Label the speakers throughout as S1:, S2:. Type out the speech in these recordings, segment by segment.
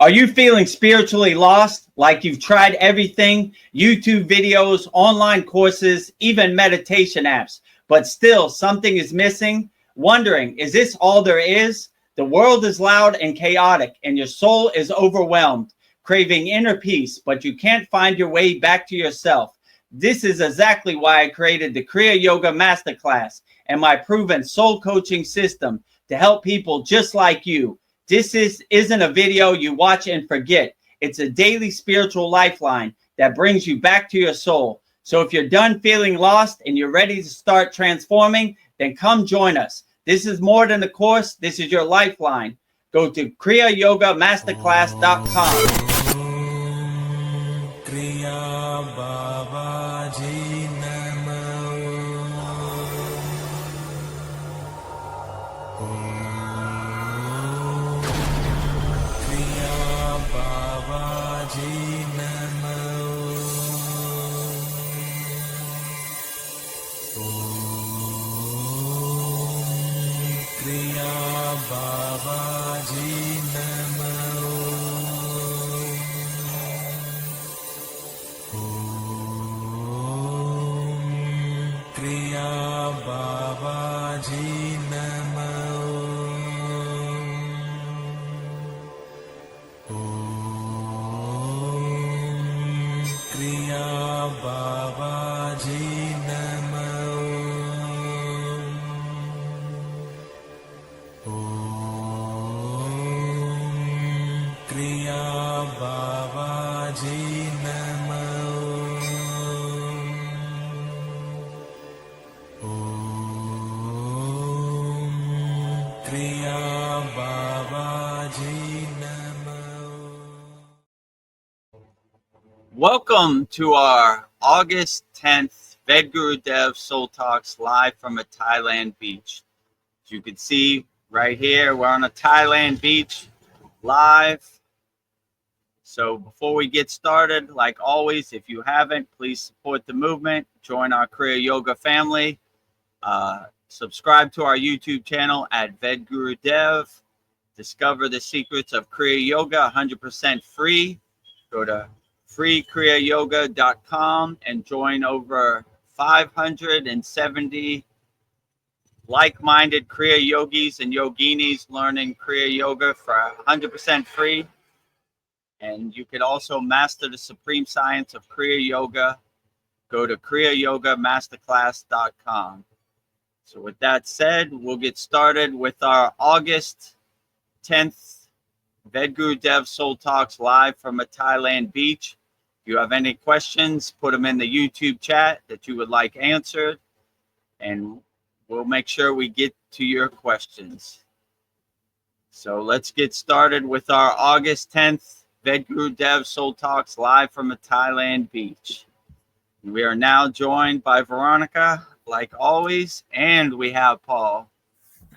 S1: Are you feeling spiritually lost, like you've tried everything, YouTube videos, online courses, even meditation apps, but still something is missing? Wondering, is this all there is? The world is loud and chaotic, and your soul is overwhelmed, craving inner peace, but you can't find your way back to yourself. This is exactly why I created the Kriya Yoga Masterclass and my proven soul coaching system to help people just like you. This isn't a video you watch and forget. It's a daily spiritual lifeline that brings you back to your soul. So if you're done feeling lost and you're ready to start transforming, then come join us. This is more than a course. This is your lifeline. Go to kriyayogamasterclass.com. Welcome to our August 10th VEDAGURUDEV'S Soul Talks live from a Thailand beach. As you can see right here, we're on a Thailand beach live. So before we get started, like always, if you haven't, please support the movement. Join our Kriya Yoga family. Subscribe to our YouTube channel at VEDAGURUDEV. Discover the secrets of Kriya Yoga 100% free. Go to freekriyayogamasterclass.com and join over 570 like-minded Kriya yogis and yoginis learning Kriya Yoga for 100% free. And you can also master the supreme science of Kriya Yoga. Go to kriyayogamasterclass.com. So with that said, we'll get started with our August 10th VEDAGURUDEV'S Soul Talks live from a Thailand beach. If you have any questions, put them in the YouTube chat that you would like answered, and we'll make sure we get to your questions. So let's get started with our August 10th VEDAGURUDEV'S Soul Talks live from a Thailand beach. We are now joined by Veronica, like always, and we have Paul.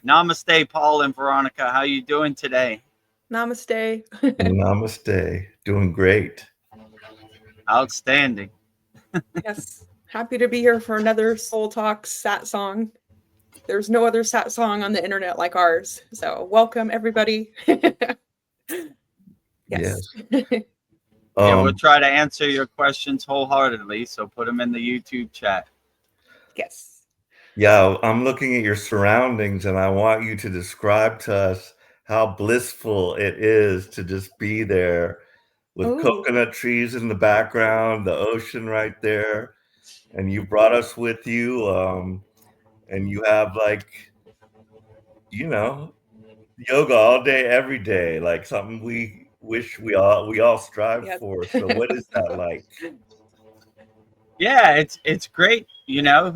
S1: Namaste, Paul and Veronica. How you doing today?
S2: Namaste.
S3: Namaste. Doing great.
S1: Outstanding.
S2: Yes. Happy to be here for another Soul Talks Sat song. There's no other Sat song on the internet like ours. So welcome, everybody. Yes.
S1: Yeah, we'll try to answer your questions wholeheartedly. So put them in the YouTube chat.
S2: Yes.
S3: Yeah, I'm looking at your surroundings and I want you to describe to us how blissful it is to just be there with coconut trees in the background, the ocean right there. And you brought us with you. And you have, like, you know, yoga all day, every day, like something we wish we all strive for. So what is that like?
S1: Yeah, it's great. You know,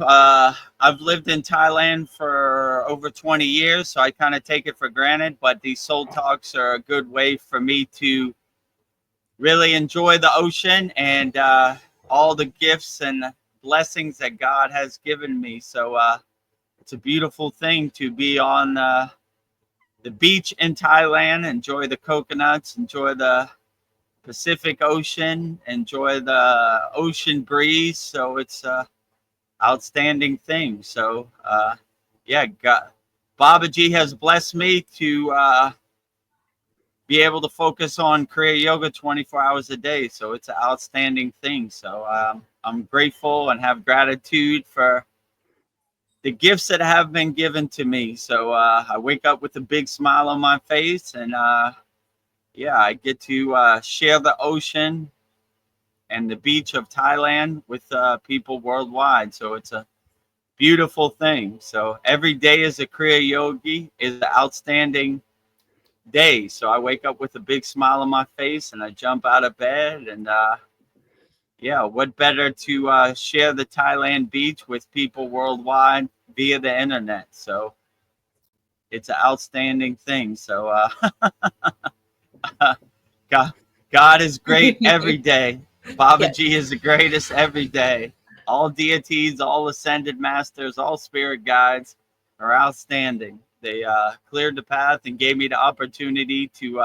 S1: I've lived in Thailand for over 20 years, so I kind of take it for granted. But these soul talks are a good way for me to really enjoy the ocean and all the gifts and blessings that God has given me. So it's a beautiful thing to be on the beach in Thailand, enjoy the coconuts, enjoy the Pacific Ocean, enjoy the ocean breeze. So it's a outstanding thing. So yeah, Babaji has blessed me to be able to focus on Kriya yoga 24 hours a day. So it's an outstanding thing. So I'm grateful and have gratitude for the gifts that have been given to me. So I wake up with a big smile on my face, and yeah, I get to share the ocean and the beach of Thailand with people worldwide. So it's a beautiful thing. So every day as a Kriya yogi is an outstanding day. So I wake up with a big smile on my face, and I jump out of bed, and yeah, what better to share the Thailand beach with people worldwide via the internet. So it's an outstanding thing. So God, God is great every day. Babaji is the greatest every day. All deities, all ascended masters, all spirit guides are outstanding. They cleared the path and gave me the opportunity to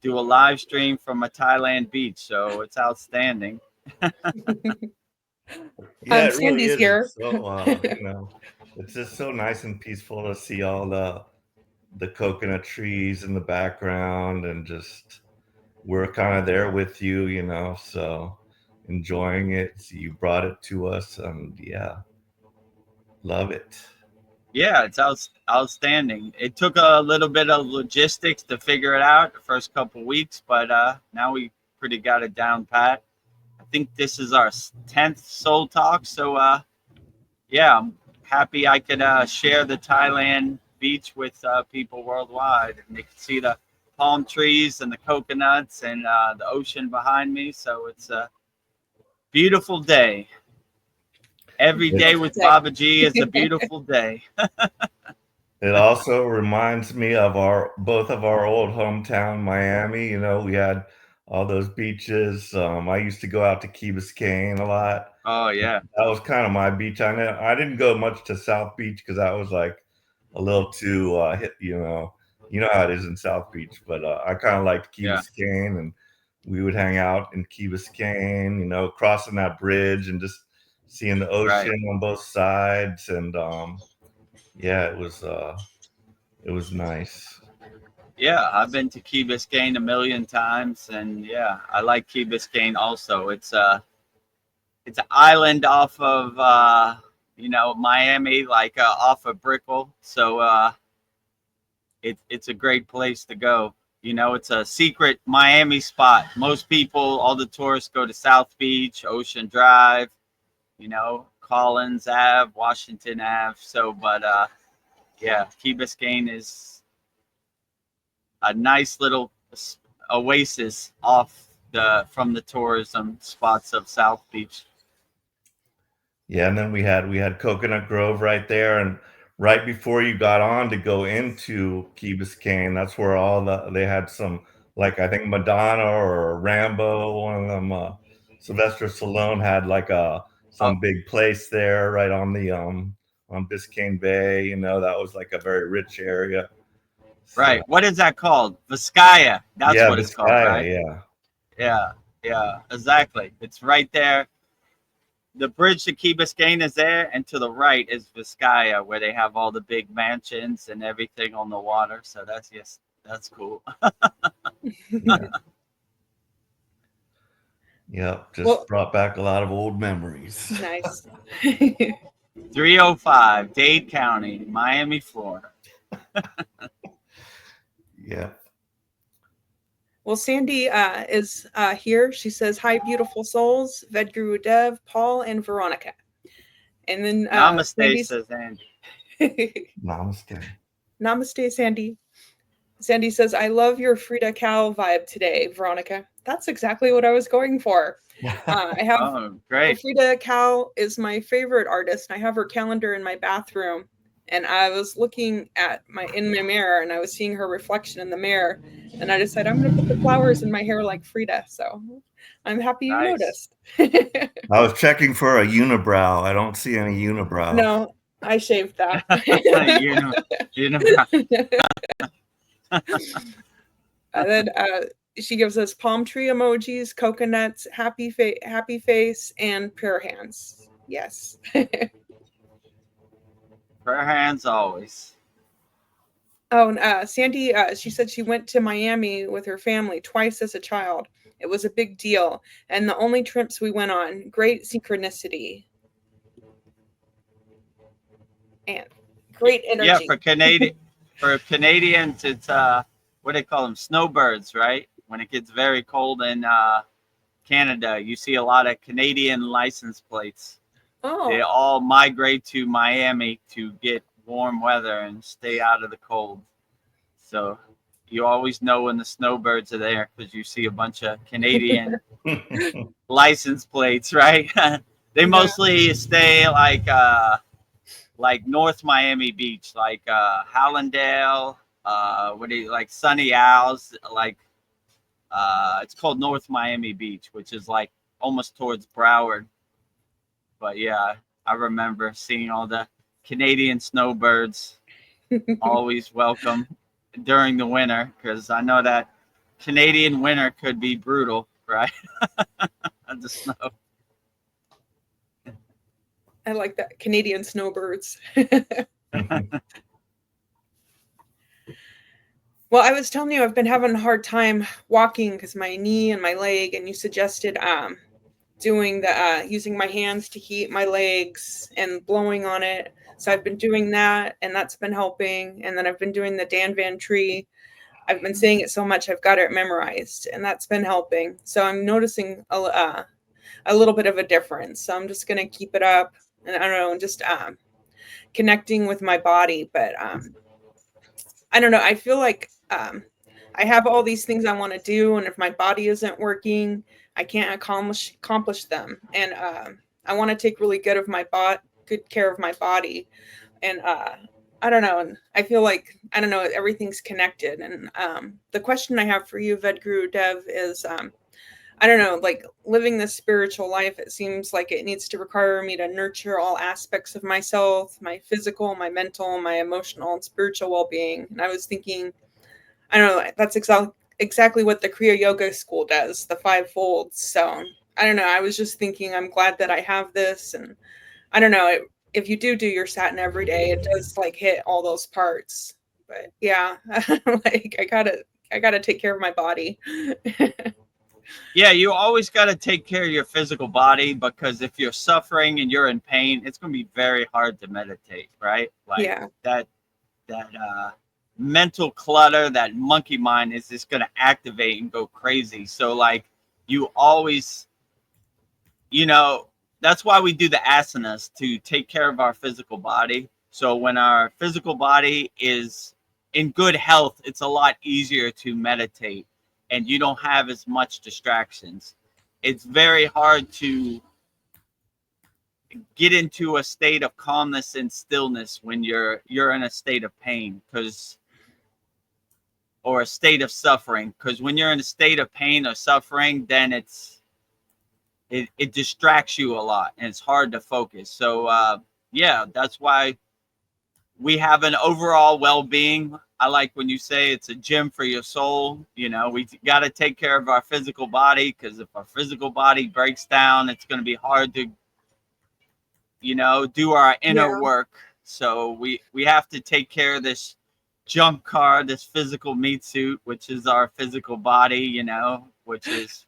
S1: do a live stream from a Thailand beach. So it's outstanding.
S3: Yeah, it really
S2: Sandy's
S3: is.
S2: here.
S3: It's so you know, it's just so nice and peaceful to see all the coconut trees in the background, and just we're kind of there with you, you know, so enjoying it. So you brought it to us, and yeah, love it.
S1: Yeah, it's outstanding. It took a little bit of logistics to figure it out the first couple weeks, but now we pretty got it down pat. I think this is our 10th Soul Talk. So yeah, I'm happy I could share the Thailand beach with people worldwide, and they can see the palm trees and the coconuts and the ocean behind me. So it's a beautiful day. Every day with Babaji is a beautiful day.
S3: It also reminds me of both of our old hometown, Miami. You know, we had all those beaches. I used to go out to Key Biscayne a lot.
S1: Oh yeah,
S3: That was kind of my beach. I didn't go much to South Beach because that was like a little too you know how it is in South Beach. But I kind of liked Key
S1: yeah,
S3: Biscayne, and we would hang out in Key Biscayne, you know, crossing that bridge and just seeing the ocean
S1: right.
S3: on both sides. And yeah, it was nice.
S1: Yeah, I've been to Key Biscayne a million times, and yeah, I like Key Biscayne also. It's an island off of Miami, like off of Brickell. So it's a great place to go. You know, it's a secret Miami spot. Most people, all the tourists go to South Beach, Ocean Drive, you know, Collins Ave, Washington Ave. So, but yeah, Key Biscayne is a nice little oasis off from the tourism spots of South Beach.
S3: Yeah, and then we had Coconut Grove right there, and right before you got on to go into Key Biscayne, that's where they had some, like, I think Madonna or Rambo, one of them, Sylvester Stallone had like
S1: Oh,
S3: some big place there right on the on Biscayne Bay. You know, that was like a very rich area. So
S1: right. What is that called? Vizcaya. That's
S3: yeah,
S1: what it's called,
S3: Biscaya,
S1: right?
S3: yeah.
S1: Yeah, yeah, exactly. It's right there. The bridge to Key Biscayne is there, and to the right is Vizcaya, where they have all the big mansions and everything on the water. So that's cool.
S3: Yeah. Yep, just
S2: Well,
S3: brought back a lot of old memories.
S2: nice.
S1: 305, Dade County, Miami, Florida.
S3: Yeah.
S2: Well, Sandy is here. She says, "Hi, beautiful souls, VEDAGURUDEV, Paul, and Veronica." And then
S1: Namaste, says Andy.
S3: Namaste.
S2: Namaste, Sandy. Sandy says, "I love your Frida Kahlo vibe today, Veronica." That's exactly what I was going for. I have
S1: Oh, great.
S2: Frida Kahlo is my favorite artist. I have her calendar in my bathroom, and I was looking at in my mirror, and I was seeing her reflection in the mirror, and I decided I'm going to put the flowers in my hair like Frida. So I'm happy you
S1: Nice.
S2: noticed.
S3: I was checking for a unibrow. I don't see any unibrow.
S2: No, I shaved that.
S1: you know.
S2: And then she gives us palm tree emojis, coconuts, happy face, and prayer hands. Yes.
S1: Prayer hands always.
S2: Oh, and Sandy, she said she went to Miami with her family twice as a child. It was a big deal. And the only trips we went on, great synchronicity and great
S1: Yeah,
S2: energy.
S1: for Canadians, it's what they call them, snowbirds, right? When it gets very cold in Canada, you see a lot of Canadian license plates. They
S2: Oh,
S1: all migrate to Miami to get warm weather and stay out of the cold. So you always know when the snowbirds are there because you see a bunch of Canadian license plates, right? They
S2: yeah.
S1: mostly stay like North Miami Beach, like Hallandale, what do you like Sunny Isles, like it's called North Miami Beach, which is like almost towards Broward. But yeah, I remember seeing all the Canadian snowbirds, always welcome during the winter, because I know that Canadian winter could be brutal, right? The snow.
S2: I like that. Canadian snowbirds. Well, I was telling you I've been having a hard time walking because my knee and my leg, and you suggested doing the using my hands to heat my legs and blowing on it. So I've been doing that, and that's been helping. And then I've been doing the Dan Van Tree. I've been saying it so much I've got it memorized, and that's been helping. So I'm noticing a little bit of a difference. So I'm just gonna keep it up, and I don't know, just connecting with my body. But I don't know. I feel like I have all these things I want to do, and if my body isn't working, I can't accomplish them. And I want to take really good care of my body. And I don't know. And I feel like I don't know. Everything's connected. And the question I have for you, Vedguru Dev, is I don't know, like living this spiritual life. It seems like it needs to require me to nurture all aspects of myself, my physical, my mental, my emotional, and spiritual well-being. And I was thinking, I don't know, that's exactly what the Kriya Yoga school does, the five folds. So I don't know. I was just thinking, I'm glad that I have this, and I don't know. If you do your satin every day, it does like hit all those parts. But yeah, like I gotta take care of my body.
S1: Yeah, you always got to take care of your physical body, because if you're suffering and you're in pain, it's going to be very hard to meditate, right? Like
S2: Yeah,
S1: that mental clutter, that monkey mind is just going to activate and go crazy. So like you always, you know, that's why we do the asanas, to take care of our physical body. So when our physical body is in good health, it's a lot easier to meditate, and you don't have as much distractions. It's very hard to get into a state of calmness and stillness when you're in a state of pain, because or a state of suffering, because when you're in a state of pain or suffering, then it distracts you a lot and it's hard to focus. So yeah, that's why we have an overall well-being. I like when you say it's a gym for your soul. You know, we got to take care of our physical body, because if our physical body breaks down, it's going to be hard to, you know, do our inner
S2: yeah,
S1: work. So we have to take care of this junk car, this physical meat suit, which is our physical body, you know, which is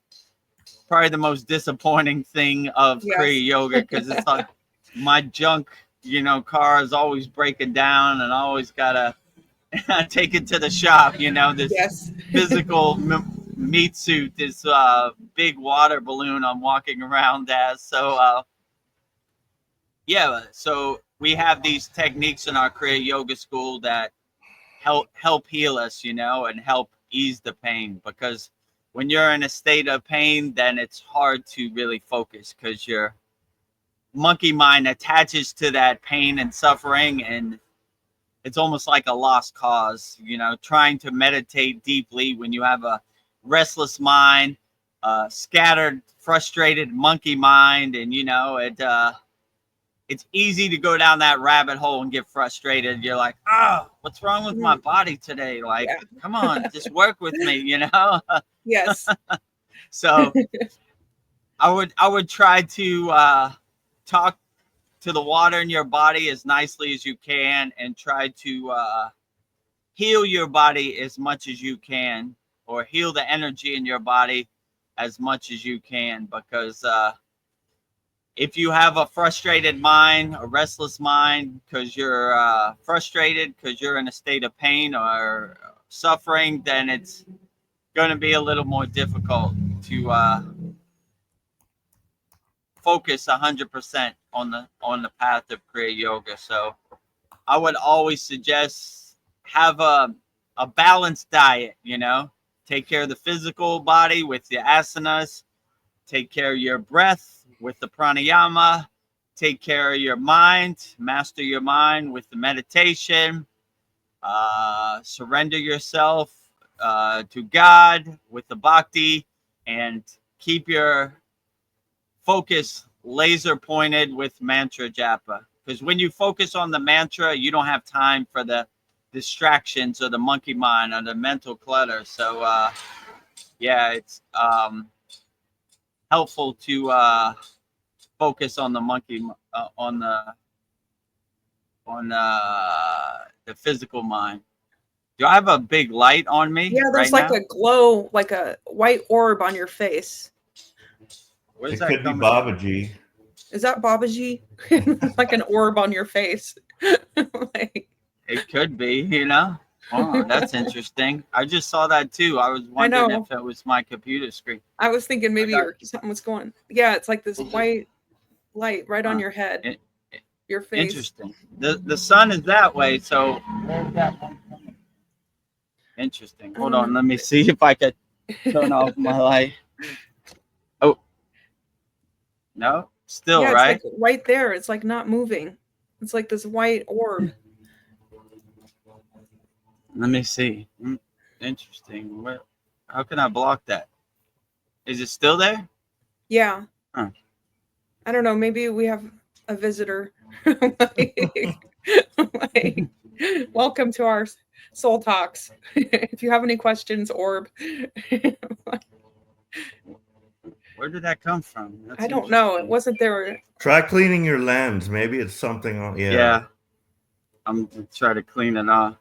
S1: probably the most disappointing thing of
S2: yes,
S1: Kriya Yoga, because it's like my junk, you know, car is always breaking down, and I always gotta take it to the shop. You know, this
S2: yes,
S1: physical meat suit, this big water balloon I'm walking around as. So yeah, so we have these techniques in our Kriya Yoga school that help heal us, you know, and help ease the pain, because when you're in a state of pain, then it's hard to really focus, because your monkey mind attaches to that pain and suffering, and it's almost like a lost cause, you know, trying to meditate deeply when you have a restless mind, scattered, frustrated monkey mind, and you know it's easy to go down that rabbit hole and get frustrated. You're like, oh, what's wrong with my
S2: Mhm.
S1: body today? Like,
S2: Yeah,
S1: come on, just work with me, you know?
S2: yes,
S1: So I would try to talk to the water in your body as nicely as you can, and try to heal your body as much as you can, or heal the energy in your body as much as you can, because if you have a frustrated mind, a restless mind, because you're frustrated, because you're in a state of pain or suffering, then it's going to be a little more difficult to focus 100% on the path of Kriya Yoga. So I would always suggest have a balanced diet. Take care of the physical body with the asanas, take care of your breath with the pranayama, take care of your mind, master your mind with the meditation, surrender yourself to God with the bhakti, and keep your focus laser pointed with mantra japa. Because when you focus on the mantra, you don't have time for the distractions or the monkey mind or the mental clutter. So it's helpful to focus on the monkey on the physical mind. Do I have a big light on me?
S2: Yeah, there's
S1: right
S2: like
S1: now?
S2: a glow, like a white orb on your face.
S1: Where's
S3: It
S1: that
S3: could be
S1: coming from?
S3: Babaji.
S2: Is that Babaji? Like an orb on your face. Like,
S1: It could be, Oh, that's interesting. I just saw that too. I was wondering
S2: know.
S1: if it was my computer screen.
S2: I was thinking maybe something was going. Yeah, it's like this white light right on your head, your face.
S1: Interesting. The sun is that way, so where's that one coming? Interesting. Hold on, let me see if I could turn off my light. Oh, no, still
S2: Yeah,
S1: right.
S2: it's like right there. It's like not moving. It's like this white orb.
S1: Let me see. Interesting. How can I block that? Is it still there?
S2: Yeah.
S1: Huh.
S2: I don't know. Maybe we have a visitor. Welcome to our soul talks. If you have any questions, orb.
S1: Where did that come from?
S2: I don't know. It wasn't there.
S3: Try cleaning your lens. Maybe it's something on.
S1: Yeah. I'm trying to clean it off.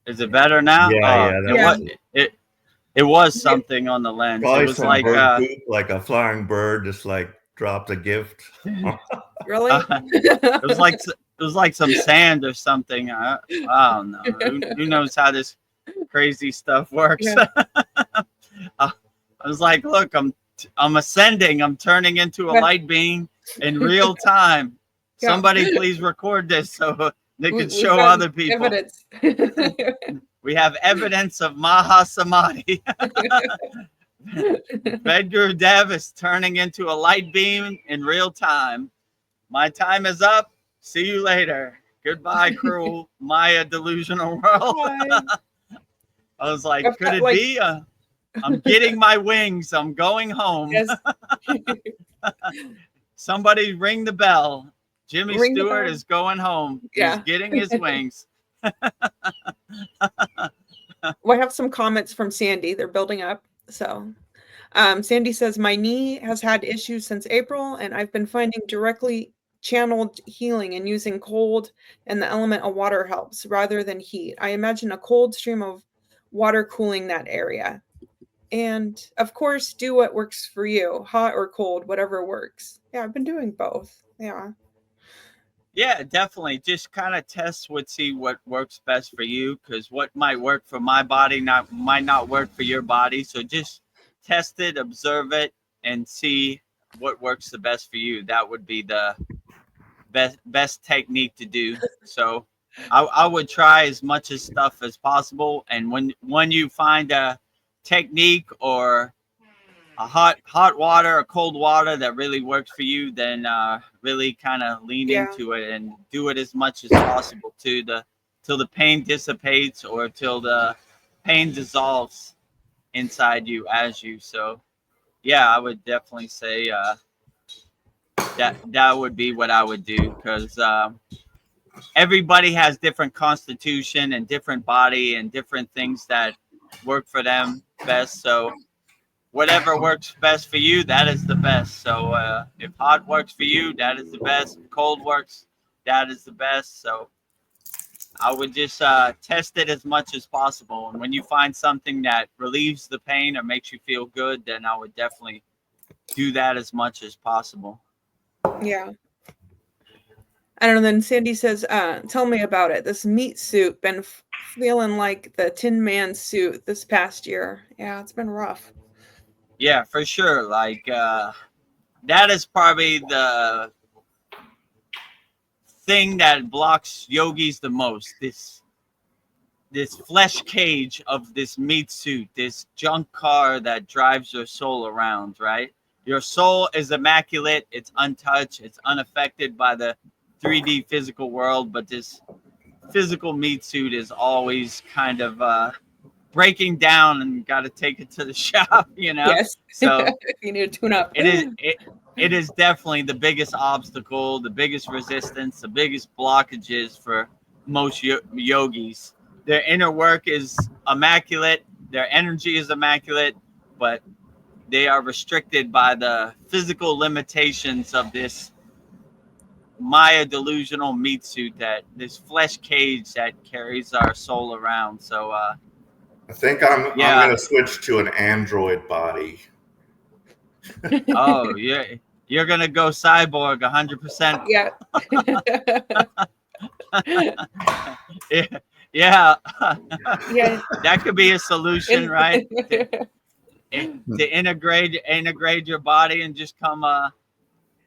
S1: Is it better now?
S3: Yeah.
S1: It was something on the lens.
S3: Probably
S1: It was
S3: some
S1: like
S3: bird poop, like a flying bird just like dropped a gift.
S2: Really?
S1: It was like some sand or something. I don't know. Who knows how this crazy stuff works?
S2: Yeah.
S1: I was like, look, I'm ascending. I'm turning into a light beam in real time.
S2: Yeah.
S1: Somebody please record this so they can show other people.
S2: Evidence.
S1: We have evidence of Maha Samadhi. VEDAGURUDEV'S is turning into a light beam in real time. My time is up. See you later. Goodbye, cruel Maya delusional world. I was like, could it be? I'm getting my wings. I'm going home.
S2: Yes.
S1: Somebody ring the bell. Jimmy Stewart is going home.
S2: Yeah.
S1: He's getting his wings.
S2: We have some comments from Sandy. They're building up. So Sandy says, my knee has had issues since April, and I've been finding directly channeled healing and using cold and the element of water helps rather than heat. I imagine a cold stream of water cooling that area. And of course, do what works for you, hot or cold, whatever works. Yeah, I've been doing both. Yeah.
S1: Yeah, definitely. Just kind of test see what works best for you, because what might work for my body might not work for your body. So just test it, observe it, and see what works the best for you. That would be the best technique to do. So I would try as much as stuff as possible. And when you find a technique or a hot water or cold water that really works for you, then really kind of lean into it and do it as much as possible till the pain dissipates or till the pain dissolves inside you as you. So yeah, I would definitely say that would be what I would do, because everybody has different constitution and different body and different things that work for them best. So whatever works best for you, that is the best. So if hot works for you, that is the best. If cold works, that is the best. So I would just test it as much as possible. And when you find something that relieves the pain or makes you feel good, then I would definitely do that as much as possible.
S2: Yeah. I don't know. Then Sandy says, tell me about it. This meat suit, been feeling like the Tin Man suit this past year. Yeah, it's been rough.
S1: Yeah, for sure. Like, that is probably the thing that blocks yogis the most. This flesh cage of this meat suit, this junk car that drives your soul around, right? Your soul is immaculate. It's untouched. It's unaffected by the 3D physical world. But this physical meat suit is always kind of breaking down and got to take it to the shop, you know?
S2: Yes.
S1: So
S2: you need to tune up.
S1: it is definitely the biggest obstacle, the biggest resistance, the biggest blockages for most yogis. Their inner work is immaculate, their energy is immaculate, but they are restricted by the physical limitations of this Maya delusional meat suit, that this flesh cage that carries our soul around. So
S3: I think I'm gonna switch to an android body.
S1: Oh, yeah. You're gonna go cyborg 100%.
S2: Yeah.
S1: Yeah.
S2: Yeah.
S1: That could be a solution, right? To integrate your body and just come a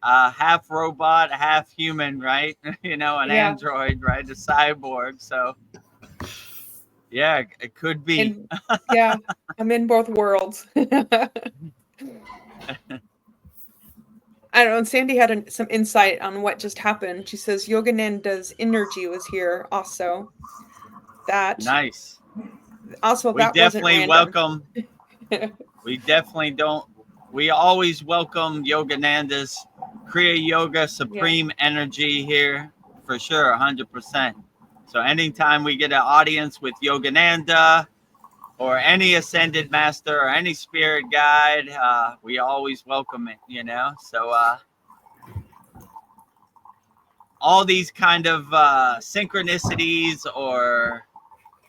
S1: half robot, half human, right? You know, an android, right? A cyborg. So yeah, it could be.
S2: Yeah, I'm in both worlds. I don't know. Sandy had some insight on what just happened. She says Yogananda's energy was here also. That
S1: nice.
S2: Also, that wasn't random.
S1: Welcome. We always welcome Yogananda's Kriya Yoga Supreme Energy here for sure, 100%. So anytime we get an audience with Yogananda or any ascended master or any spirit guide, we always welcome it, you know? So all these kind of synchronicities or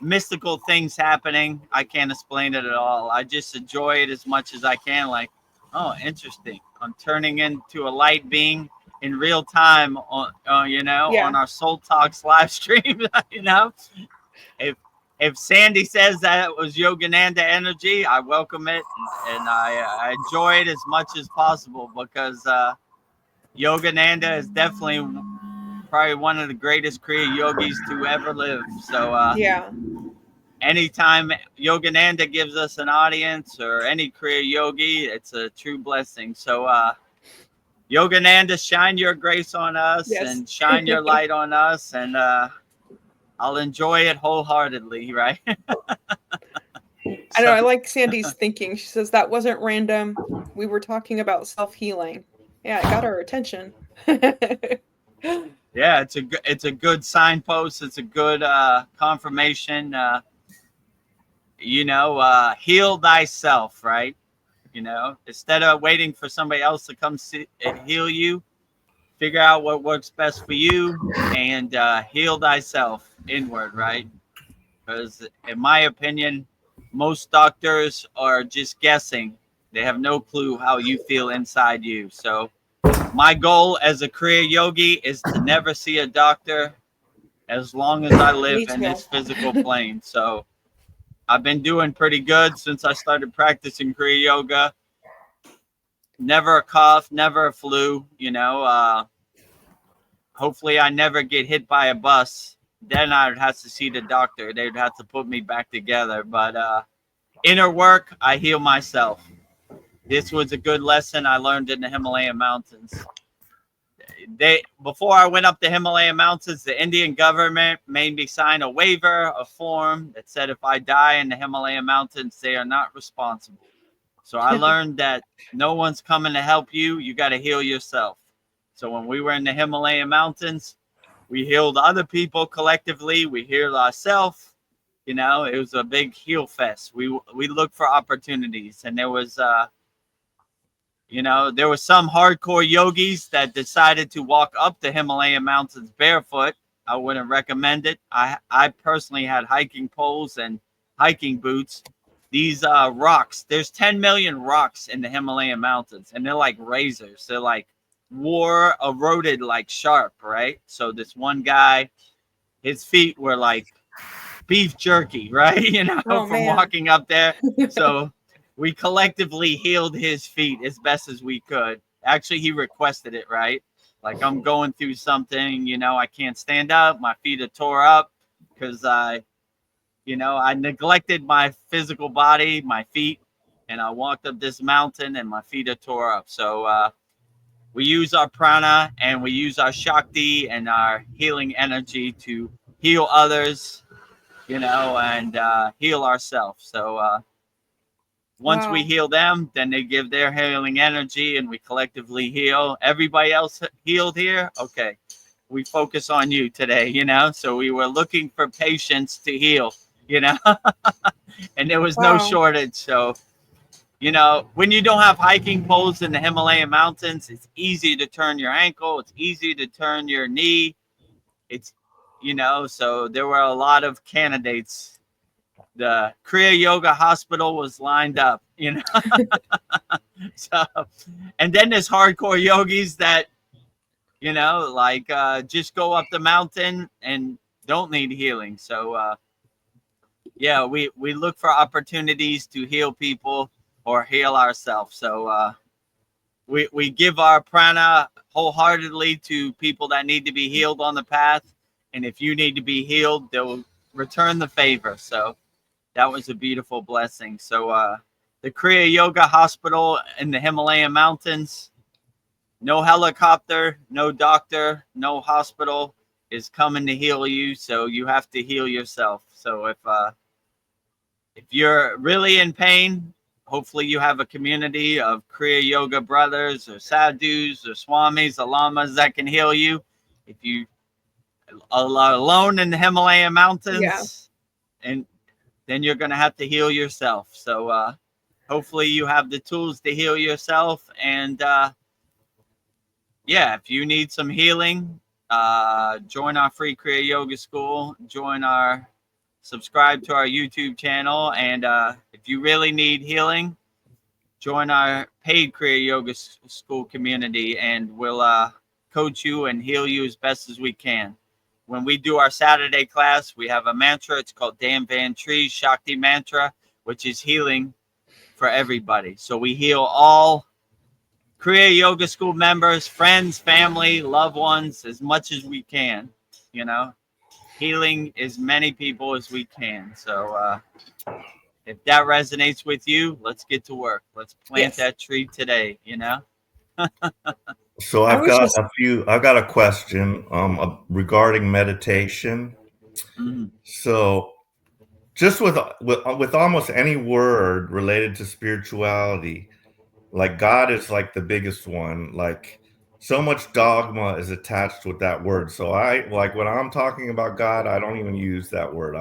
S1: mystical things happening, I can't explain it at all. I just enjoy it as much as I can. Like, oh, interesting. I'm turning into a light being in real time on, on our Soul Talks live stream, you know? If Sandy says that it was Yogananda energy, I welcome it and I enjoy it as much as possible, because Yogananda is definitely probably one of the greatest Kriya yogis to ever live. So anytime Yogananda gives us an audience or any Kriya yogi, it's a true blessing. So Yogananda, shine your grace on us and shine your light on us, and I'll enjoy it wholeheartedly, right?
S2: I know, I like Sandy's thinking. She says that wasn't random. We were talking about self-healing. Yeah, it got our attention.
S1: Yeah, it's a good signpost. It's a good confirmation. Heal thyself, right? You know, instead of waiting for somebody else to come and heal you, figure out what works best for you and heal thyself inward, right? Because in my opinion, most doctors are just guessing. They have no clue how you feel inside you. So my goal as a Kriya yogi is to never see a doctor as long as I live in this physical plane. So I've been doing pretty good since I started practicing Kriya yoga. Never a cough, never a flu, you know. Hopefully I never get hit by a bus. Then I'd have to see the doctor. They'd have to put me back together. But inner work, I heal myself. This was a good lesson I learned in the Himalayan mountains. Before I went up the Himalayan mountains, the Indian government made me sign a waiver, a form that said if I die in the Himalayan mountains, they are not responsible. So I learned that no one's coming to help you. You got to heal yourself. So when we were in the Himalayan mountains, we healed other people collectively. We healed ourselves. You know, it was a big heal fest. We looked for opportunities, and there was some hardcore yogis that decided to walk up the Himalayan mountains barefoot. I wouldn't recommend it. I personally had hiking poles and hiking boots. These rocks, there's 10 million rocks in the Himalayan mountains, and they're like razors. They're like war eroded like sharp, right? So this one guy, his feet were like beef jerky, right?
S2: Oh,
S1: From
S2: man.
S1: walking up there. So we collectively healed his feet as best as we could. Actually, he requested it, right? Like, I'm going through something, I can't stand up. My feet are tore up because I neglected my physical body, my feet, and I walked up this mountain and my feet are tore up. So we use our prana and we use our Shakti and our healing energy to heal others, and heal ourselves. So once we heal them, then they give their healing energy and we collectively heal. Everybody else healed here? Okay. We focus on you today, So we were looking for patients to heal, and there was no shortage. So, when you don't have hiking poles in the Himalayan mountains, it's easy to turn your ankle. It's easy to turn your knee. It's, so there were a lot of candidates. The Kriya Yoga Hospital was lined up, So, and then there's hardcore yogis that, just go up the mountain and don't need healing. So, yeah, we look for opportunities to heal people or heal ourselves. So, we give our prana wholeheartedly to people that need to be healed on the path. And if you need to be healed, they'll return the favor. So that was a beautiful blessing. So the Kriya Yoga Hospital in the Himalayan mountains, no helicopter, no doctor, no hospital is coming to heal you. So you have to heal yourself. So if you're really in pain, hopefully you have a community of Kriya Yoga brothers or sadhus or swamis or lamas that can heal you. If you are alone in the Himalayan mountains, and then you're going to have to heal yourself. So hopefully you have the tools to heal yourself. And yeah, if you need some healing, join our free Kriya Yoga School, subscribe to our YouTube channel. And if you really need healing, join our paid Kriya Yoga School community, and we'll coach you and heal you as best as we can. When we do our Saturday class, we have a mantra. It's called Dan Van Tree's Shakti Mantra, which is healing for everybody. So we heal all Kriya Yoga School members, friends, family, loved ones, as much as we can, healing as many people as we can. So if that resonates with you, let's get to work. Let's plant that tree today,
S3: So I've got a question regarding meditation.
S1: Mm-hmm.
S3: So just with almost any word related to spirituality, like God is like the biggest one. Like so much dogma is attached with that word. So I like when I'm talking about God, I don't even use that word.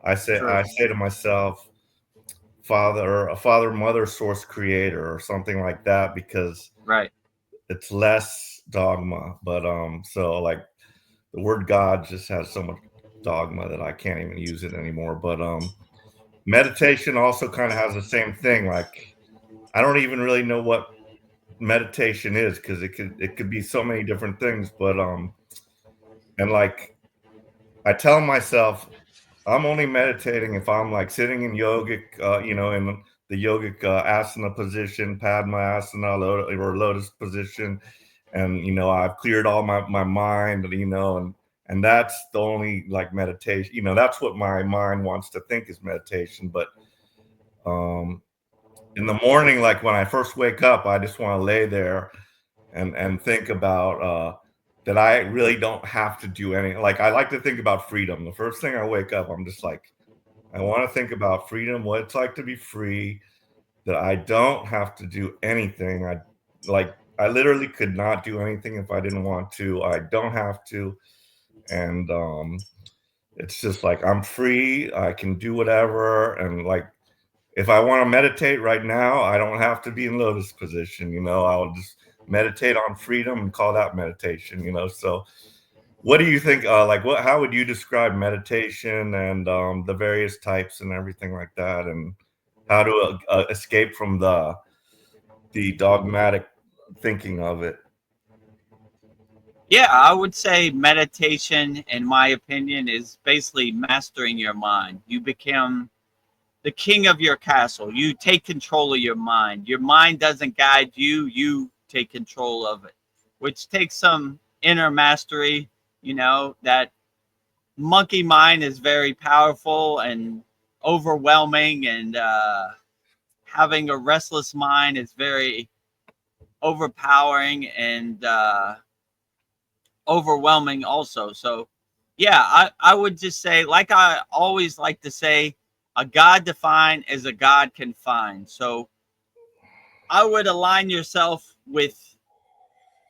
S3: I say to myself, Father, Mother, Source, Creator, or something like that, because it's less dogma. But so like the word God just has so much dogma that I can't even use it anymore. But meditation also kind of has the same thing. Like I don't even really know what meditation is, because it could be so many different things. But and like I tell myself I'm only meditating if I'm like sitting in yogic, in the yogic asana position, Padmayasana, or lotus position, and I've cleared all my mind, and that's the only like meditation. That's what my mind wants to think is meditation. But in the morning, like when I first wake up, I just want to lay there and think about that I really don't have to do anything. Like I like to think about freedom. The first thing I wake up, I'm just like, I want to think about freedom, what it's like to be free, that I don't have to do anything. I literally could not do anything if I didn't want to. I don't have to. And it's just like I'm free. I can do whatever. And like if I want to meditate right now, I don't have to be in lotus position. I'll just meditate on freedom and call that meditation. So What do you think? Like, how would you describe meditation and the various types and everything like that, and how to escape from the dogmatic thinking of it?
S1: Yeah, I would say meditation, in my opinion, is basically mastering your mind. You become the king of your castle. You take control of your mind. Your mind doesn't guide you, you take control of it, which takes some inner mastery. You know, that monkey mind is very powerful and overwhelming, and having a restless mind is very overpowering and overwhelming also. So yeah, I would just say, like I always like to say, a God defined as a God can find. So I would align yourself with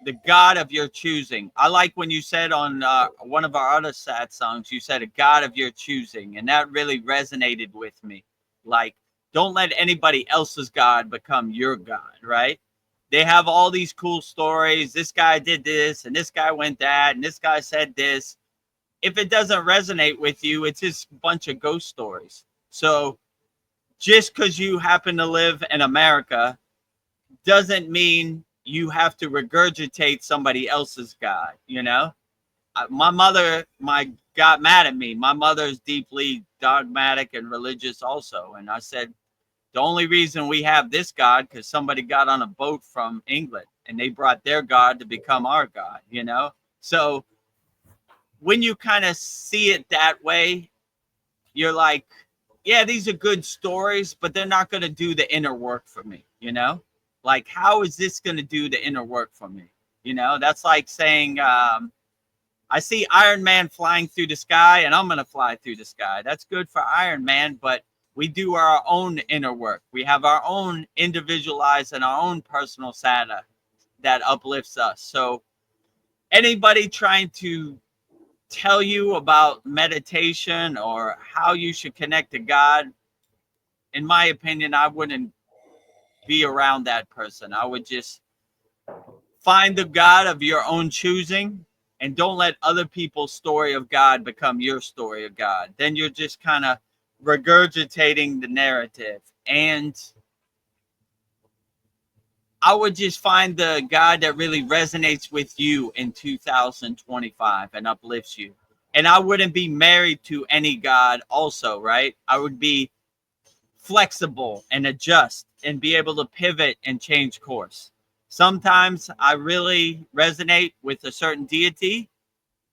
S1: the God of your choosing. I like when you said on one of our other sad songs, you said a God of your choosing, and that really resonated with me. Like, don't let anybody else's God become your God, right? They have all these cool stories. This guy did this, and this guy went that, and this guy said this. If it doesn't resonate with you, it's just a bunch of ghost stories. So just because you happen to live in America doesn't mean you have to regurgitate somebody else's God, you know? My mother got mad at me. My mother's deeply dogmatic and religious also. And I said, the only reason we have this God because somebody got on a boat from England and they brought their God to become our God, you know? So when you kind of see it that way, you're like, yeah, these are good stories, but they're not going to do the inner work for me, you know? Like, how is this going to do the inner work for me? You know, that's like saying, I see Iron Man flying through the sky and I'm going to fly through the sky. That's good for Iron Man, but we do our own inner work. We have our own individualized and our own personal sada that uplifts us. So anybody trying to tell you about meditation or how you should connect to God, in my opinion, I wouldn't be around that person. I would just find the God of your own choosing and don't let other people's story of God become your story of God. Then you're just kind of regurgitating the narrative. And I would just find the God that really resonates with you in 2025 and uplifts you. And I wouldn't be married to any God also, right? I would be flexible and adjust and be able to pivot and change course. Sometimes I really resonate with a certain deity,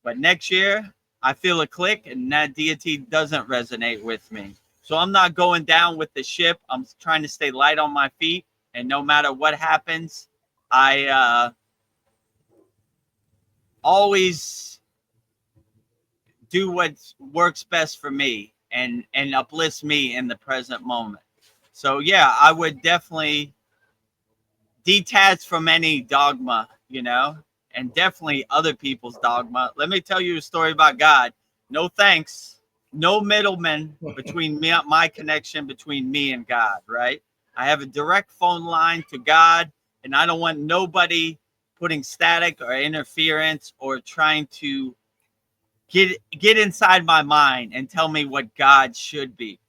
S1: but next year I feel a click and that deity doesn't resonate with me. So I'm not going down with the ship. I'm trying to stay light on my feet. And no matter what happens, I always do what works best for me and uplifts me in the present moment. So yeah, I would definitely detach from any dogma, you know, and definitely other people's dogma. Let me tell you a story about God. No thanks. No middleman between me, my connection between me and God, right? I have a direct phone line to God, and I don't want nobody putting static or interference or trying to get inside my mind and tell me what God should be.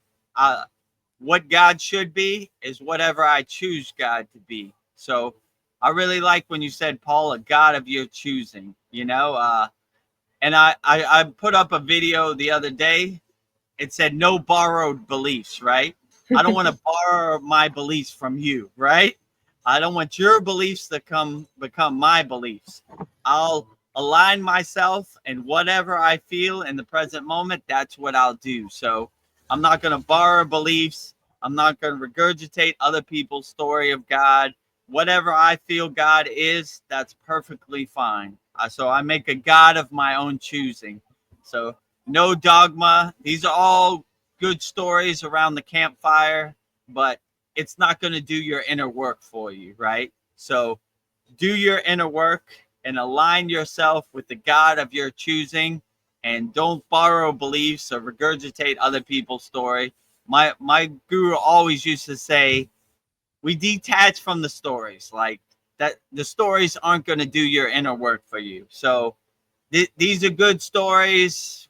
S1: What God should be is whatever I choose God to be. So I really like when you said, Paul, a God of your choosing, you know, and I put up a video the other day. It said no borrowed beliefs, right? I don't want to borrow my beliefs from you, right? I don't want your beliefs to become my beliefs. I'll align myself and whatever I feel in the present moment, that's what I'll do. So I'm not going to borrow beliefs. I'm not going to regurgitate other people's story of God. Whatever I feel God is, that's perfectly fine. So I make a God of my own choosing. So no dogma. These are all good stories around the campfire, but it's not going to do your inner work for you, right? So do your inner work and align yourself with the God of your choosing, and don't borrow beliefs or regurgitate other people's story. My guru always used to say, we detach from the stories, like that the stories aren't going to do your inner work for you. So these are good stories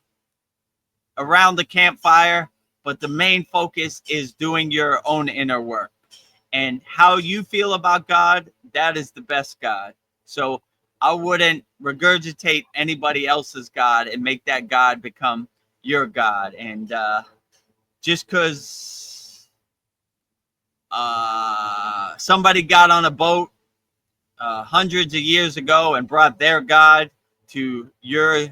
S1: around the campfire, but the main focus is doing your own inner work. And how you feel about God, that is the best God. So I wouldn't regurgitate anybody else's God and make that God become your God. And just because somebody got on a boat hundreds of years ago and brought their God to your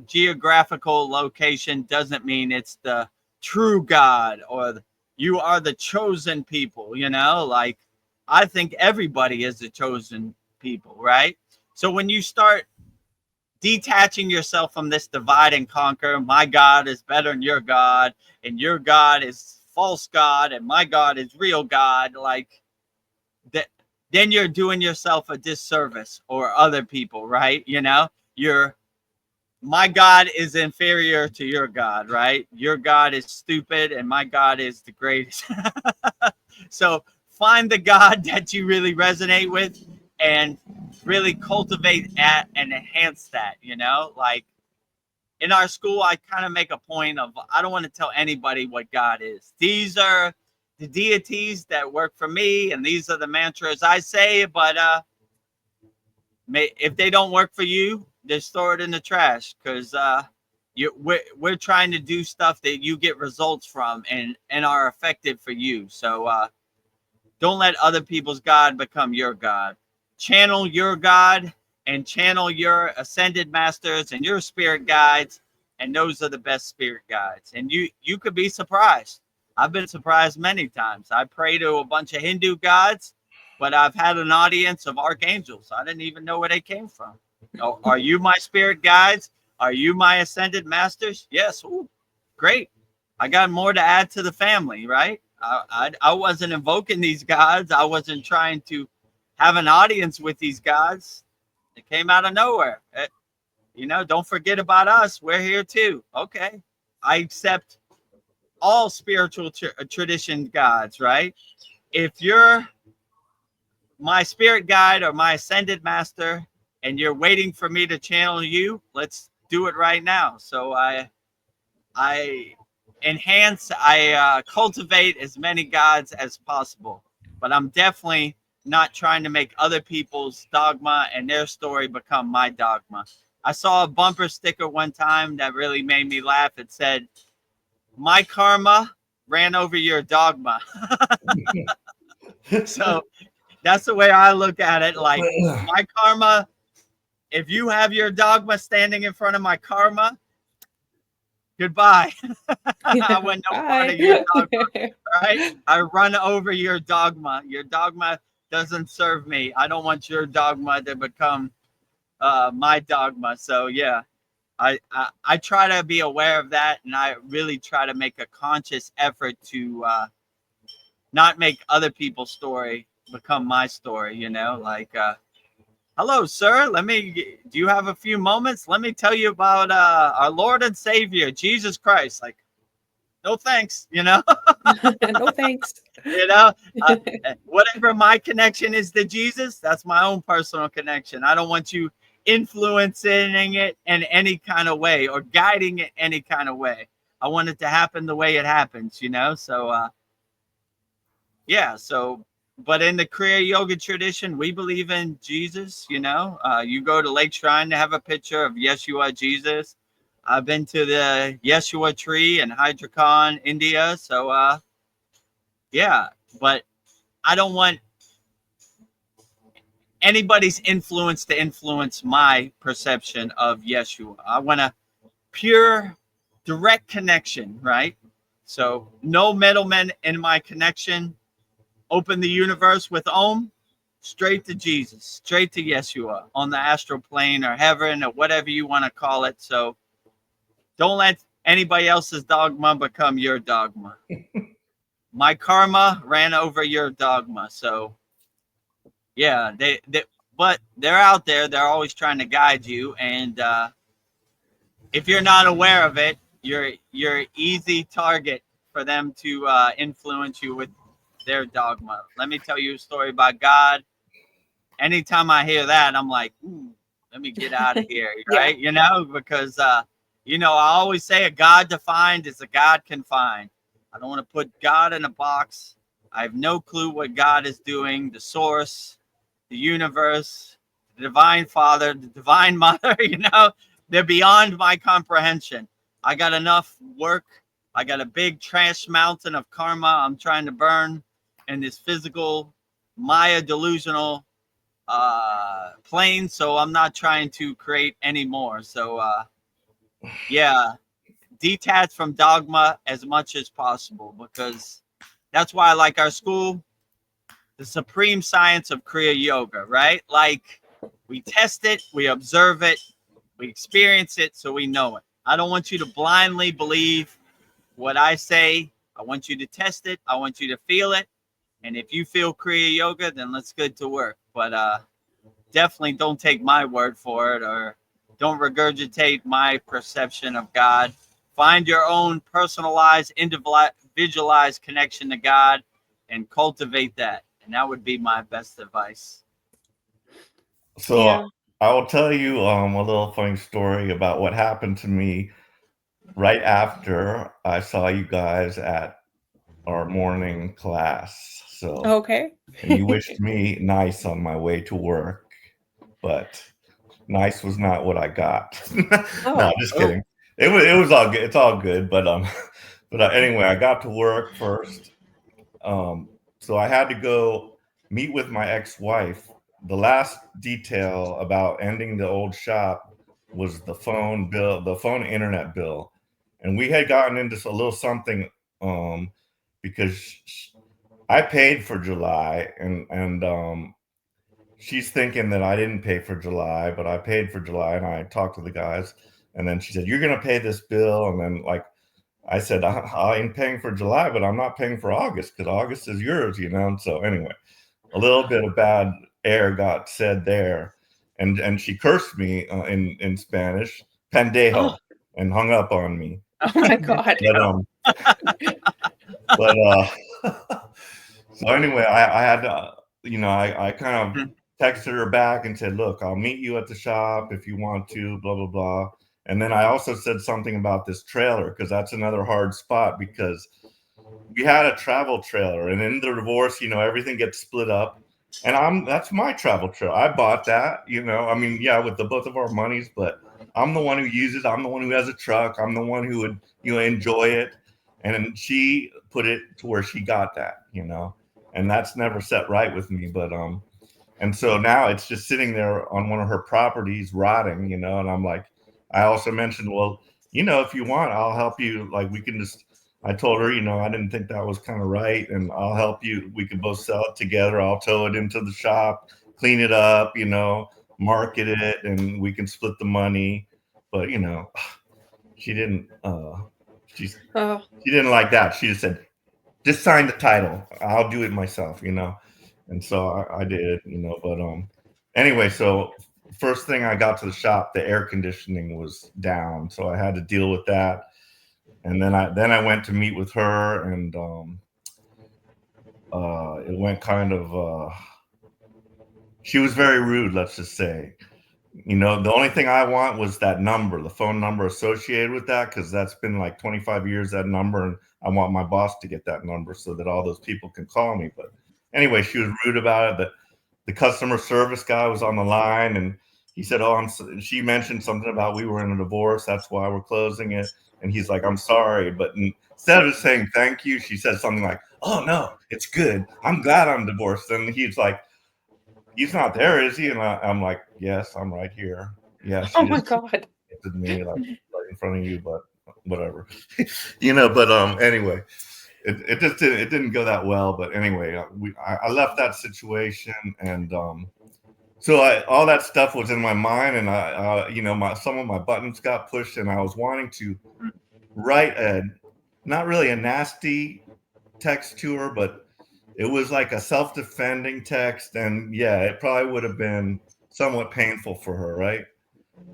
S1: geographical location doesn't mean it's the true God or you are the chosen people. Like I think everybody is the chosen people, right? So when you start detaching yourself from this divide and conquer, my God is better than your God, and your God is false God, and my God is real God, like that, then you're doing yourself a disservice or other people, right? My God is inferior to your God, right? Your God is stupid and my God is the greatest. So find the God that you really resonate with and really cultivate that and enhance that, like in our school, I kind of make a point of, I don't want to tell anybody what God is. These are the deities that work for me, and these are the mantras I say, but if they don't work for you, just throw it in the trash, because we're trying to do stuff that you get results from and are effective for you. So don't let other people's God become your God. Channel your God and channel your ascended masters and your spirit guides, and those are the best spirit guides. And you could be surprised. I've been surprised many times. I pray to a bunch of Hindu gods, but I've had an audience of archangels. I didn't even know where they came from. Are you my spirit guides? Are you my ascended masters? Yes. Ooh, great. I got more to add to the family, right? I wasn't invoking these gods. I wasn't trying to have an audience with these gods. It came out of nowhere. Don't forget about us. We're here too. Okay. I accept all spiritual tradition gods, right? If you're my spirit guide or my ascended master and you're waiting for me to channel you, let's do it right now. So I enhance, I cultivate as many gods as possible, but I'm definitely not trying to make other people's dogma and their story become my dogma. I saw a bumper sticker one time that really made me laugh. It said, "My karma ran over your dogma." So that's the way I look at it. Like my karma, if you have your dogma standing in front of my karma, goodbye. I want no part of your dogma, right? I run over your dogma. Your dogma doesn't serve me. I don't want your dogma to become my dogma. So yeah, I try to be aware of that, and I really try to make a conscious effort to not make other people's story become my story. Like hello, sir. Do you have a few moments? Let me tell you about our Lord and Savior, Jesus Christ. Like, no thanks,
S2: No thanks.
S1: Whatever my connection is to Jesus, that's my own personal connection. I don't want you influencing it in any kind of way or guiding it any kind of way. I want it to happen the way it happens, So, yeah. So, but in the Kriya yoga tradition, we believe in Jesus. You go to Lake Shrine to have a picture of Yeshua, Jesus. I've been to the Yeshua tree in Hyderabad, India. So, yeah, but I don't want anybody's influence to influence my perception of Yeshua. I want a pure, direct connection, right? So no middlemen in my connection. Open the universe with Om, straight to Jesus, straight to Yeshua on the astral plane or heaven or whatever you want to call it. So don't let anybody else's dogma become your dogma. My karma ran over your dogma. So yeah, but they're out there. They're always trying to guide you. And if you're not aware of it, you're easy target for them to influence you with their dogma. Let me tell you a story about God. Anytime I hear that, I'm like, ooh, Let me get out of here,
S2: Yeah.
S1: right? You know, because you know, I always say a God defined is a God confined. I don't want to put God in a box. I have no clue what God is doing, the source, the universe, the divine father, the divine mother, you know, they're beyond my comprehension. I got enough work. I got a big trash mountain of karma I'm trying to burn in this physical, Maya delusional plane. So I'm not trying to create any more. So yeah, detach from dogma as much as possible, because that's why I like our school, the supreme science of Kriya Yoga, right? Like we test it, we observe it, we experience it, so we know it. I don't want you to blindly believe what I say. I want you to test it. I want you to feel it. And if you feel Kriya Yoga, then let's get to work. But definitely don't take my word for it, or don't regurgitate my perception of God. Find your own personalized, individualized connection to God and cultivate that. And that would be my best advice.
S3: So
S2: Yeah.
S3: I will tell you a little funny story about what happened to me right after I saw you guys at our morning class. So,
S2: Okay.
S3: and you wished me nice on my way to work, but nice was not what I got. No,
S2: Oh.
S3: just kidding. It was all good. It's all good. But anyway, I got to work first. So I had to go meet with my ex-wife. The last detail about ending the old shop was the phone bill, the phone internet bill. And we had gotten into a little something because I paid for July, and she's thinking that I didn't pay for July, but I paid for July, and I talked to the guys, and then she said, "You're gonna pay this bill," and then like I said, I'm paying for July, but I'm not paying for August because August is yours, you know. And so anyway, a little bit of bad air got said there, and she cursed me in Spanish, pendejo,
S2: Oh.
S3: and hung up on me.
S2: Oh my God.
S3: But so anyway, I had to, you know, I kind of texted her back and said, "Look, I'll meet you at the shop if you want to, blah blah blah." And then I also said something about this trailer because that's another hard spot because we had a travel trailer, and in the divorce, you know, everything gets split up, and that's my travel trailer. I bought that, you know. I mean, yeah, with the both of our monies, but I'm the one who uses. I'm the one who has a truck. I'm the one who would, you know, enjoy it. And she put it to where she got that, you know, and that's never set right with me. But and so now it's just sitting there on one of her properties, rotting, you know. And I'm like, I also mentioned, well, you know, if you want, I'll help you. Like we can just. I told her, you know, I didn't think that was kind of right, and I'll help you. We can both sell it together. I'll tow it into the shop, clean it up, you know, market it, and we can split the money. But you know, she didn't. She didn't like that. She just said, "Just sign the title. I'll do it myself," you know. And so I did, you know. But anyway, so first thing I got to the shop, the air conditioning was down, so I had to deal with that. And then I went to meet with her, and it went kind of. She was very rude, let's just say. You know, the only thing I want was that number, the phone number associated with that, because that's been like 25 years, that number, and I want my boss to get that number so that all those people can call me. But anyway, she was rude about it. The customer service guy was on the line, and he said, "Oh, she mentioned something about we were in a divorce. That's why we're closing it." And he's like, "I'm sorry." But instead of saying thank you, she said something like, "Oh, no, it's good. I'm glad I'm divorced." And he's like, "He's not there, is he?" And I'm like, "Yes, I'm right here." Yeah,
S2: Oh
S3: she
S2: my
S3: just
S2: God.
S3: looked at me like right in front of you, but whatever. You know, but anyway, it just didn't go that well. But anyway, I left that situation, and so all that stuff was in my mind, and I you know, some of my buttons got pushed, and I was wanting to write not really a nasty text to her, but it was like a self-defending text, and yeah, it probably would have been somewhat painful for her, right?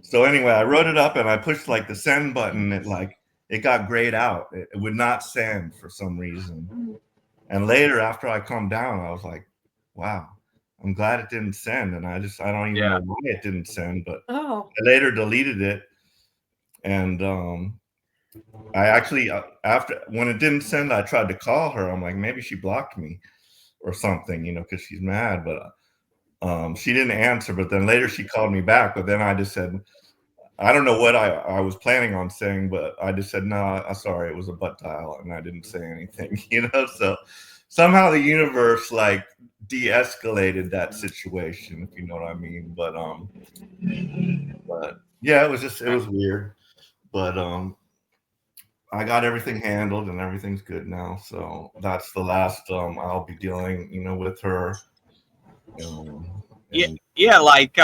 S3: So anyway, I wrote it up and I pushed like the send button. It got grayed out. It would not send for some reason. And later, after I calmed down, I was like, wow, I'm glad it didn't send. And I don't even know why it didn't send, but I later deleted it. And I actually, after when it didn't send, I tried to call her. I'm like, maybe she blocked me or something, you know, because she's mad. But she didn't answer. But then later she called me back. But then I just said, I don't know what I was planning on saying, but I just said, no, I'm sorry, it was a butt dial, and I didn't say anything, you know. So somehow the universe like de-escalated that situation, if you know what I mean. But yeah, it was weird. But I got everything handled and everything's good now. So that's the last I'll be dealing, you know, with her.
S1: Yeah, like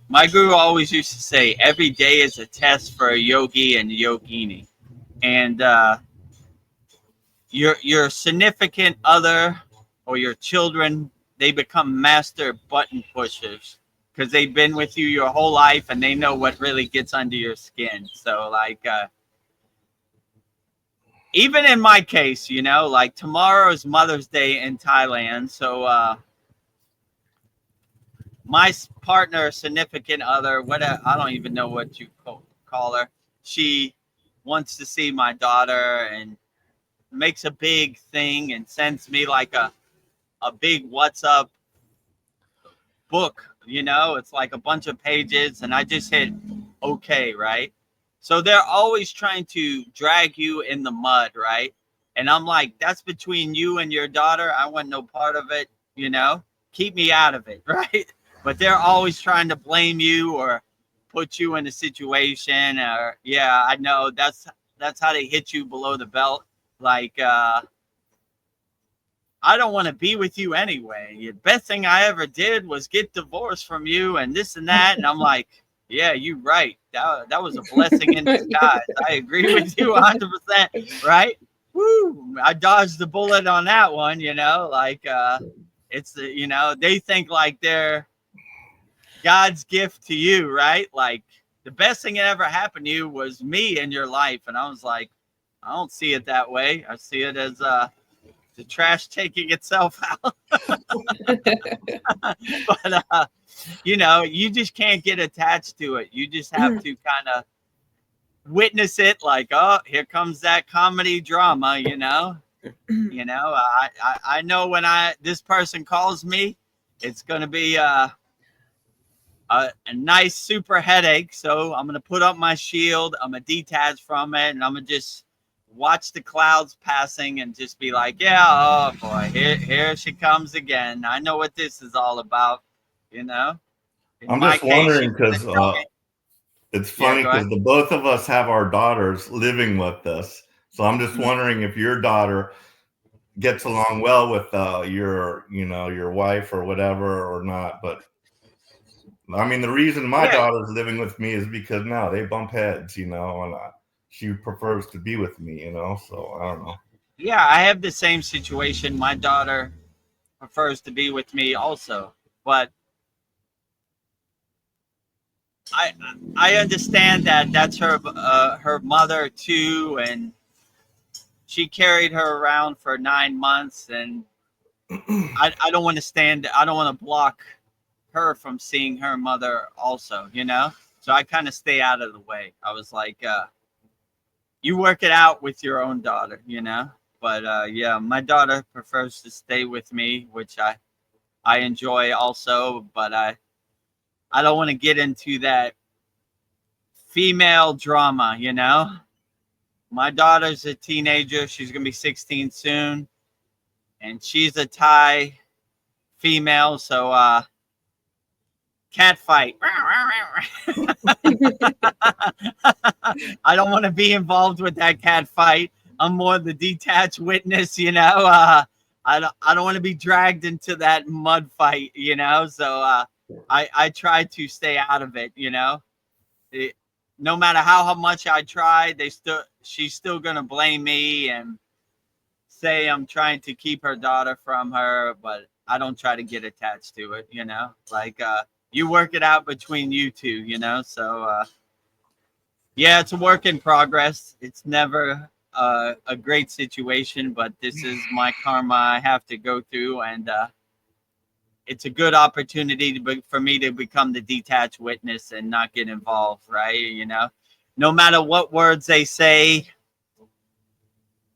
S1: my guru always used to say, every day is a test for a yogi and a yogini. And your significant other or your children, they become master button pushers because they've been with you your whole life and they know what really gets under your skin. So like even in my case, you know, like tomorrow is Mother's Day in Thailand. So my partner, significant other, I don't even know what you call her. She wants to see my daughter and makes a big thing and sends me like a big what's up book, you know. It's like a bunch of pages and I just hit okay, right? So they're always trying to drag you in the mud, right? And I'm like, that's between you and your daughter. I want no part of it, you know. Keep me out of it, right? But they're always trying to blame you or put you in a situation, or yeah, I know that's how they hit you below the belt. Like I don't want to be with you anyway. The best thing I ever did was get divorced from you and this and that. And I'm like, yeah, you're right. That was a blessing in disguise. I agree with you 100%. Right? Woo! I dodged the bullet on that one, you know, like it's, you know, they think like they're God's gift to you, right? Like the best thing that ever happened to you was me in your life. And I was like, I don't see it that way. I see it as the trash taking itself out. But you know, you just can't get attached to it. You just have to kind of witness it, like, oh, here comes that comedy drama, you know. You know, I know when this person calls me, it's gonna be a nice super headache. So I'm gonna put up my shield, I'm gonna detach from it, and I'm gonna just watch the clouds passing and just be like, yeah, oh boy, here she comes again. I know what this is all about, you know.
S3: I'm just wondering because it's funny because the both of us have our daughters living with us. So I'm just wondering if your daughter gets along well with your wife or whatever or not. But I mean, the reason my daughter's living with me is because now they bump heads, you know, and she prefers to be with me, you know. So I don't know.
S1: Yeah, I have the same situation. My daughter prefers to be with me also, but I understand that that's her mother too, and she carried her around for 9 months, and I don't want to I don't want to block her from seeing her mother also, you know. So I kind of stay out of the way. I was like, you work it out with your own daughter, you know. But yeah, my daughter prefers to stay with me, which I enjoy also, but I don't want to get into that female drama, you know. My daughter's a teenager. She's going to be 16 soon. And she's a Thai female. So, cat fight. I don't want to be involved with that cat fight. I'm more the detached witness, you know. I don't want to be dragged into that mud fight, you know. So, I try to stay out of it, you know. No matter how much I try, she's still gonna blame me and say I'm trying to keep her daughter from her, but I don't try to get attached to it, you know. Like you work it out between you two, you know. So yeah, it's a work in progress. It's never a great situation, but this is my karma I have to go through, and it's a good opportunity for me to become the detached witness and not get involved, right? You know, no matter what words they say,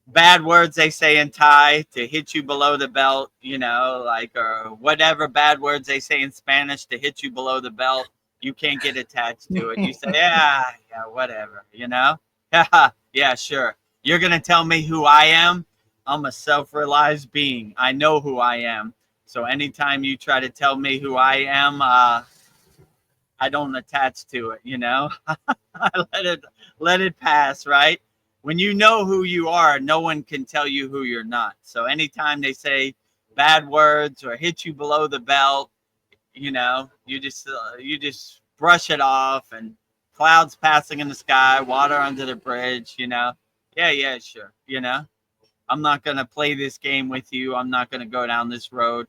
S1: bad words they say in Thai to hit you below the belt, you know, like, or whatever bad words they say in Spanish to hit you below the belt, you can't get attached to it. You say, yeah, whatever, you know? Yeah, sure. You're going to tell me who I am? I'm a self-realized being. I know who I am. So anytime you try to tell me who I am, I don't attach to it, you know? I let it pass, right? When you know who you are, no one can tell you who you're not. So anytime they say bad words or hit you below the belt, you know, you just brush it off, and clouds passing in the sky, water under the bridge, you know. Yeah, sure. You know, I'm not going to play this game with you. I'm not going to go down this road.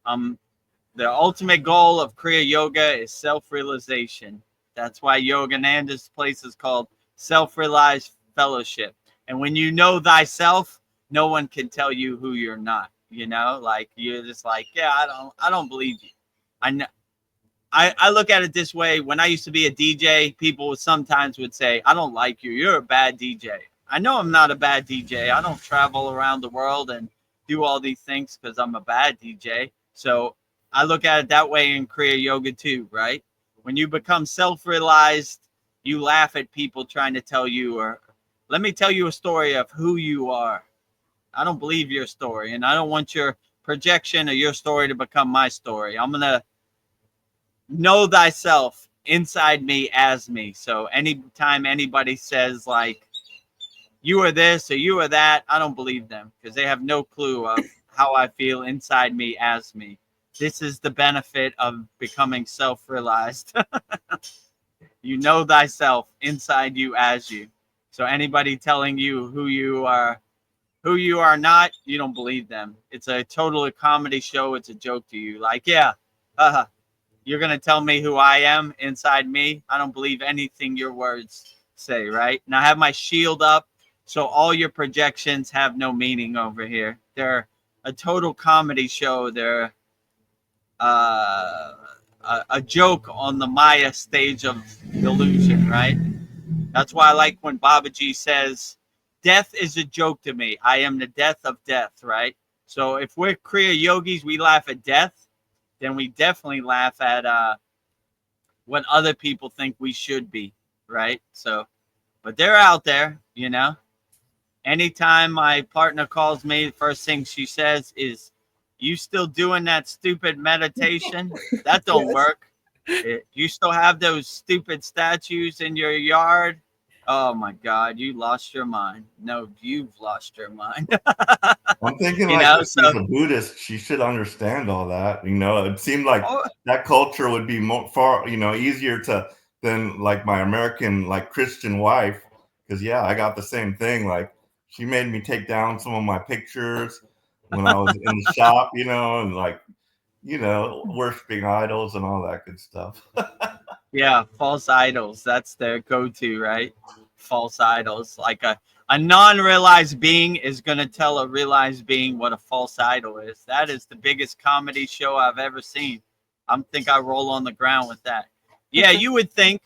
S1: The ultimate goal of Kriya Yoga is self-realization. That's why Yogananda's place is called Self-Realized Fellowship. And when you know thyself, no one can tell you who you're not. You know, like you're just like, yeah, I don't believe you. I look at it this way. When I used to be a DJ, people sometimes would say, I don't like you. You're a bad DJ. I know I'm not a bad DJ. I don't travel around the world and do all these things because I'm a bad DJ. So I look at it that way in Kriya Yoga too, right? When you become self-realized, you laugh at people trying to tell you, or let me tell you a story of who you are. I don't believe your story, and I don't want your projection or your story to become my story. I'm going to know thyself inside me as me. So anytime anybody says like, you are this or you are that, I don't believe them, because they have no clue of how I feel inside me as me. This is the benefit of becoming self-realized. You know thyself inside you as you. So anybody telling you who you are not, you don't believe them. It's a total comedy show. It's a joke to you. Like, yeah, you're going to tell me who I am inside me? I don't believe anything your words say, right? And I have my shield up, so all your projections have no meaning over here. They're a total comedy show. They're a joke on the Maya stage of illusion, right? That's why I like when Babaji says, death is a joke to me. I am the death of death, right? So if we're Kriya yogis, we laugh at death, then we definitely laugh at what other people think we should be, right? So, but they're out there, you know. Anytime my partner calls me, the first thing she says is, you still doing that stupid meditation? That don't
S2: Yes.
S1: work. You still have those stupid statues in your yard? Oh my God, you lost your mind. No, you've lost your mind.
S3: I'm thinking
S1: You
S3: like
S1: know,
S3: if
S1: so
S3: she's a Buddhist, she should understand all that. You know, it seemed like
S1: oh,
S3: that culture would be more far, you know, easier to than like my American like Christian wife. Because yeah, I got the same thing. Like she made me take down some of my pictures when I was in the shop, you know, and like, you know, worshiping idols and all that good stuff.
S1: yeah, false idols. That's their go-to, right? False idols. Like a non-realized being is going to tell a realized being what a false idol is. That is the biggest comedy show I've ever seen. I think I roll on the ground with that. Yeah, you would think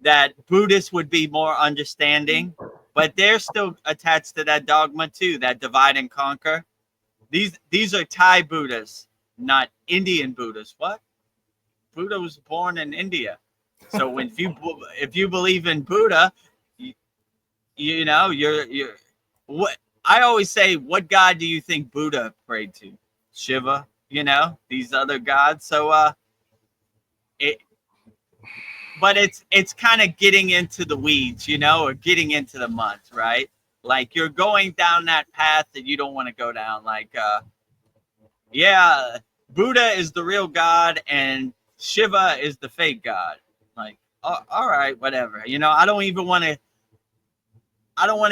S1: that Buddhists would be more understanding, but they're still attached to that dogma too, that divide and conquer. These are Thai Buddhists, not Indian Buddhists. What? Buddha was born in India. So if you believe in Buddha, you know, you're what I always say, what God do you think Buddha prayed to? Shiva, you know, these other gods. So it but it's kind of getting into the weeds, you know, or getting into the mud, right? Like you're going down that path that you don't want to go down. Like yeah, Buddha is the real God and Shiva is the fake God. Like, oh, all right, whatever. You know, I don't want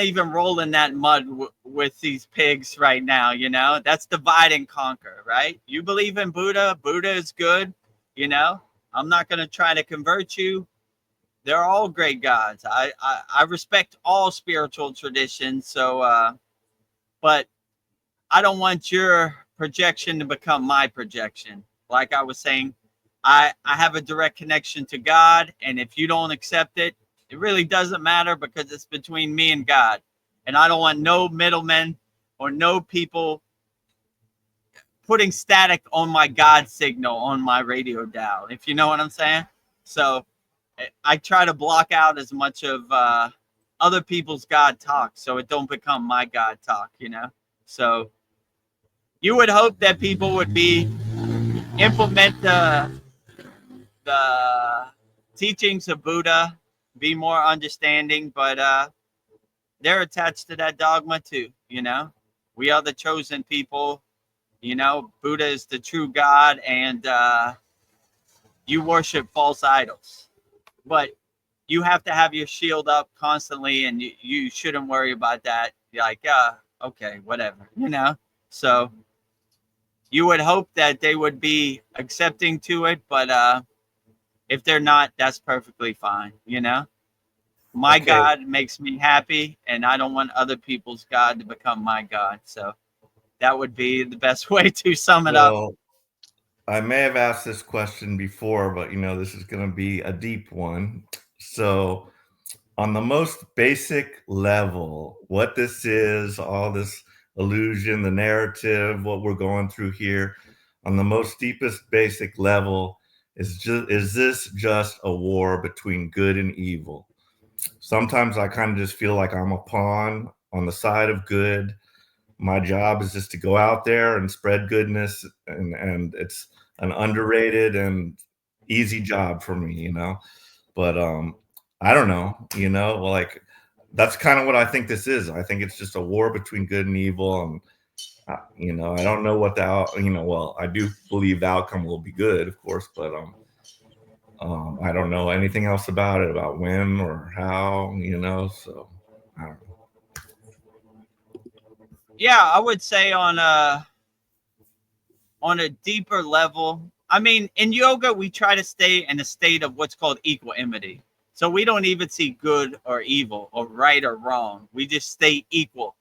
S1: to even roll in that mud with these pigs right now. You know, that's divide and conquer, right? You believe in Buddha. Buddha is good. You know, I'm not going to try to convert you. They're all great gods. I respect all spiritual traditions. So, but I don't want your projection to become my projection. like I was saying, I have a direct connection to God, and if you don't accept it, it really doesn't matter because it's between me and God. And I don't want no middlemen or no people putting static on my God signal on my radio dial, if you know what I'm saying. So I try to block out as much of other people's God talk so it don't become my God talk, you know. So you would hope that people would implement the teachings of Buddha, be more understanding, but they're attached to that dogma too, you know. We are the chosen people, you know. Buddha is the true God, and you worship false idols. But you have to have your shield up constantly, and you shouldn't worry about that. You're like, okay, whatever, you know. So you would hope that they would be accepting to it, but if they're not, that's perfectly fine, you know. My
S3: Okay.
S1: God makes me happy, and I don't want other people's God to become my God. So that would be the best way to sum it up.
S3: Well, I may have asked this question before, but you know, this is going to be a deep one. So, on the most basic level, what this is, all this illusion, the narrative, what we're going through here, on the most deepest basic level, is this just a war between good and evil? Sometimes I kind of just feel like I'm a pawn on the side of good. My job is just to go out there and spread goodness, and it's an underrated and easy job for me, you know. But I don't know, you know, like that's kind of what I think this is. I think it's just a war between good and evil, and you know, I don't know what you know. Well, I do believe the outcome will be good, of course, but I don't know anything else about it, about when or how, you know. So I don't know.
S1: Yeah, I would say on a deeper level. I mean, in yoga, we try to stay in a state of what's called equanimity. So we don't even see good or evil or right or wrong. We just stay equal.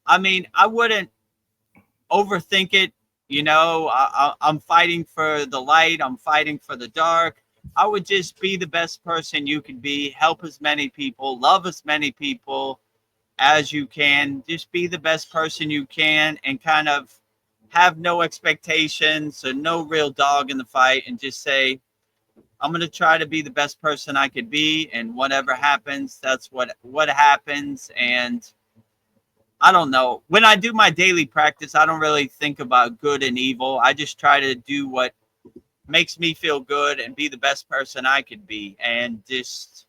S1: I mean, I wouldn't overthink it. You know, I'm fighting for the light. I'm fighting for the dark. I would just be the best person you can be, help as many people, love as many people as you can. Just be the best person you can and kind of have no expectations, so no real dog in the fight, and just say, I'm going to try to be the best person I could be, and whatever happens, that's what happens. And I don't know. When I do my daily practice, I don't really think about good and evil. I just try to do what makes me feel good and be the best person I could be, and just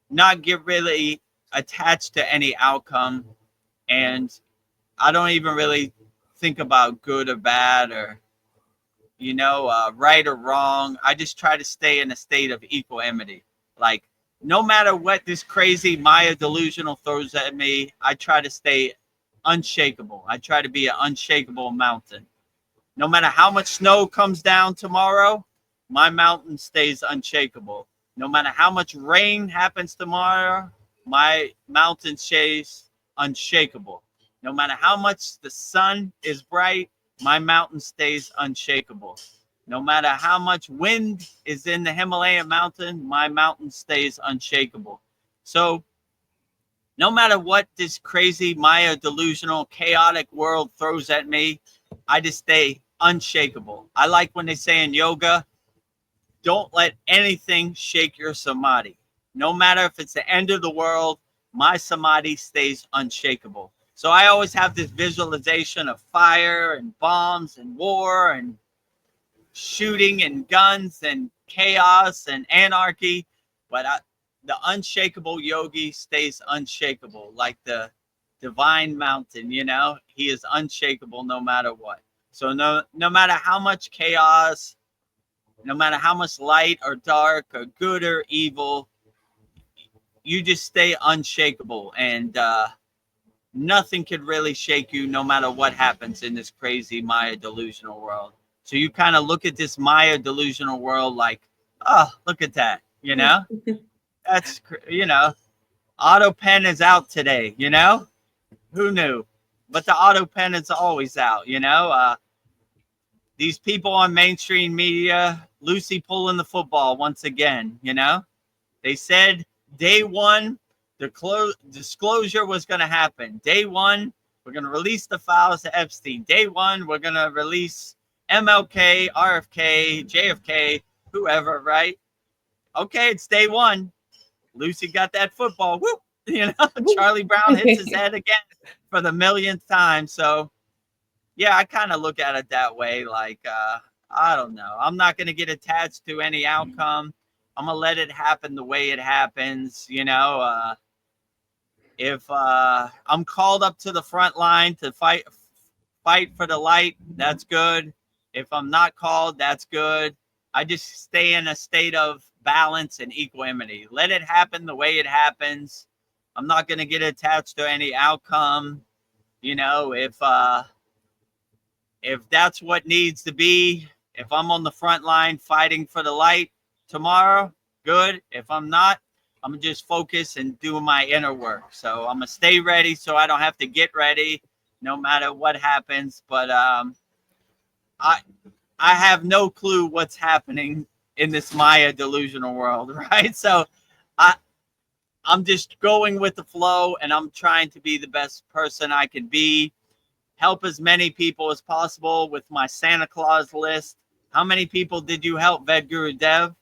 S1: not get really attached to any outcome. And I don't even really think about good or bad or, you know, right or wrong. I just try to stay in a state of equanimity. Like, no matter what this crazy Maya delusional throws at me, I try to stay unshakable. I try to be an unshakable mountain. No matter how much snow comes down tomorrow, my mountain stays unshakable. No matter how much rain happens tomorrow, my mountain stays unshakable. No matter how much the sun is bright, my mountain stays unshakable. No matter how much wind is in the Himalayan mountain, my mountain stays unshakable. So no matter what this crazy Maya delusional chaotic world throws at me, I just stay unshakable. I like when they say in yoga, don't let anything shake your samadhi. No matter if it's the end of the world, my samadhi stays unshakable. So I always have this visualization of fire and bombs and war and shooting and guns and chaos and anarchy. But the unshakable yogi stays unshakable, like the divine mountain, you know, he is unshakable no matter what. So no matter how much chaos, no matter how much light or dark or good or evil, you just stay unshakable, and nothing could really shake you no matter what happens in this crazy Maya delusional world. So you kind of look at this Maya delusional world like, oh, look at that, you know? That's, you know, auto pen is out today, you know? Who knew? But the auto pen is always out, you know? these people on mainstream media, Lucy pulling the football once again, you know? They said day one, the disclosure was going to happen. Day one, we're going to release the files to Epstein. Day one, we're going to release MLK, RFK, JFK, whoever, right? Okay, it's day one. Lucy got that football. Whoop! You know, Charlie Brown hits his head again for the millionth time. So, yeah, I kind of look at it that way. Like, I don't know. I'm not going to get attached to any outcome. I'm going to let it happen the way it happens. You know, if I'm called up to the front line to fight for the light, that's good. If I'm not called, that's good. I just stay in a state of balance and equanimity. Let it happen the way it happens. I'm not going to get attached to any outcome. You know, if that's what needs to be, if I'm on the front line fighting for the light tomorrow, good. If I'm not, I'm going to just focus and do my inner work. So I'm going to stay ready so I don't have to get ready no matter what happens. But I have no clue what's happening in this Maya delusional world, right? So I'm just going with the flow, and I'm trying to be the best person I can be. Help as many people as possible with my Santa Claus list. How many people did you help, VEDAGURUDEV?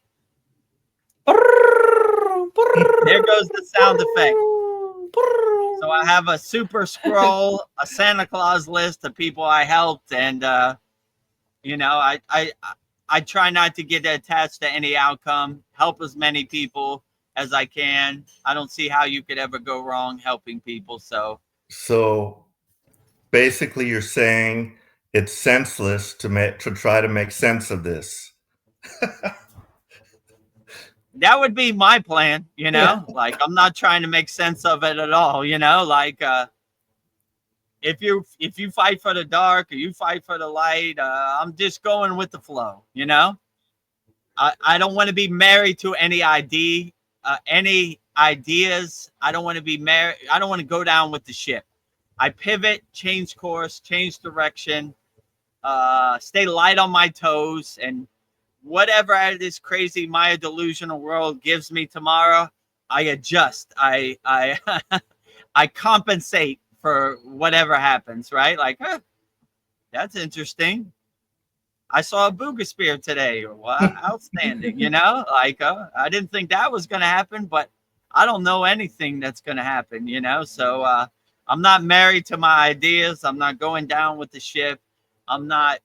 S1: There goes the sound effect. So I have a super scroll, a Santa Claus list of people I helped, and you know, I try not to get attached to any outcome. Help as many people as I can. I don't see how you could ever go wrong helping people. So
S3: basically, you're saying it's senseless to try to make sense of this.
S1: that would be my plan, you know. Yeah. Like, I'm not trying to make sense of it at all, you know. Like, if you fight for the dark or you fight for the light, I'm just going with the flow, you know. I don't want to be married to any any ideas. I don't want to be married. I don't want to go down with the ship. I pivot, change course, change direction, stay light on my toes, and whatever this crazy Maya delusional world gives me tomorrow, I adjust. I I compensate for whatever happens, right? Like, that's interesting. I saw a booger spear today. Well, outstanding, you know? Like, I didn't think that was going to happen, but I don't know anything that's going to happen, you know? So I'm not married to my ideas. I'm not going down with the ship. I'm not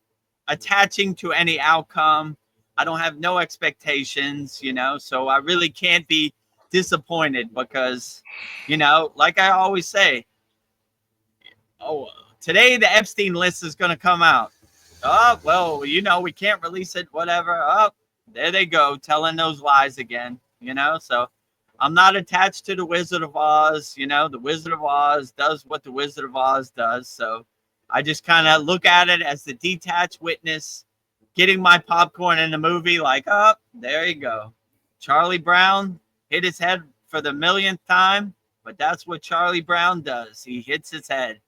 S1: attaching to any outcome. I don't have no expectations, you know? So I really can't be disappointed because, you know, like I always say, oh, today the Epstein list is going to come out. Oh, well, you know, we can't release it, whatever. Oh, there they go, telling those lies again, you know? So I'm not attached to the Wizard of Oz. You know, the Wizard of Oz does what the Wizard of Oz does. So I just kind of look at it as the detached witness, getting my popcorn in the movie, like, oh, there you go. Charlie Brown hit his head for the millionth time, but that's what Charlie Brown does. He hits his head,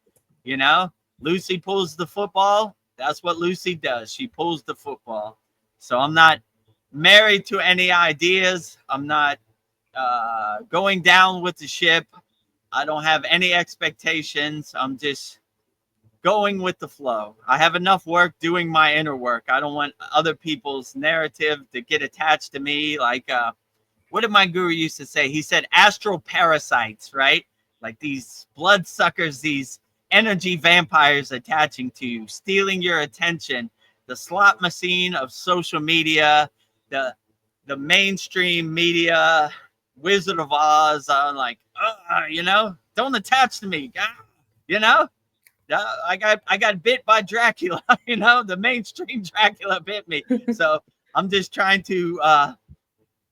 S1: you know? Lucy pulls the football. That's what Lucy does. She pulls the football. So I'm not married to any ideas. I'm not going down with the ship. I don't have any expectations. I'm just going with the flow. I have enough work doing my inner work. I don't want other people's narrative to get attached to me. Like, what did my guru used to say? He said astral parasites, right? Like these bloodsuckers, these energy vampires attaching to you, stealing your attention, the slot machine of social media, the mainstream media, Wizard of Oz. I'm like, you know, don't attach to me, you know. I got bit by Dracula, you know, the mainstream Dracula bit me. So I'm just trying to,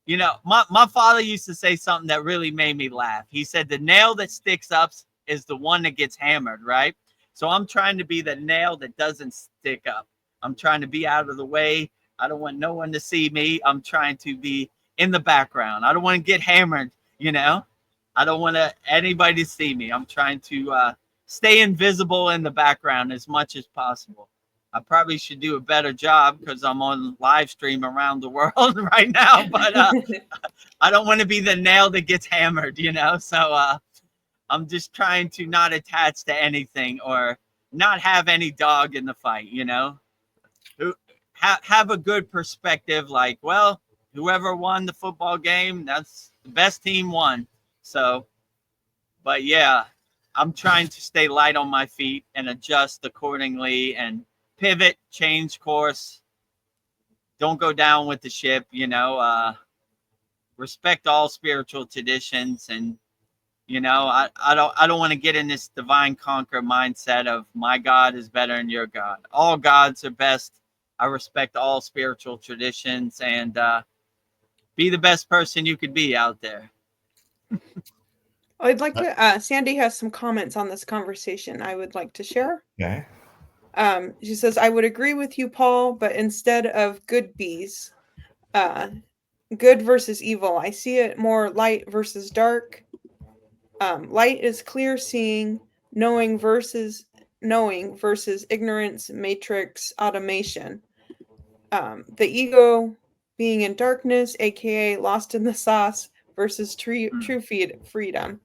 S1: you know, my father used to say something that really made me laugh. He said, the nail that sticks up is the one that gets hammered, right? So I'm trying to be the nail that doesn't stick up. I'm trying to be out of the way. I don't want no one to see me. I'm trying to be in the background. I don't want to get hammered, you know. I don't want anybody to see me. I'm trying to stay invisible in the background as much as possible. I probably should do a better job because I'm on live stream around the world right now, but I don't want to be the nail that gets hammered, you know? So I'm just trying to not attach to anything or not have any dog in the fight, you know? Have a good perspective, like, well, whoever won the football game, that's the best team won. So, but yeah, I'm trying to stay light on my feet and adjust accordingly and pivot, change course. Don't go down with the ship, you know, respect all spiritual traditions. And, you know, I don't want to get in this divine conquer mindset of my God is better than your God. All gods are best. I respect all spiritual traditions and be the best person you could be out there.
S2: I'd like to, Sandy has some comments on this conversation I would like to share.
S3: Okay.
S2: She says, I would agree with you, Paul, but instead of good bees, good versus evil, I see it more light versus dark. Light is clear seeing, knowing versus ignorance, matrix, automation. The ego being in darkness, aka lost in the sauce, versus true freedom.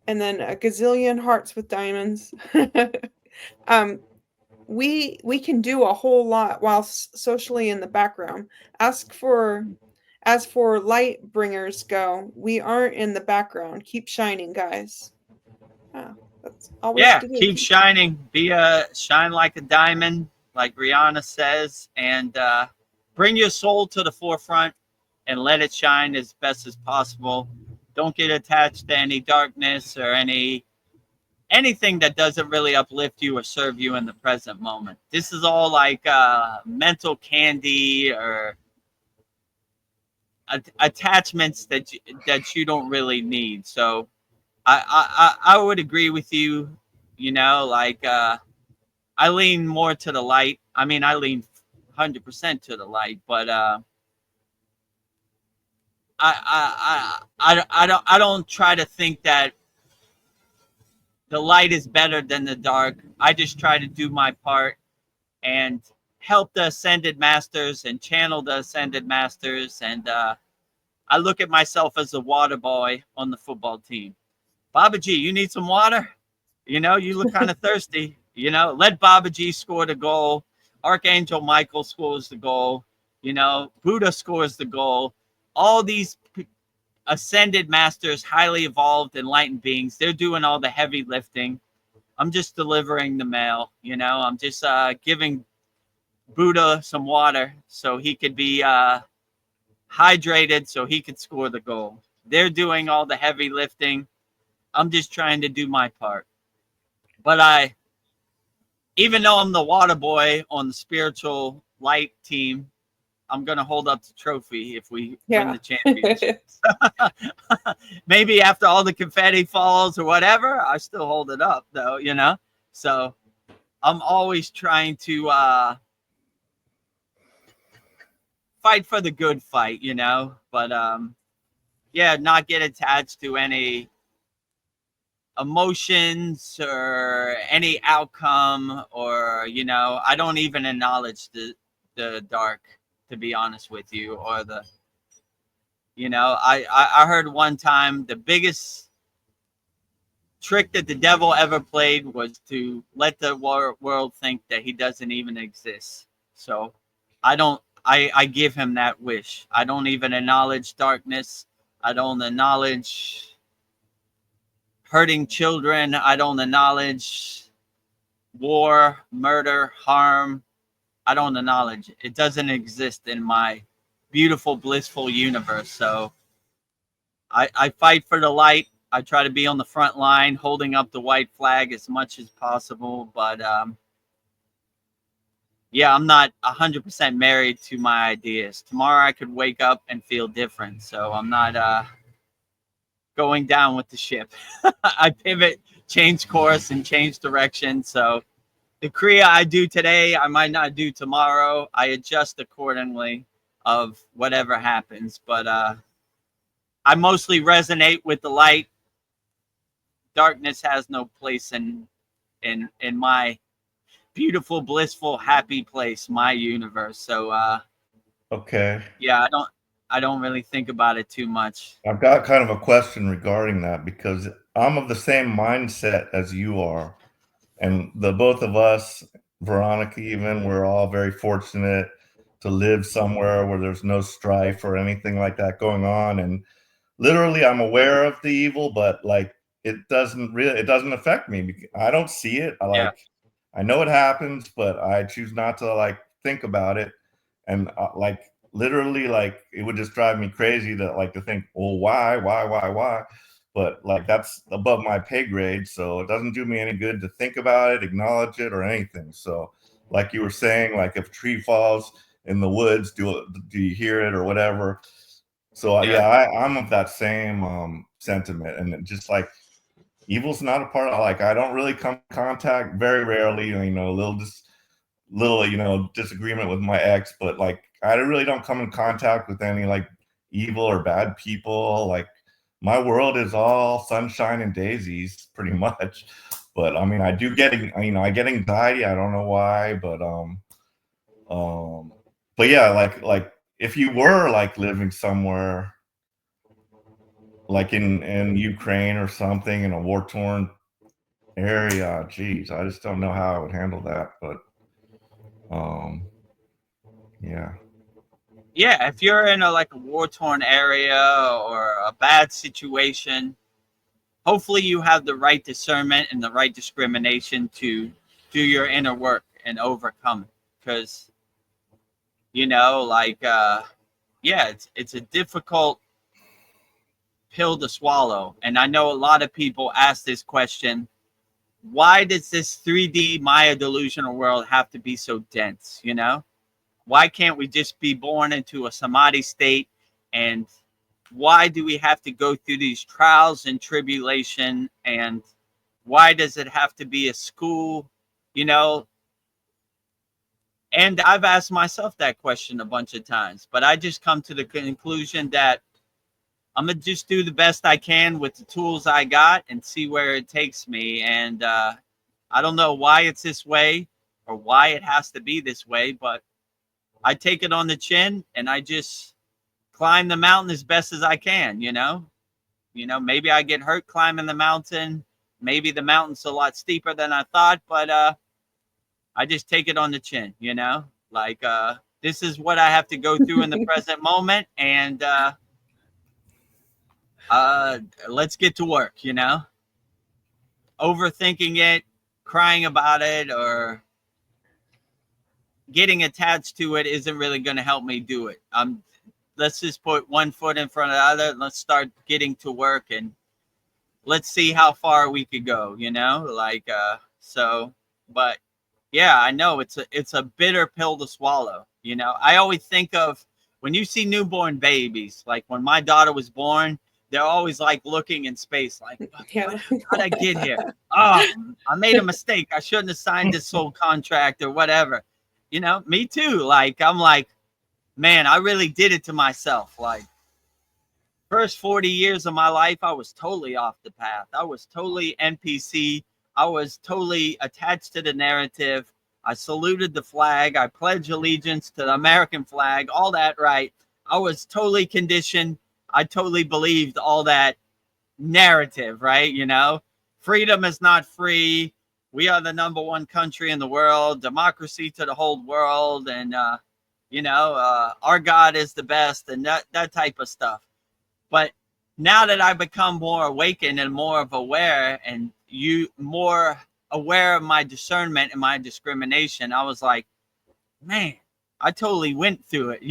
S2: And then a gazillion hearts with diamonds. We can do a whole lot while socially in the background. As for light bringers go, we aren't in the background. Keep shining, guys. That's all we have to do.
S1: Keep shining. Shine like a diamond, like Rihanna says, and bring your soul to the forefront and let it shine as best as possible. Don't get attached to any darkness or anything that doesn't really uplift you or serve you in the present moment. This is all like mental candy or attachments that you don't really need. So I would agree with you. You know, like I lean more to the light. I mean, I lean 100% to the light, but I don't try to think that the light is better than the dark. I just try to do my part and help the ascended masters and channel the ascended masters. And I look at myself as a water boy on the football team. Baba G, you need some water? You know, you look kind of thirsty. You know, let Baba G score the goal. Archangel Michael scores the goal. You know, Buddha scores the goal. All these ascended masters, highly evolved, enlightened beings, they're doing all the heavy lifting. I'm just delivering the mail. You know, I'm just giving Buddha some water so he could be hydrated so he could score the goal. They're doing all the heavy lifting. I'm just trying to do my part. But even though I'm the water boy on the spiritual light team, I'm going to hold up the trophy if we win the championship. Maybe after all the confetti falls or whatever, I still hold it up though, you know? So I'm always trying to fight for the good fight, you know? But not get attached to any emotions or any outcome, or, you know, I don't even acknowledge the dark, to be honest with you, or the, you know, I heard one time the biggest trick that the devil ever played was to let the world think that he doesn't even exist. So I give him that wish. I don't even acknowledge darkness. I don't acknowledge hurting children. I don't acknowledge war, murder, harm. I don't acknowledge it. It doesn't exist in my beautiful, blissful universe. So I fight for the light. I try to be on the front line, holding up the white flag as much as possible. But I'm not 100% married to my ideas. Tomorrow I could wake up and feel different. So I'm not going down with the ship. I pivot, change course, and change direction. So the Kriya I do today, I might not do tomorrow. I adjust accordingly of whatever happens. But I mostly resonate with the light. Darkness has no place in my beautiful, blissful, happy place, my universe. So
S3: Okay.
S1: yeah, I don't really think about it too much.
S3: I've got kind of a question regarding that because I'm of the same mindset as you are. And the both of us, Veronica even, we're all very fortunate to live somewhere where there's no strife or anything like that going on. And literally I'm aware of the evil, but like it doesn't affect me. I don't see it.
S1: Yeah.
S3: I know it happens, but I choose not to like think about it. And like literally, like it would just drive me crazy to think, well, why? But like that's above my pay grade, so it doesn't do me any good to think about it, acknowledge it, or anything. So, like you were saying, like if a tree falls in the woods, do you hear it or whatever? So
S1: Yeah.
S3: I'm of that same sentiment, and it just like evil's not a part of like I don't really come in contact very rarely, you know, little disagreement with my ex, but like I really don't come in contact with any like evil or bad people. Like my world is all sunshine and daisies pretty much. But I mean I do get I get anxiety, I don't know why, but yeah, like if you were like living somewhere like in Ukraine or something in a war-torn area, geez, I just don't know how I would handle that. But yeah.
S1: Yeah, if you're in a war-torn area or a bad situation, hopefully you have the right discernment and the right discrimination to do your inner work and overcome it. Because, yeah, it's a difficult pill to swallow. And I know a lot of people ask this question: why does this 3D Maya delusional world have to be so dense? Why can't we just be born into a samadhi state? And why do we have to go through these trials and tribulation? And why does it have to be a school? And I've asked myself that question a bunch of times, but I just come to the conclusion that I'm going to just do the best I can with the tools I got and see where it takes me. And I don't know why it's this way or why it has to be this way, but I take it on the chin and I just climb the mountain as best as I can. Maybe I get hurt climbing the mountain. Maybe the mountain's a lot steeper than I thought, but I just take it on the chin, this is what I have to go through in the present moment. And let's get to work, overthinking it, crying about it, or getting attached to it isn't really going to help me do it. Let's just put one foot in front of the other. Let's start getting to work and let's see how far we could go, but yeah, I know it's a bitter pill to swallow. I always think of when you see newborn babies, like when my daughter was born, they're always like looking in space, like, how'd I get here? Oh, I made a mistake. I shouldn't have signed this soul contract or whatever. Me too. Like, I'm like, man, I really did it to myself. Like, first 40 years of my life, I was totally off the path. I was totally NPC. I was totally attached to the narrative. I saluted the flag. I pledged allegiance to the American flag, all that, right? I was totally conditioned. I totally believed all that narrative, right? Freedom is not free. We are the #1 country in the world, democracy to the whole world. And, our God is the best and that type of stuff. But now that I become more awakened and more aware and more aware of my discernment and my discrimination, I was like, man, I totally went through it,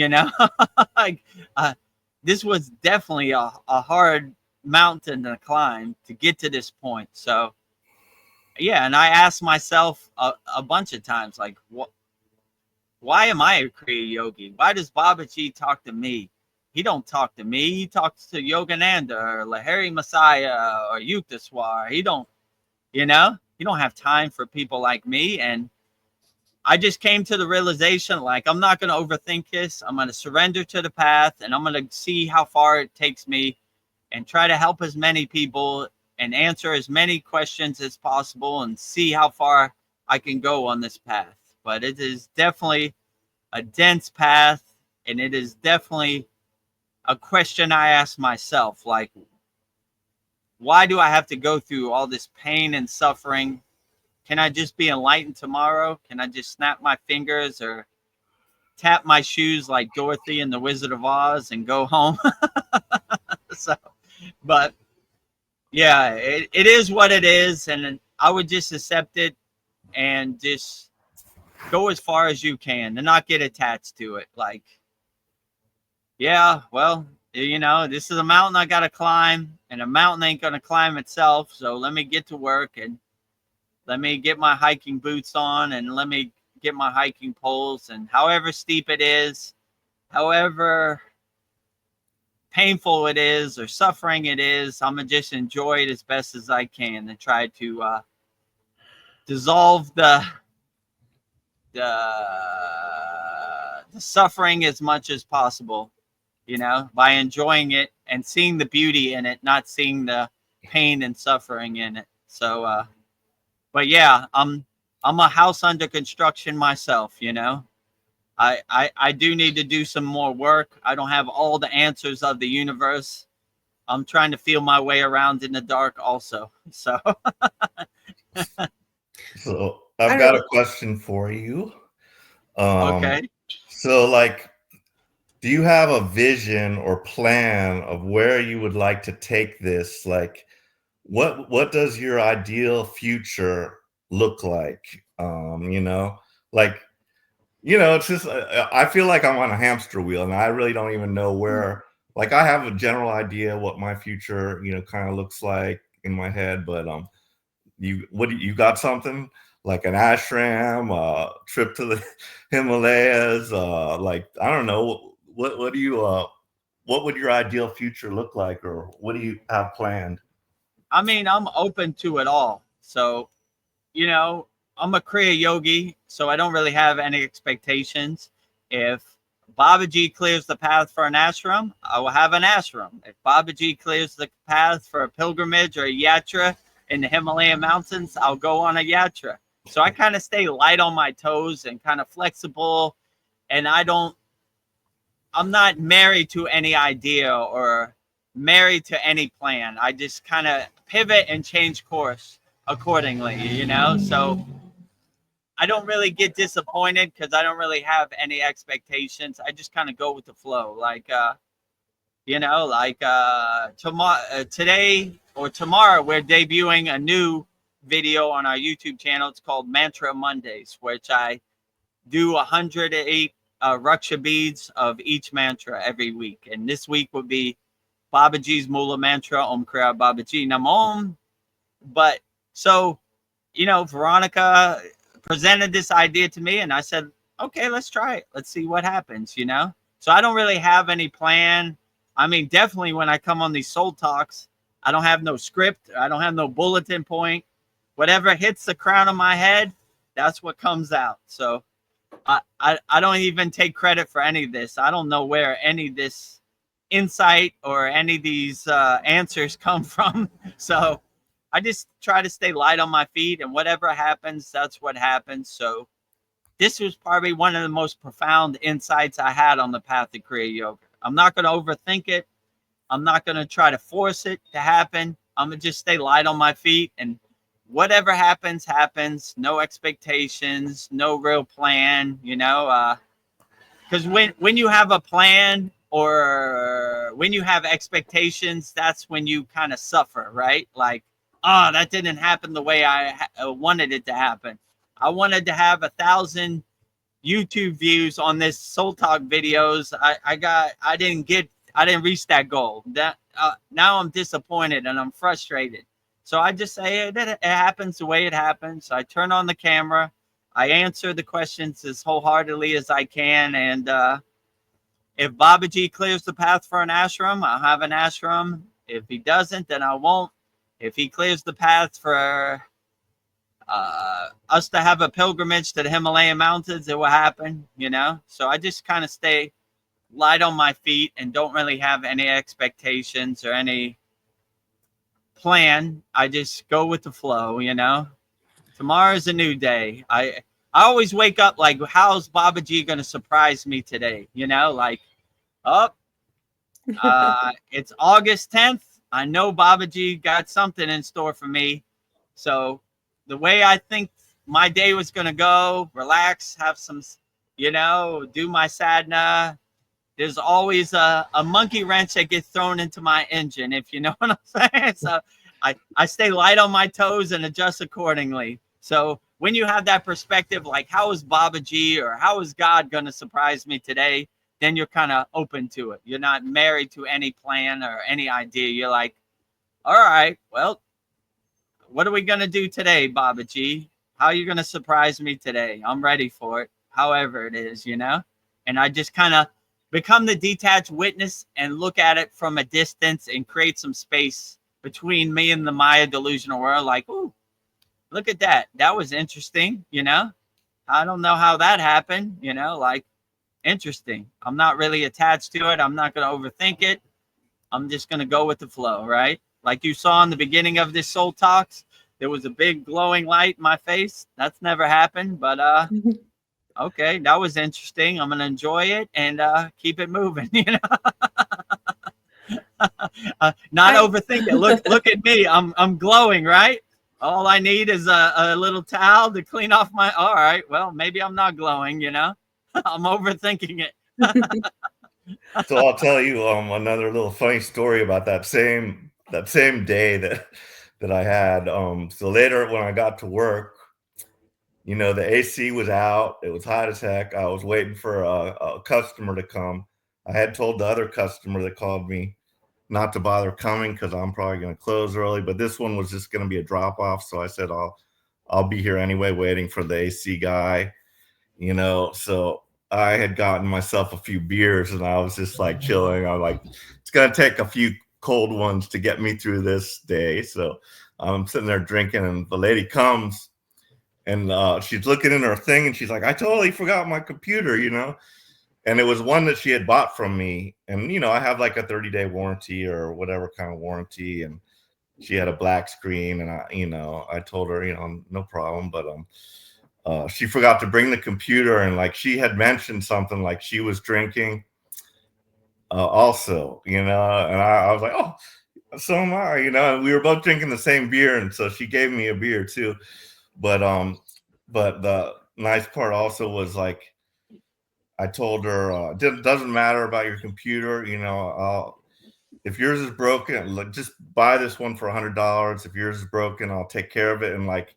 S1: like this was definitely a hard mountain to climb to get to this point. So yeah, and I asked myself a bunch of times, like, why am I a Kriya yogi? Why does Babaji talk to me? He don't talk to me. He talks to Yogananda or Lahiri Messiah or Yukteswar. He don't have time for people like me. And I just came to the realization, like, I'm not going to overthink this. I'm going to surrender to the path and I'm going to see how far it takes me and try to help as many people and answer as many questions as possible and see how far I can go on this path. But it is definitely a dense path, and it is definitely a question I ask myself, like, why do I have to go through all this pain and suffering? Can I just be enlightened tomorrow? Can I just snap my fingers or tap my shoes like Dorothy in the Wizard of Oz and go home? So, but yeah, it is what it is, and I would just accept it and just go as far as you can and not get attached to it. Like, yeah, well, this is a mountain I got to climb, and a mountain ain't going to climb itself. So let me get to work, and let me get my hiking boots on, and let me get my hiking poles. And however steep it is, however painful it is or suffering it is, I'm going to just enjoy it as best as I can and try to dissolve the suffering as much as possible, by enjoying it and seeing the beauty in it, not seeing the pain and suffering in it. So, but yeah, I'm a house under construction myself, I do need to do some more work. I don't have all the answers of the universe. I'm trying to feel my way around in the dark also. So,
S3: so I've got a question for you.
S1: Okay.
S3: So like, do you have a vision or plan of where you would like to take this? Like, what does your ideal future look like? It's just I feel like I'm on a hamster wheel, and I really don't even know where. Like, I have a general idea what my future, kind of looks like in my head, but you got something like an ashram, trip to the Himalayas, like, I don't know, what do you what would your ideal future look like, or what do you have planned?
S1: I mean, I'm open to it all. So, I'm a Kriya yogi, so I don't really have any expectations. If Babaji clears the path for an ashram, I will have an ashram. If Babaji clears the path for a pilgrimage or a yatra in the Himalayan mountains, I'll go on a yatra. So I kind of stay light on my toes and kind of flexible, and I'm not married to any idea or married to any plan. I just kind of pivot and change course accordingly, So I don't really get disappointed because I don't really have any expectations. I just kind of go with the flow. Today or tomorrow, we're debuting a new video on our YouTube channel. It's called Mantra Mondays, which I do 108 Raksha beads of each mantra every week. And this week would be Babaji's Mula Mantra, Om Kriya Babaji Nam Om. But so, Veronica presented this idea to me, and I said, okay, let's try it. Let's see what happens, So I don't really have any plan. I mean, definitely when I come on these soul talks, I don't have no script. I don't have no bulletin point. Whatever hits the crown of my head, that's what comes out. So I don't even take credit for any of this. I don't know where any of this insight or any of these answers come from. So I just try to stay light on my feet, and whatever happens, that's what happens. So this was probably one of the most profound insights I had on the path of Kriya Yoga. I'm not going to overthink it. I'm not going to try to force it to happen. I'm going to just stay light on my feet, and whatever happens, happens. No expectations, no real plan, because when you have a plan or when you have expectations, that's when you kind of suffer, right? Like, oh, that didn't happen the way I wanted it to happen. I wanted to have 1,000 YouTube views on this Soul Talk videos. I didn't reach that goal. Now I'm disappointed and I'm frustrated. So I just say it happens the way it happens. I turn on the camera. I answer the questions as wholeheartedly as I can. And if Babaji clears the path for an ashram, I'll have an ashram. If he doesn't, then I won't. If he clears the path for us to have a pilgrimage to the Himalayan mountains, it will happen, So I just kind of stay light on my feet and don't really have any expectations or any plan. I just go with the flow, Tomorrow's a new day. I always wake up like, how's Babaji going to surprise me today? You know, like, oh, it's August 10th. I know Babaji got something in store for me. So the way I think my day was going to go, relax, have some, you know, do my sadhana. There's always a monkey wrench that gets thrown into my engine, if you know what I'm saying. So I stay light on my toes and adjust accordingly. So when you have that perspective, like, how is Babaji or how is God going to surprise me today? Then you're kind of open to it. You're not married to any plan or any idea. You're like, all right, well, what are we going to do today, Babaji? How are you going to surprise me today? I'm ready for it, however it is, you know? And I just kind of become the detached witness and look at it from a distance and create some space between me and the Maya delusional world. Like, ooh, look at that. That was interesting, you know? I don't know how that happened, you know, like, interesting. I'm not really attached to it. I'm not going to overthink it. I'm just going to go with the flow, right? Like you saw in the beginning of this Soul Talks, there was a big glowing light in my face. That's never happened, but okay, that was interesting. I'm going to enjoy it and keep it moving, you know? Not overthink it. Look at me. I'm glowing, right? All I need is a little towel to clean off my, all right, well, maybe I'm not glowing, you know? I'm overthinking it.
S3: So I'll tell you another little funny story about that same day that I had. So later when I got to work, you know, the AC was out. It was hot as heck. I was waiting for a customer to come. I had told the other customer that called me not to bother coming because I'm probably going to close early. But this one was just going to be a drop off. So I said, I'll be here anyway, waiting for the AC guy, you know. So I had gotten myself a few beers and I was just like chilling. I'm like, it's going to take a few cold ones to get me through this day. So I'm sitting there drinking and the lady comes and she's looking in her thing and she's like, I totally forgot my computer, you know. And it was one that she had bought from me. And, you know, I have like a 30-day warranty or whatever kind of warranty. And she had a black screen and I told her, you know, no problem. But she forgot to bring the computer, and like she had mentioned something like she was drinking also, you know, and I was like, oh, so am I, you know, and we were both drinking the same beer, and so she gave me a beer too. But the nice part also was like I told her it doesn't matter about your computer, you know, if yours is broken, like just buy this one for $100. If yours is broken, I'll take care of it. And like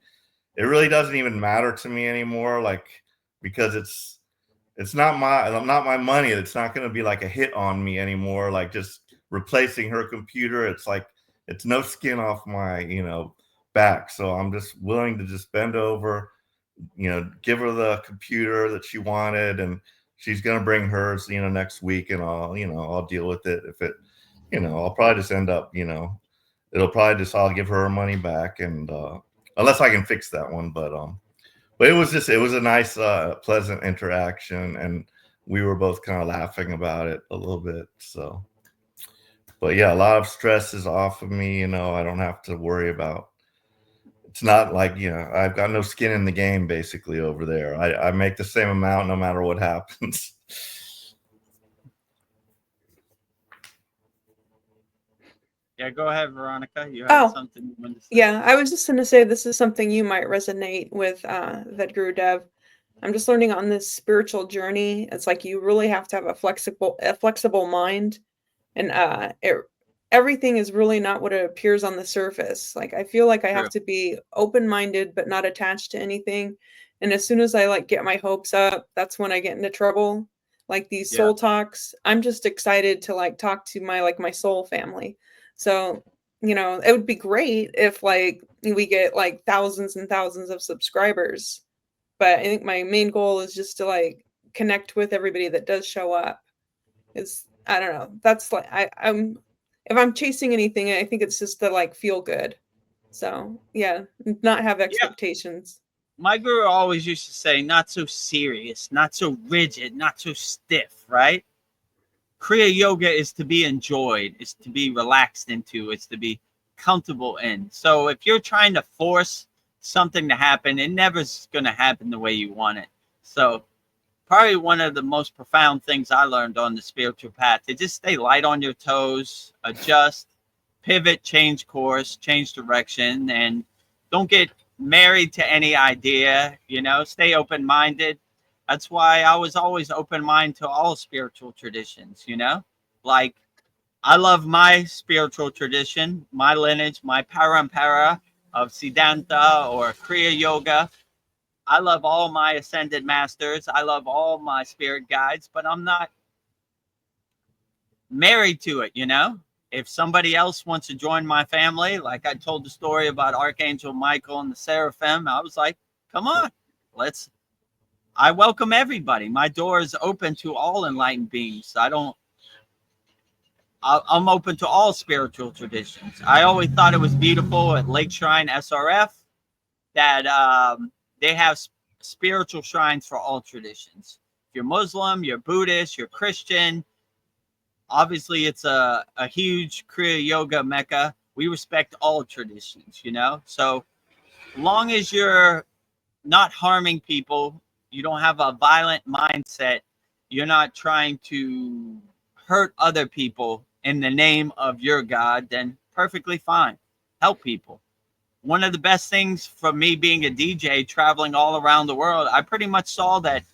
S3: it really doesn't even matter to me anymore, like, because it's not my money. It's not going to be like a hit on me anymore. Like just replacing her computer, it's like it's no skin off my, you know, back. So I'm just willing to just bend over, you know, give her the computer that she wanted, and she's going to bring hers, you know, next week, and I'll deal with it. If it, you know, I'll probably just end up, you know, I'll give her money back, and unless I can fix that one. But it was a nice, pleasant interaction, and we were both kind of laughing about it a little bit. So, but yeah, a lot of stress is off of me. You know, I don't have to worry about. It's not like, you know, I've got no skin in the game basically over there. I make the same amount no matter what happens.
S1: Yeah, go ahead, Veronica. You had something you wanted to say.
S2: Yeah, I was just going to say this is something you might resonate with, VEDAGURUDEV. I'm just learning on this spiritual journey. It's like you really have to have a flexible mind, and everything is really not what it appears on the surface. Like I feel like I have to be open-minded but not attached to anything. And as soon as I like get my hopes up, that's when I get into trouble. Like these soul talks, I'm just excited to like talk to my soul family. So, you know, it would be great if like we get like thousands and thousands of subscribers. But I think my main goal is just to like connect with everybody that does show up. I don't know. That's like I'm if I'm chasing anything, I think it's just to like feel good. So yeah, not have expectations.
S1: My guru always used to say, not so serious, not so rigid, not so stiff, right? Kriya yoga is to be enjoyed, is to be relaxed into, it's to be comfortable in. So if you're trying to force something to happen, it never's going to happen the way you want it. So probably one of the most profound things I learned on the spiritual path is just stay light on your toes, adjust, pivot, change course, change direction, and don't get married to any idea, stay open-minded. That's why I was always open-minded to all spiritual traditions, like I love my spiritual tradition, my lineage, my parampara of Siddhanta or Kriya yoga. I love all my ascended masters. I love all my spirit guides, but I'm not married to it, If somebody else wants to join my family, like I told the story about Archangel Michael and the Seraphim, I was like, come on, I welcome everybody. My door is open to all enlightened beings. I'm open to all spiritual traditions. I always thought it was beautiful at Lake Shrine SRF that they have spiritual shrines for all traditions. If you're Muslim, you're Buddhist, you're Christian, obviously it's a huge Kriya yoga mecca. We respect all traditions, So long as you're not harming people, you don't have a violent mindset, you're not trying to hurt other people in the name of your God, then perfectly fine. Help people. One of the best things from me being a DJ traveling all around the world, I pretty much saw that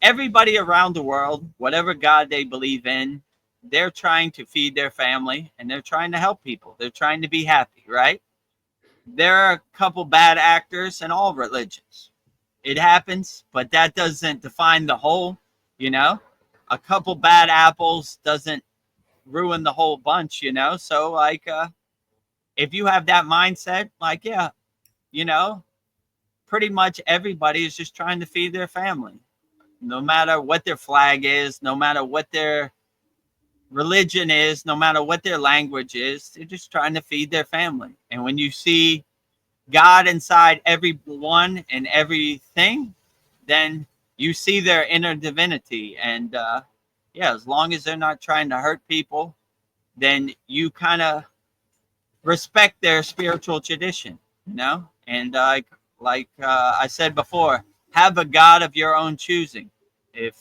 S1: everybody around the world, whatever God they believe in, they're trying to feed their family and they're trying to help people. They're trying to be happy, right? There are a couple bad actors in all religions. It happens, but that doesn't define the whole, A couple bad apples doesn't ruin the whole bunch, So like, if you have that mindset, like, yeah, pretty much everybody is just trying to feed their family. No matter what their flag is, no matter what their religion is, no matter what their language is, they're just trying to feed their family. And when you see God inside everyone and everything, then you see their inner divinity. And as long as they're not trying to hurt people, then you kind of respect their spiritual tradition, And like I said before, have a God of your own choosing. If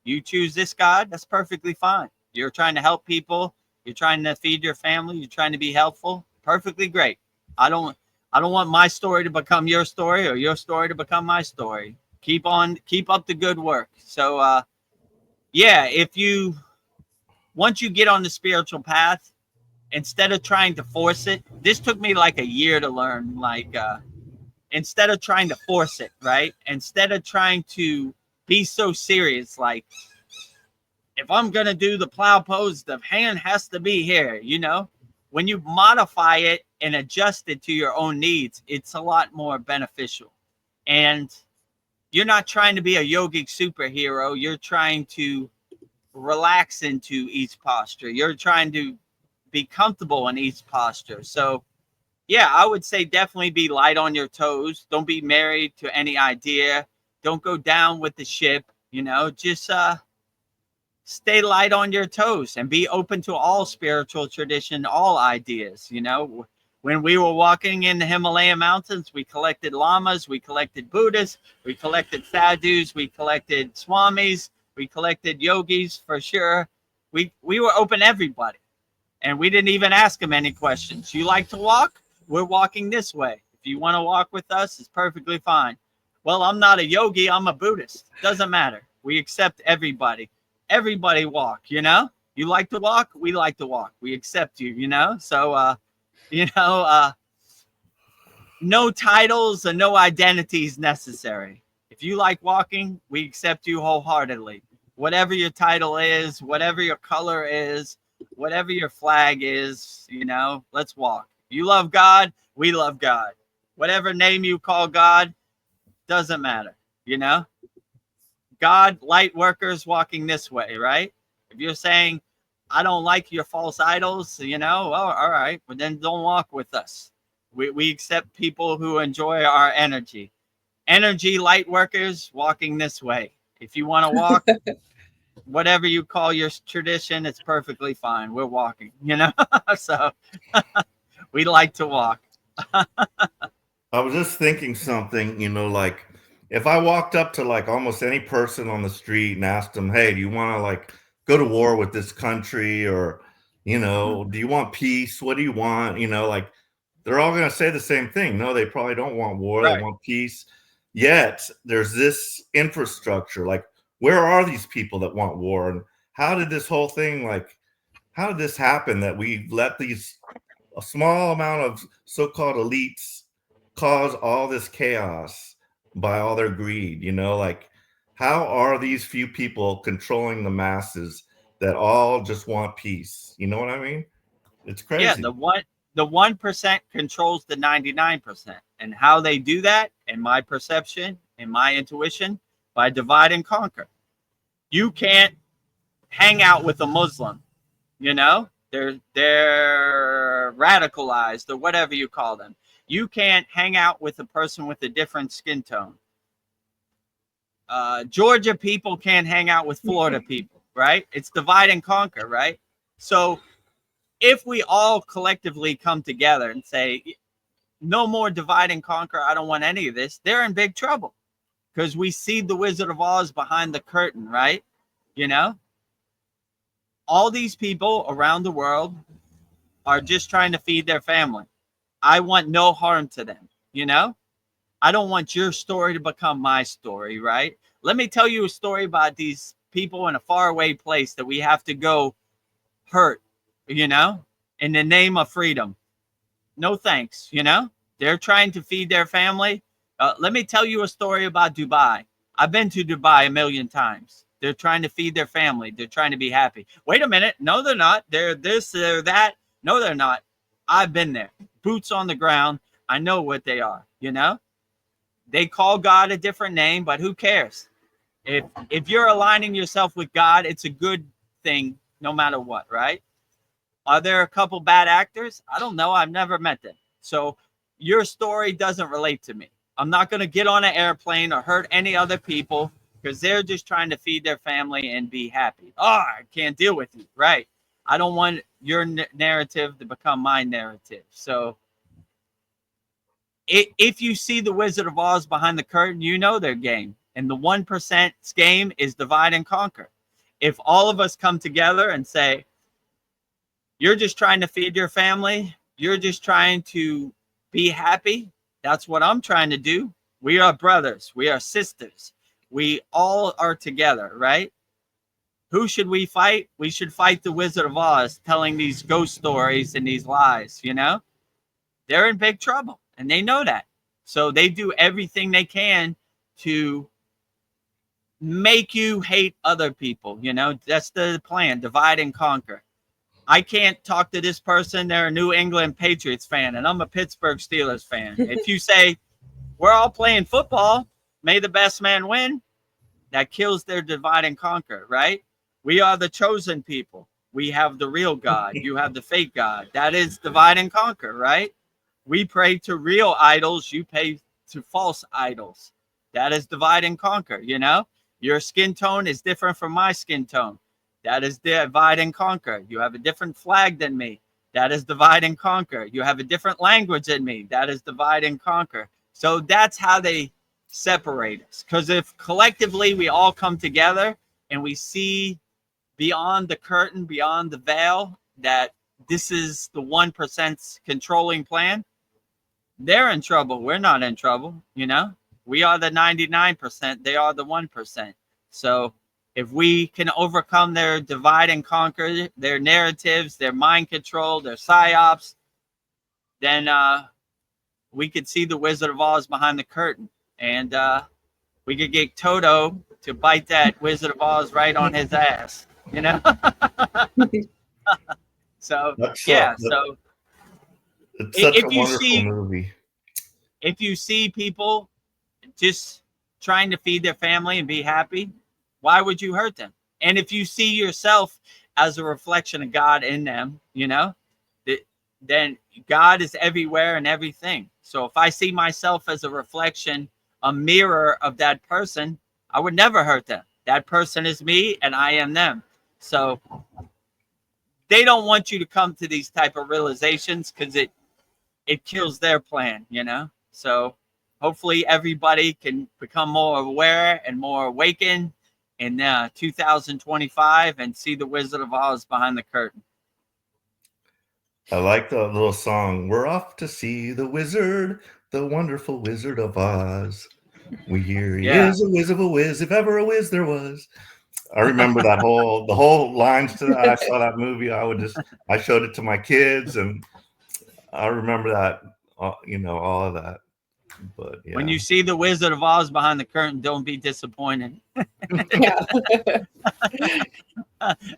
S1: you choose this God, that's perfectly fine. You're trying to help people. You're trying to feed your family. You're trying to be helpful. Perfectly great. I don't want my story to become your story or your story to become my story. Keep up the good work. So, once you get on the spiritual path, instead of trying to force it, this took me like a year to learn, instead of trying to force it, right? Instead of trying to be so serious, like, if I'm going to do the plow pose, the hand has to be here, When you modify it and adjust it to your own needs, it's a lot more beneficial. And you're not trying to be a yogic superhero. You're trying to relax into each posture. You're trying to be comfortable in each posture. So, I would say definitely be light on your toes. Don't be married to any idea. Don't go down with the ship, just stay light on your toes and be open to all spiritual tradition, all ideas. When we were walking in the Himalayan mountains, we collected lamas, we collected Buddhists, we collected sadhus, we collected swamis, we collected yogis for sure. We were open to everybody. And we didn't even ask them any questions. You like to walk? We're walking this way. If you want to walk with us, it's perfectly fine. Well, I'm not a yogi. I'm a Buddhist. Doesn't matter. We accept everybody. Everybody walk, You like to walk? We like to walk. We accept you, So, no titles and no identities necessary. If you like walking, we accept you wholeheartedly. Whatever your title is, whatever your color is, whatever your flag is, let's walk. You love God, we love God. Whatever name you call God, doesn't matter, God, light workers walking this way, right? If you're saying, I don't like your false idols, well, all right, well, then don't walk with us. We accept people who enjoy our energy. Energy light workers walking this way. If you want to walk, whatever you call your tradition, it's perfectly fine. We're walking, So we like to walk.
S3: I was just thinking something, like if I walked up to like almost any person on the street and asked them, hey, do you want to like go to war with this country, or, do you want peace? What do you want? Like they're all going to say the same thing. No, they probably don't want war. They
S1: Right.
S3: want peace. Yet there's this infrastructure. Like, where are these people that want war? And how did this whole thing, like, how did this happen that we let a small amount of so-called elites cause all this chaos by all their greed? Like, how are these few people controlling the masses that all just want peace? You know what I mean? It's
S1: Yeah,
S3: crazy.
S1: the 1% controls the 99%. And how they do that, in my perception, in my intuition, by divide and conquer. You can't hang out with a Muslim, they're radicalized or whatever you call them. You can't hang out with a person with a different skin tone. Georgia people can't hang out with Florida people, right? It's divide and conquer, right? So if we all collectively come together and say, no more divide and conquer, I don't want any of this, they're in big trouble, because we see the Wizard of Oz behind the curtain, right? All these people around the world are just trying to feed their family. I want no harm to them, I don't want your story to become my story, right? Let me tell you a story about these people in a faraway place that we have to go hurt, in the name of freedom. No thanks, They're trying to feed their family. Let me tell you a story about Dubai. I've been to Dubai a million times. They're trying to feed their family. They're trying to be happy. Wait a minute. No, they're not. They're this, they're that. No, they're not. I've been there. Boots on the ground. I know what they are, They call God a different name, but who cares? If you're aligning yourself with God, it's a good thing no matter what, right? Are there a couple bad actors? I don't know. I've never met them. So your story doesn't relate to me. I'm not going to get on an airplane or hurt any other people because they're just trying to feed their family and be happy. Oh, I can't deal with you. Right. I don't want your narrative to become my narrative. So if you see the Wizard of Oz behind the curtain, you know their game. And the 1%'s game is divide and conquer. If all of us come together and say, you're just trying to feed your family, you're just trying to be happy, that's what I'm trying to do. We are brothers. We are sisters. We all are together, right? Who should we fight? We should fight the Wizard of Oz telling these ghost stories and these lies, They're in big trouble, and they know that. So they do everything they can to make you hate other people, That's the plan, divide and conquer. I can't talk to this person. They're a New England Patriots fan, and I'm a Pittsburgh Steelers fan. If you say, we're all playing football, may the best man win, that kills their divide and conquer, right? We are the chosen people. We have the real God. You have the fake God. That is divide and conquer, right? We pray to real idols. You pray to false idols. That is divide and conquer, Your skin tone is different from my skin tone. That is divide and conquer. You have a different flag than me. That is divide and conquer. You have a different language than me. That is divide and conquer. So that's how they separate us. Because if collectively we all come together and we see beyond the curtain, beyond the veil, that this is the 1%'s controlling plan, they're in trouble. We're not in trouble, We are the 99%. They are the 1%. So if we can overcome their divide and conquer, their narratives, their mind control, their psyops, then we could see the Wizard of Oz behind the curtain. And we could get Toto to bite that Wizard of Oz right on his ass, So, yeah. So
S3: it's such a
S1: if you
S3: wonderful movie.
S1: If you see people just trying to feed their family and be happy, why would you hurt them? And if you see yourself as a reflection of God in them, then God is everywhere and everything. So if I see myself as a reflection, a mirror of that person, I would never hurt them. That person is me and I am them. So they don't want you to come to these type of realizations because it kills their plan, So hopefully everybody can become more aware and more awakened in 2025 and see the Wizard of Oz behind the curtain.
S3: I like the little song. We're off to see the wizard, the wonderful Wizard of Oz. We hear he is a whiz of a whiz, if ever a whiz there was. I remember the whole lines to that. I saw that movie. I showed it to my kids, and I remember that, all of that. But yeah.
S1: When you see the Wizard of Oz behind the curtain, don't be disappointed.
S2: Yeah.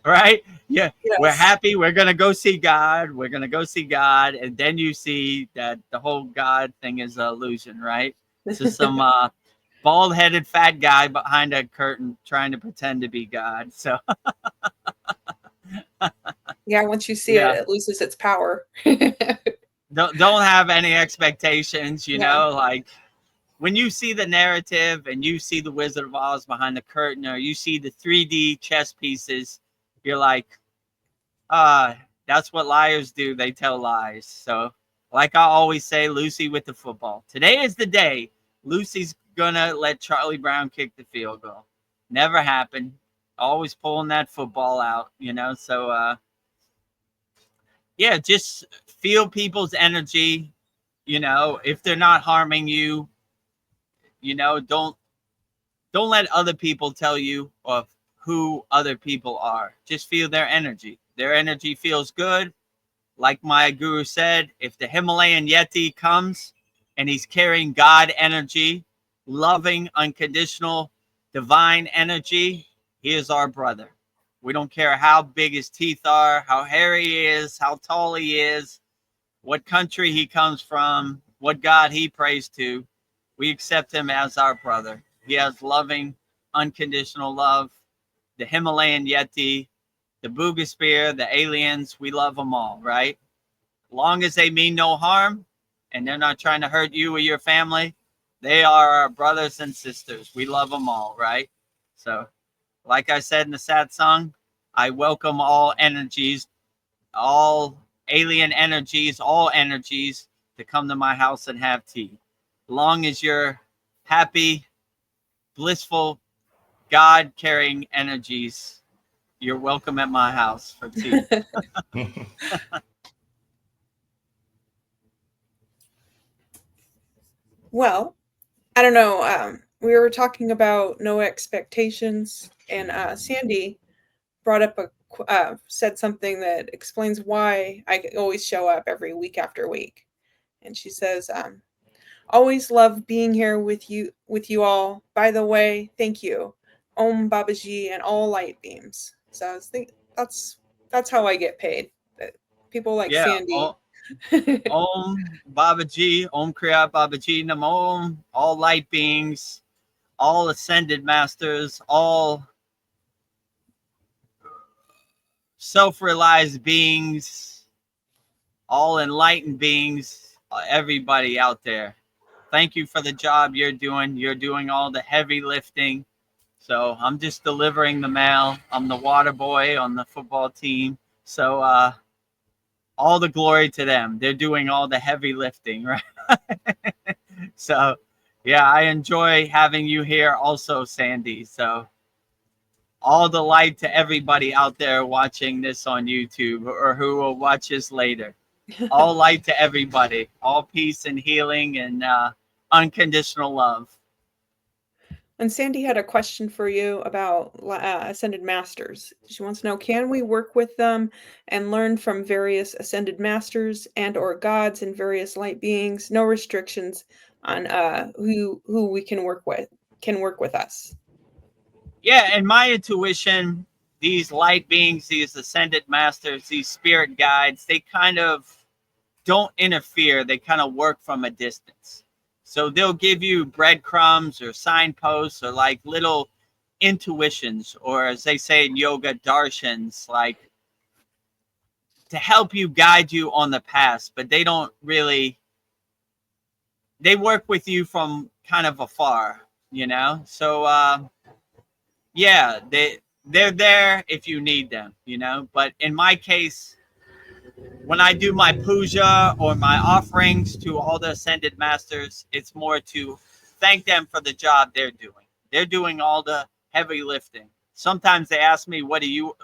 S1: Right? Yeah.
S2: Yes.
S1: We're happy. We're going to go see God. We're going to go see God. And then you see that the whole God thing is an illusion, right? It's just some bald-headed fat guy behind a curtain trying to pretend to be God. So
S2: yeah, once you see it loses its power.
S1: don't have any expectations, you know, like when you see the narrative and you see the Wizard of Oz behind the curtain, or you see the 3D chess pieces, you're like, that's what liars do. They tell lies. So like I always say, Lucy with the football. Today is the day Lucy's gonna let Charlie Brown kick the field goal. Never happened. Always pulling that football out, you know. So yeah, just feel people's energy, you know. If they're not harming you, you know, don't let other people tell you of who other people are. Just feel their energy. Their energy feels good. Like my guru said, if the Himalayan Yeti comes and he's carrying God energy, loving, unconditional, divine energy, he is our brother. We don't care how big his teeth are, how hairy he is, how tall he is, what country he comes from, what God he prays to. We accept him as our brother. He has loving, unconditional love. The Himalayan Yeti, the Booga Spear, the aliens, we love them all, right? Long as they mean no harm and they're not trying to hurt you or your family, they are our brothers and sisters. We love them all, right? So, like I said in the sad song, I welcome all energies, all alien energies, all energies to come to my house and have tea. Long as you're happy, blissful, God-carrying energies, you're welcome at my house for tea.
S2: Well, I don't know. We were talking about no expectations, and Sandy brought up said something that explains why I always show up every week after week. And she says, always love being here with you all. By the way, thank you. Om Babaji and all light beams. So I was thinking that's how I get paid. People like Sandy.
S1: Om Babaji, Om Kriya Babaji Namo, all light beings, all ascended masters, all self-realized beings, all enlightened beings, everybody out there. Thank you for the job you're doing. You're doing all the heavy lifting. So I'm just delivering the mail. I'm the water boy on the football team. So all the glory to them. They're doing all the heavy lifting, right? So yeah, I enjoy having you here also, Sandy. So all the light to everybody out there watching this on YouTube or who will watch this later. All light to everybody. All peace and healing and unconditional love.
S2: And Sandy had a question for you about Ascended Masters. She wants to know, can we work with them and learn from various Ascended Masters and or gods and various light beings? No restrictions on who we can work with us.
S1: Yeah, in my intuition, these light beings, these Ascended Masters, these spirit guides, they kind of don't interfere. They kind of work from a distance. So they'll give you breadcrumbs or signposts or like little intuitions, or as they say in yoga, darshans, like to help you, guide you on the path. But they don't really, they work with you from kind of afar, you know? So yeah, they're there if you need them, you know? But in my case, when I do my puja or my offerings to all the ascended masters, it's more to thank them for the job they're doing. They're doing all the heavy lifting. Sometimes they ask me, what do you,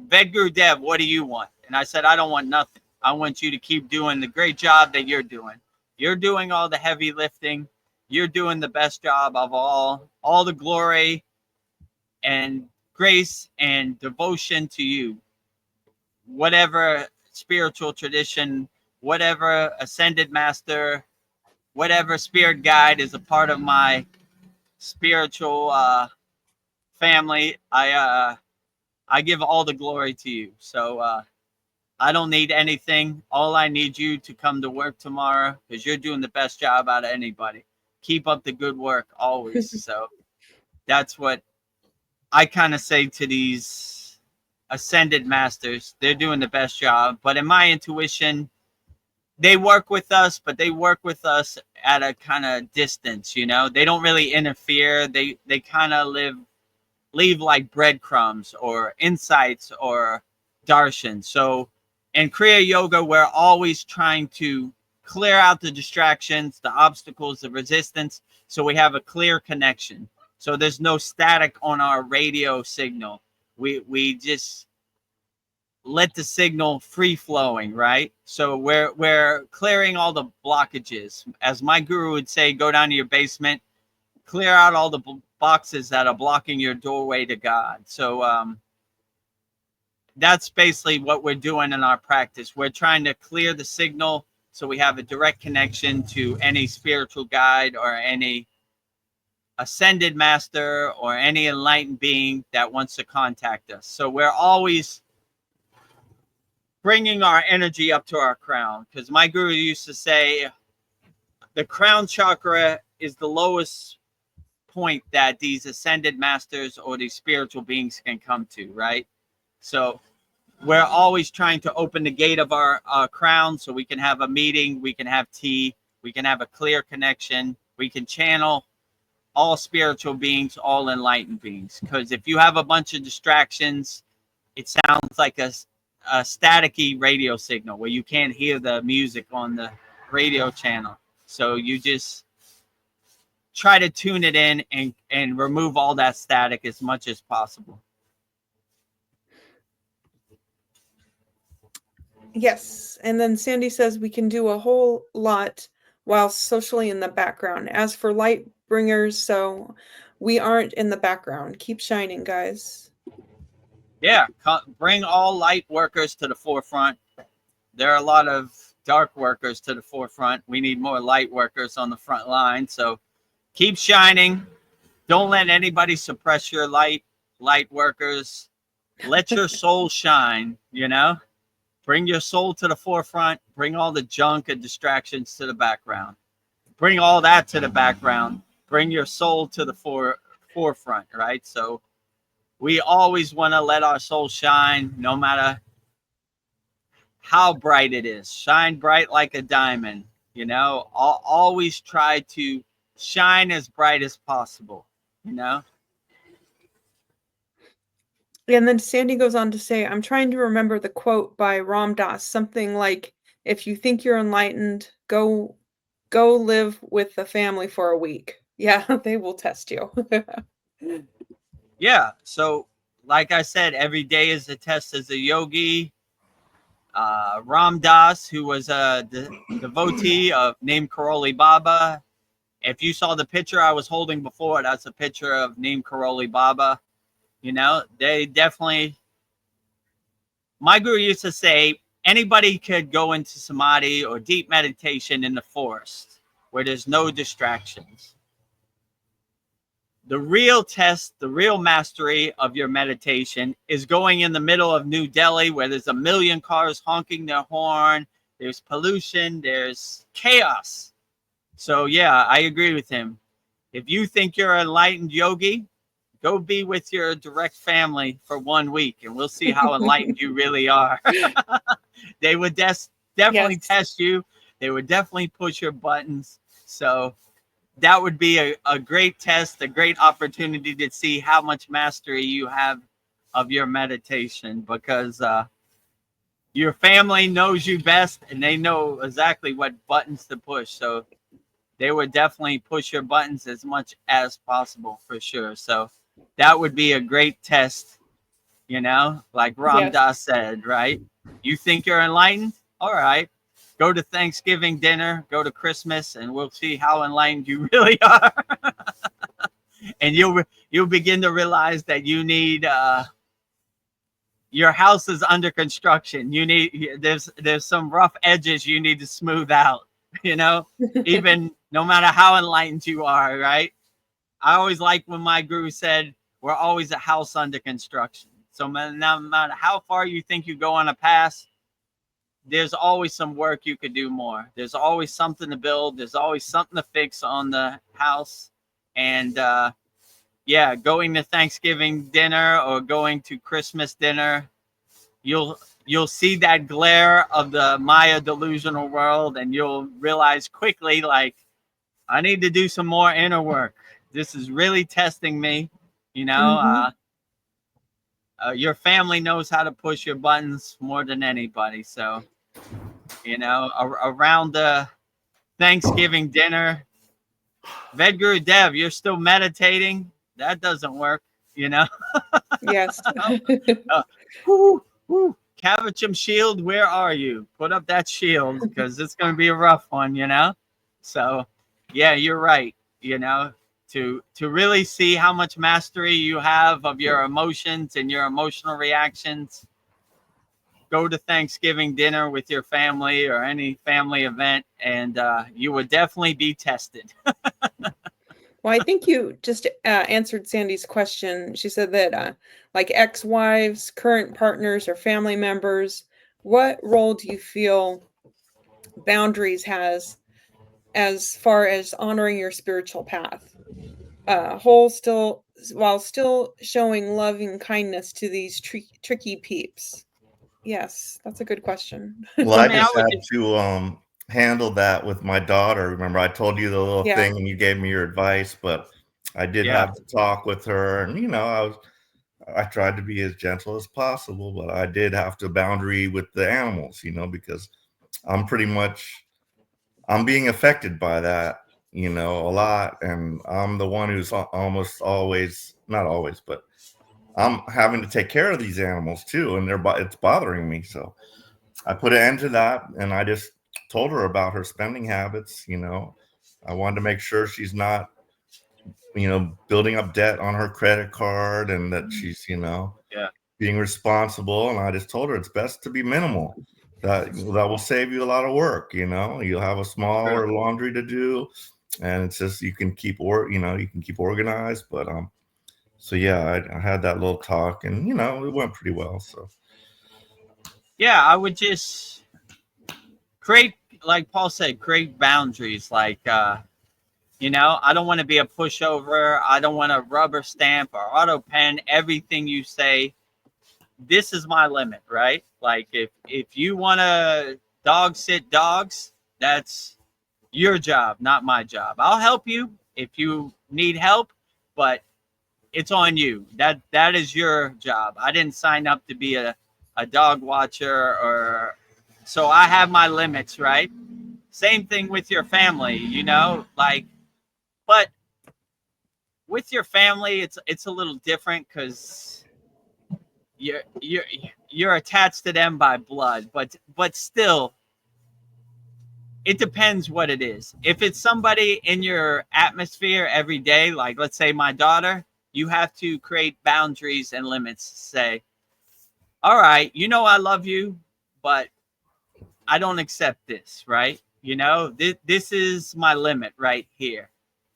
S1: VEDAGURUDEV, what do you want? And I said, I don't want nothing. I want you to keep doing the great job that you're doing. You're doing all the heavy lifting. You're doing the best job of all the glory and grace and devotion to you. Whatever spiritual tradition, whatever ascended master, whatever spirit guide is a part of my spiritual family, I give all the glory to you. So I don't need anything. All I need you to come to work tomorrow, because you're doing the best job out of anybody. Keep up the good work always. So that's what I kind of say to these ascended masters. They're doing the best job. But in my intuition, they work with us, but they work with us at a kind of distance, you know. They don't really interfere. They kind of leave like breadcrumbs or insights or darshan. So in Kriya Yoga, we're always trying to clear out the distractions, the obstacles, the resistance, so we have a clear connection. So there's no static on our radio signal. We just let the signal free flowing, right? So we're clearing all the blockages. As my guru would say, go down to your basement, clear out all the boxes that are blocking your doorway to God. So that's basically what we're doing in our practice. We're trying to clear the signal so we have a direct connection to any spiritual guide or any ascended master or any enlightened being that wants to contact us. So we're always bringing our energy up to our crown, because my guru used to say the crown chakra is the lowest point that these ascended masters or these spiritual beings can come to, right? So we're always trying to open the gate of our crown so we can have a meeting, we can have tea, we can have a clear connection, we can channel all spiritual beings, all enlightened beings. Because if you have a bunch of distractions, it sounds like a staticky radio signal where you can't hear the music on the radio channel. So you just try to tune it in and remove all that static as much as possible.
S2: Yes. And then Sandy says we can do a whole lot while socially in the background. As for light bringers, so we aren't in the background. Keep shining, guys.
S1: Yeah, bring all light workers to the forefront. There are a lot of dark workers to the forefront. We need more light workers on the front line. So keep shining. Don't let anybody suppress your light workers. Let your soul shine, you know? Bring your soul to the forefront. Bring all the junk and distractions to the background. Bring all that to the background. Bring your soul to the forefront, right? So we always want to let our soul shine, no matter how bright it is. Shine bright like a diamond, you know? Always try to shine as bright as possible, you know?
S2: And then Sandy goes on to say, I'm trying to remember the quote by Ram Dass, something like, if you think you're enlightened, go live with the family for a week. Yeah, they will test you.
S1: Yeah. So like I said, every day is a test as a yogi. Ram Dass, who was a devotee of named Karoli Baba. If you saw the picture I was holding before, that's a picture of named Karoli Baba. You know, they definitely, my guru used to say, anybody could go into samadhi or deep meditation in the forest where there's no distractions. The real test, the real mastery of your meditation is going in the middle of New Delhi where there's a million cars honking their horn. There's pollution, there's chaos. So yeah, I agree with him. If you think you're an enlightened yogi, go be with your direct family for 1 week and we'll see how enlightened you really are. They would definitely test you. They would definitely push your buttons. So that would be a great test, a great opportunity to see how much mastery you have of your meditation, because your family knows you best, and they know exactly what buttons to push. So they would definitely push your buttons as much as possible for sure. So that would be a great test, you know, like Ram Dass said, right? You think you're enlightened? All right. Go to Thanksgiving dinner, go to Christmas, and we'll see how enlightened you really are. And you'll begin to realize that you need your house is under construction. You need there's some rough edges you need to smooth out, you know, even no matter how enlightened you are, right? I always like when my guru said, we're always a house under construction. So no matter how far you think you go on a path, there's always some work you could do more. There's always something to build. There's always something to fix on the house. And yeah, going to Thanksgiving dinner or going to Christmas dinner, you'll see that glare of the Maya delusional world, and you'll realize quickly, like, I need to do some more inner work. This is really testing me, you know. Your family knows how to push your buttons more than anybody. So, you know, around the Thanksgiving dinner, VEDGURUDEV, you're still meditating. That doesn't work, you know.
S2: Yes.
S1: Kavachum shield, where are you? Put up that shield, because it's going to be a rough one, you know. So, yeah, you're right. You know, to really see how much mastery you have of your emotions and your emotional reactions, go to Thanksgiving dinner with your family or any family event, and you would definitely be tested.
S2: Well, I think you just answered Sandy's question. She said that like ex-wives, current partners, or family members, what role do you feel boundaries has as far as honoring your spiritual path? While still showing loving kindness to these tricky peeps. Yes, that's a good question.
S3: Well, I just had to handle that with my daughter. Remember, I told you the little thing and you gave me your advice, but I did have to talk with her, and you know, I tried to be as gentle as possible, but I did have to boundary with the animals, you know, because I'm being affected by that, you know, a lot, and I'm the one who's almost always, not always, but I'm having to take care of these animals too, and it's bothering me. So I put an end to that, and I just told her about her spending habits. You know, I wanted to make sure she's not, you know, building up debt on her credit card, and that she's, you know, being responsible. And I just told her it's best to be minimal. That will save you a lot of work. You know, you'll have a smaller laundry to do, and it's just you can keep organized. But so yeah, I had that little talk, and you know, it went pretty well. So.
S1: Yeah, I would just create, like Paul said, create boundaries. Like, you know, I don't want to be a pushover. I don't want to rubber stamp or auto pen everything you say. This is my limit, right? Like, if you want to dog sit dogs, that's your job, not my job. I'll help you if you need help, but it's on you. That is your job. I didn't sign up to be a dog watcher, or so I have my limits, right? Same thing with your family, you know, like, but with your family, it's a little different because you're attached to them by blood, but still, it depends what it is. If it's somebody in your atmosphere every day, like let's say my daughter, you have to create boundaries and limits. Say, all right, you know, I love you, but I don't accept this, right? You know, this is my limit right here.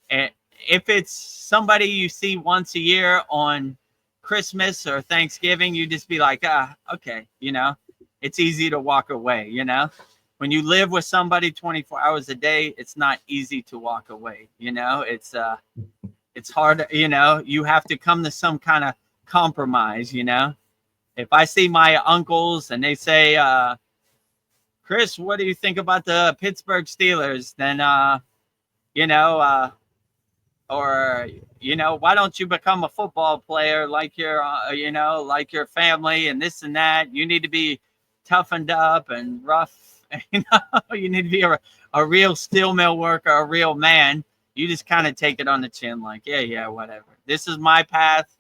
S1: And if it's somebody you see once a year on Christmas or Thanksgiving, you just be like, okay, you know, it's easy to walk away, you know. When you live with somebody 24 hours a day, it's not easy to walk away, you know. It's hard, you know. You have to come to some kind of compromise, you know. If I see my uncles and they say, Chris, what do you think about the Pittsburgh Steelers? Then, you know, or, you know, why don't you become a football player like your, you know, like your family and this and that? You need to be toughened up and rough. You know, you need to be a real steel mill worker, a real man. You just kind of take it on the chin, like, yeah, whatever. This is my path.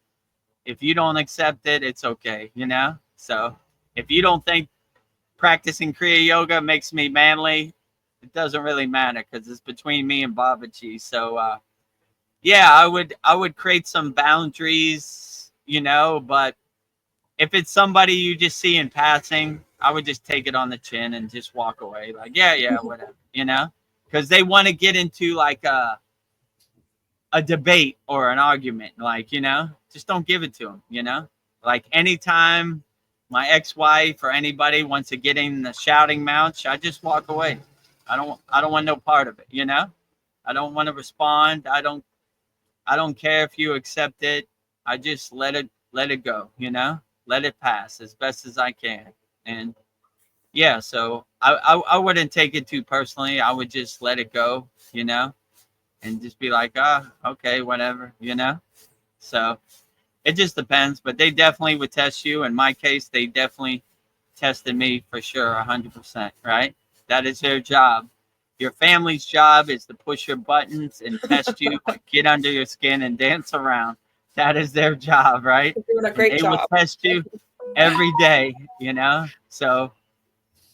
S1: If you don't accept it, it's okay, you know? So if you don't think practicing Kriya yoga makes me manly, it doesn't really matter, because it's between me and Babaji. So yeah, I would create some boundaries, you know, but if it's somebody you just see in passing, I would just take it on the chin and just walk away. Like, yeah, whatever, you know, because they want to get into like a debate or an argument. Like, you know, just don't give it to them, you know, like anytime my ex-wife or anybody wants to get in the shouting match, I just walk away. I don't want no part of it, you know. I don't want to respond. I don't care if you accept it. I just let it go, you know. Let it pass as best as I can. And yeah, so I wouldn't take it too personally. I would just let it go, you know, and just be like, okay, whatever, you know. So it just depends, but they definitely would test you. In my case, they definitely tested me for sure, 100%, right? That is their job. Your family's job is to push your buttons and test you, get under your skin and dance around. That is their job, right?
S2: You're doing a great
S1: they
S2: job.
S1: will test you every day, you know? So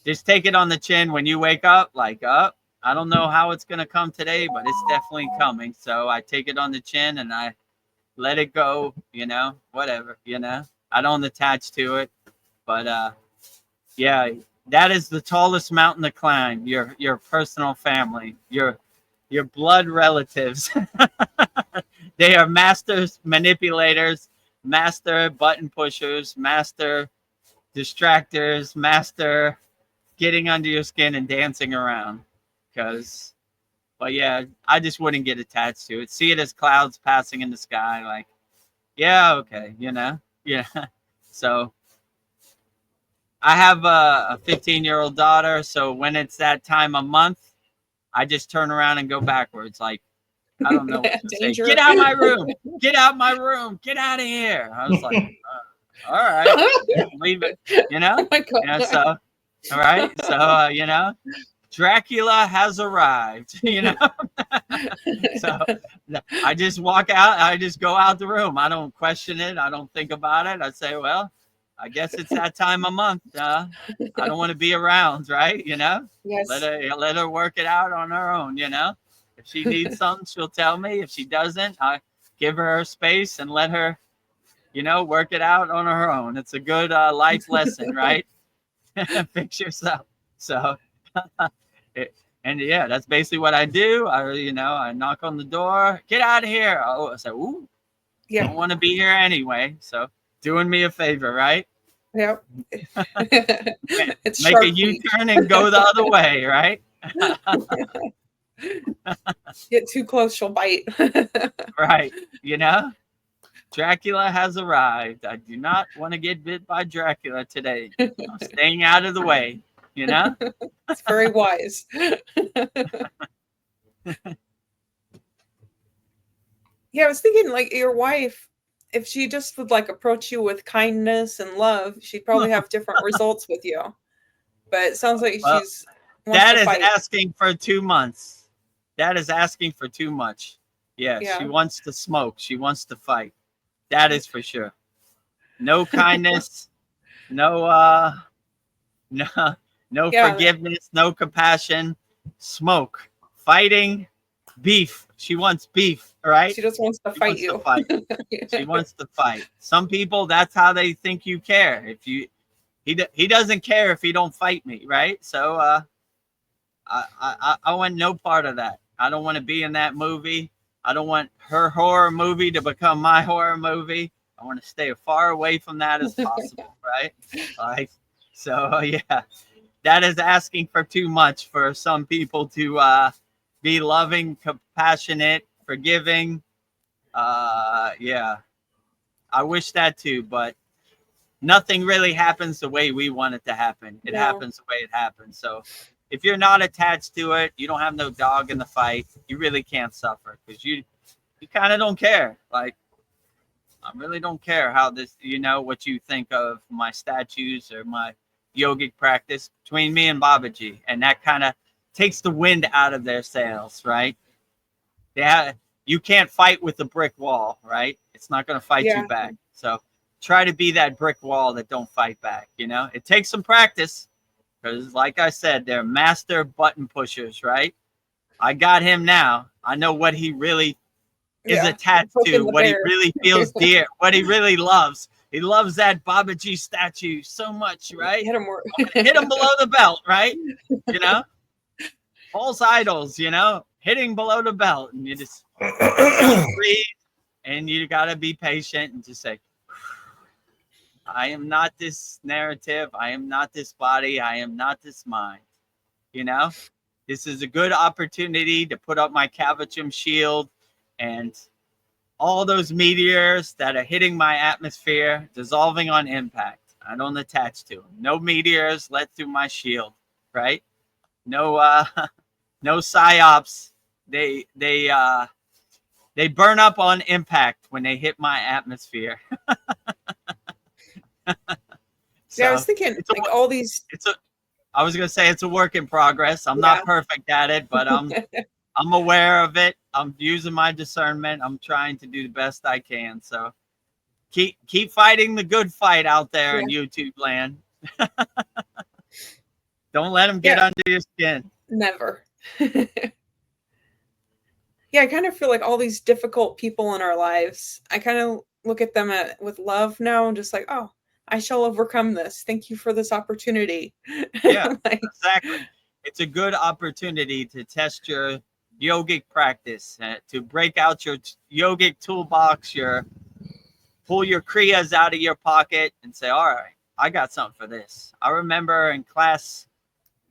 S1: just take it on the chin when you wake up, like, I don't know how it's going to come today, but it's definitely coming. So I take it on the chin and I let it go, you know, whatever, you know. I don't attach to it, but yeah, that is the tallest mountain to climb. Your personal family, your blood relatives. They are masters, manipulators, master button pushers, master distractors, master getting under your skin and dancing around. But yeah, I just wouldn't get attached to it. See it as clouds passing in the sky, like, yeah, okay, you know, yeah. So I have a 15-year-old daughter, so when it's that time of month, I just turn around and go backwards. Like, I don't know what to say. Get out of my room. Get out of my room. Get out of here. I was like, all right, leave it, you know?
S2: Oh my God.
S1: Yeah, so, all right. So, you know, Dracula has arrived, you know? So I just walk out. I just go out the room. I don't question it. I don't think about it. I say, well, I guess it's that time of month. I don't want to be around, right? You know,
S2: Yes.
S1: let her work it out on her own. You know, if she needs something, she'll tell me. If she doesn't, I give her space and let her, you know, work it out on her own. It's a good life lesson, right? Fix yourself. So, and yeah, that's basically what I do. I knock on the door. Get out of here. Oh, I say, ooh, yeah. I don't want to be here anyway. So. Doing me a favor, right?
S2: Yep.
S1: Make a U-turn and go the other way, right?
S2: Get too close, she'll bite.
S1: Right. You know, Dracula has arrived. I do not want to get bit by Dracula today. I'm staying out of the way, you know?
S2: It's very wise. Yeah, I was thinking, like, your wife, if she just would like approach you with kindness and love, she'd probably have different results with you. But it sounds like she's
S1: that is asking for 2 months. That is asking for too much. Yeah, she wants to smoke. She wants to fight. That is for sure. No kindness, no forgiveness, no compassion, smoke, fighting, beef. She wants beef, right?
S2: She just wants to fight you.
S1: She wants to fight. Some people, that's how they think you care. If he doesn't care if you don't fight me, right? So I want no part of that. I don't want to be in that movie. I don't want her horror movie to become my horror movie. I want to stay as far away from that as possible, right? Like, so yeah, that is asking for too much for some people to be loving, compassionate, forgiving. Yeah, I wish that too, but nothing really happens the way we want it to happen. It happens the way it happens. So if you're not attached to it, you don't have no dog in the fight, you really can't suffer, because you kind of don't care. Like, I really don't care how this, you know, what you think of my statues or my, yogic practice between me and Babaji, and that kind of takes the wind out of their sails, right? You can't fight with a brick wall, right? It's not going to fight you back. So try to be that brick wall that don't fight back. You know, it takes some practice because, like I said, they're master button pushers, right? I got him now. I know what he really is attached to, what he really feels dear, what he really loves. He loves that Babaji statue so much, right?
S2: Hit him
S1: below the belt, right? You know, false idols, you know, hitting below the belt, and you just breathe, and you got to be patient and just say, I am not this narrative. I am not this body. I am not this mind. You know, this is a good opportunity to put up my Kavachum shield, and all those meteors that are hitting my atmosphere, dissolving on impact. I don't attach to them. No meteors let through my shield, right? No, no psyops. They burn up on impact when they hit my atmosphere. So,
S2: I was thinking like all these.
S1: I was gonna say it's a work in progress. I'm not perfect at it, but I'm aware of it. I'm using my discernment. I'm trying to do the best I can. So keep fighting the good fight out there in YouTube land. Don't let them get under your skin.
S2: Never. I kind of feel like all these difficult people in our lives, I kind of look at them with love now and just like, oh, I shall overcome this. Thank you for this opportunity.
S1: Yeah, exactly. It's a good opportunity to test your yogic practice, to break out your yogic toolbox, pull your kriyas out of your pocket and say, all right, I got something for this. I remember in class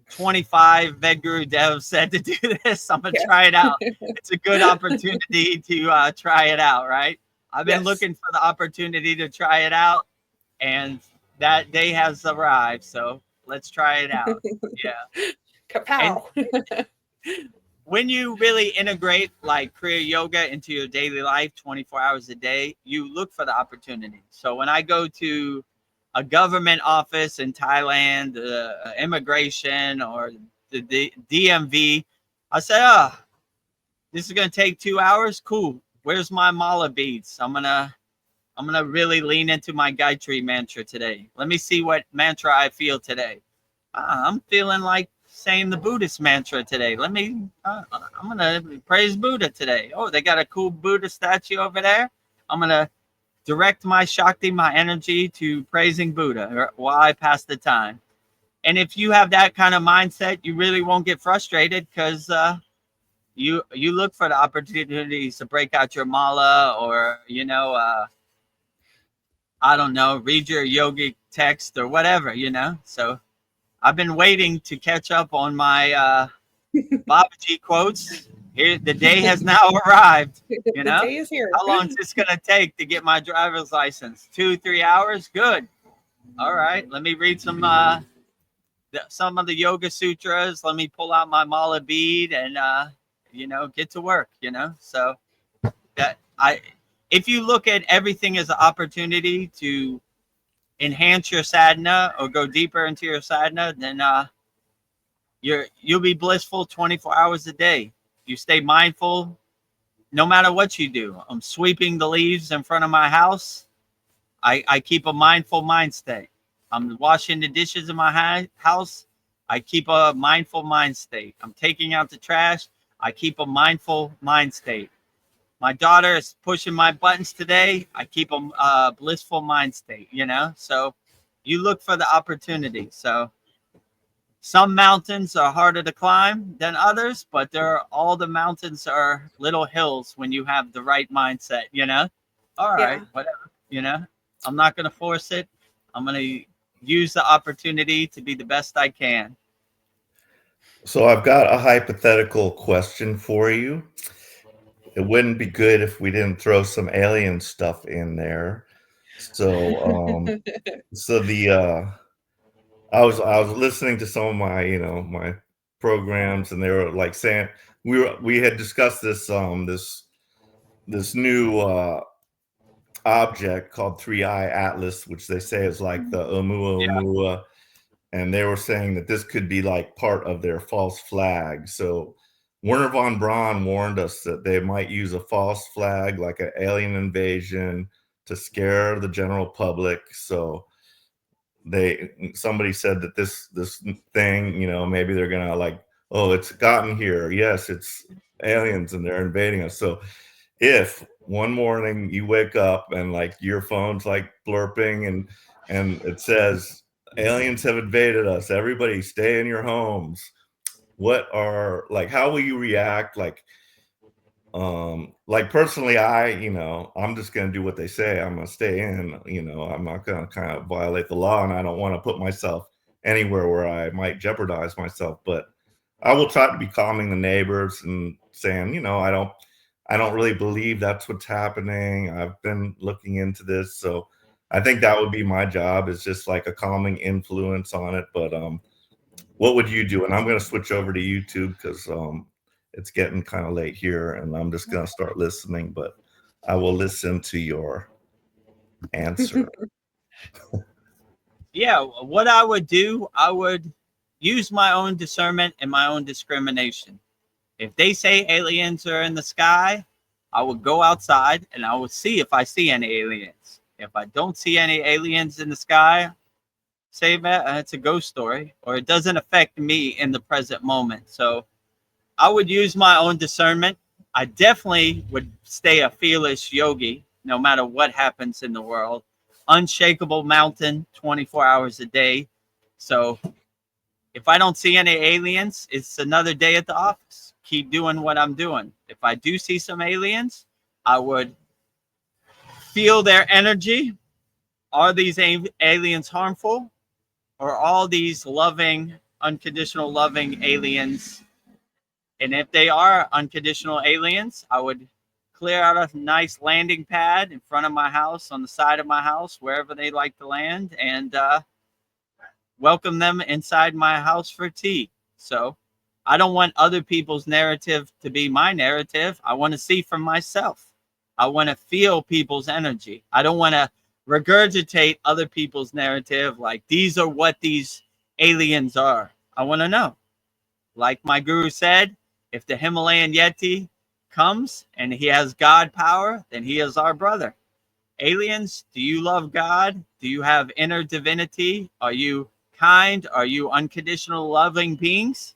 S1: 25, VEDAGURUDEV'S said to do this. I'm going to try it out. It's a good opportunity to try it out, right? I've been looking for the opportunity to try it out, and that day has arrived. So let's try it out. Yeah.
S2: Kapow.
S1: When you really integrate like Kriya yoga into your daily life 24 hours a day, you look for the opportunity. So when I go to a government office in Thailand, immigration, or the DMV, I say, oh, this is going to take 2 hours. Cool. Where's my mala beads? I'm going to really lean into my Gayatri mantra today. Let me see what mantra I feel today. I'm feeling like saying the Buddhist mantra today. I'm going to praise Buddha today. Oh, they got a cool Buddha statue over there. I'm going to direct my Shakti, my energy to praising Buddha while I pass the time. And if you have that kind of mindset, you really won't get frustrated because you look for the opportunities to break out your mala, or, you know, I don't know, read your yogic text or whatever, you know. So I've been waiting to catch up on my Babaji quotes. Here, the day has now arrived. You know,
S2: the day is here.
S1: How long is this going to take to get my driver's license? 2-3 hours? Good. All right. Let me read some of the Yoga Sutras. Let me pull out my mala bead and, you know, get to work, you know. So if you look at everything as an opportunity to enhance your sadhana or go deeper into your sadhana, then you'll be blissful 24 hours a day. You stay mindful no matter what you do. I'm sweeping the leaves in front of my house. I keep a mindful mind state. I'm washing the dishes in my house. I keep a mindful mind state. I'm taking out the trash. I keep a mindful mind state. My daughter is pushing my buttons today. I keep a blissful mind state, you know? So you look for the opportunity. So some mountains are harder to climb than others, but all the mountains are little hills when you have the right mindset, you know? All right, whatever, you know? I'm not going to force it. I'm going to use the opportunity to be the best I can.
S3: So I've got a hypothetical question for you. It wouldn't be good if we didn't throw some alien stuff in there. So, I was listening to some of my, you know, my programs, and they were like saying we had discussed this this new object called 3i Atlas, which they say is like the Oumuamua and they were saying that this could be like part of their false flag. So Werner von Braun warned us that they might use a false flag, like an alien invasion, to scare the general public. So somebody said that this thing, you know, maybe they're gonna like, oh, it's gotten here. Yes, it's aliens and they're invading us. So if one morning you wake up and like your phone's like blurping and it says aliens have invaded us, everybody stay in your homes, how will you react? Like personally, I'm just going to do what they say. I'm going to stay in, I'm not going to kind of violate the law, and I don't want to put myself anywhere where I might jeopardize myself, but I will try to be calming the neighbors and saying, I don't really believe that's what's happening. I've been looking into this. So I think that would be my job, is just like a calming influence on it. But what would you do? And I'm going to switch over to YouTube because it's getting kind of late here, and I'm just going to start listening, but I will listen to your answer.
S1: Yeah, what I would do, I would use my own discernment and my own discrimination. If they say aliens are in the sky, I would go outside and I would see if I see any aliens. If I don't see any aliens in the sky, say that it's a ghost story, or it doesn't affect me in the present moment. So I would use my own discernment. I definitely would stay a fearless yogi no matter what happens in the world. Unshakable mountain 24 hours a day. So if I don't see any aliens, it's another day at the office. Keep doing what I'm doing. If I do see some aliens, I would feel their energy. Are these aliens harmful? Or all these loving, unconditional loving aliens? And if they are unconditional aliens, I would clear out a nice landing pad in front of my house, on the side of my house, wherever they like to land, and welcome them inside my house for tea. So I don't want other people's narrative to be my narrative. I want to see for myself. I want to feel people's energy. I don't want to regurgitate other people's narrative like these are what these aliens are. I want to know. Like my guru said, if the Himalayan Yeti comes and he has God power, then he is our brother. Aliens, do you love God? Do you have inner divinity? Are you kind? Are you unconditional loving beings?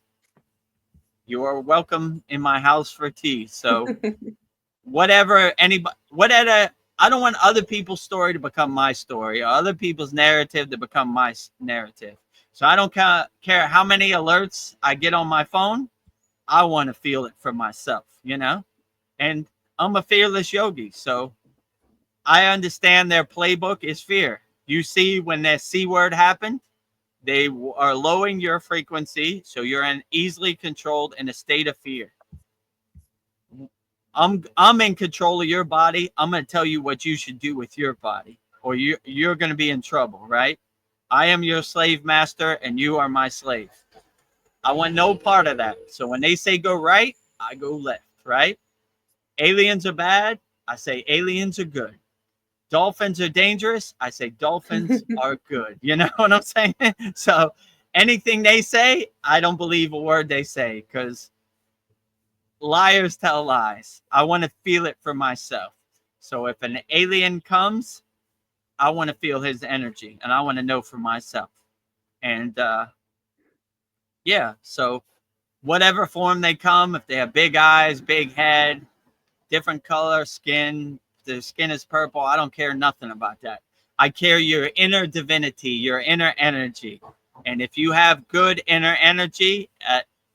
S1: You are welcome in my house for tea. So whatever I don't want other people's story to become my story, or other people's narrative to become my narrative. So I don't care how many alerts I get on my phone. I want to feel it for myself, and I'm a fearless yogi. So I understand their playbook is fear. You see, when that C word happened, they are lowering your frequency. So you're easily controlled in a state of fear. I'm in control of your body. I'm going to tell you what you should do with your body, or you're going to be in trouble, right? I am your slave master and you are my slave. I want no part of that. So when they say go right, I go left, right? Aliens are bad. I say aliens are good. Dolphins are dangerous. I say dolphins are good. You know what I'm saying? So anything they say, I don't believe a word they say, because liars tell lies. I want to feel it for myself. So if an alien comes, I want to feel his energy, and I want to know for myself. And yeah, so whatever form they come, if they have big eyes, big head, different color skin, their skin is purple, I don't care nothing about that. I care your inner divinity, your inner energy. And if you have good inner energy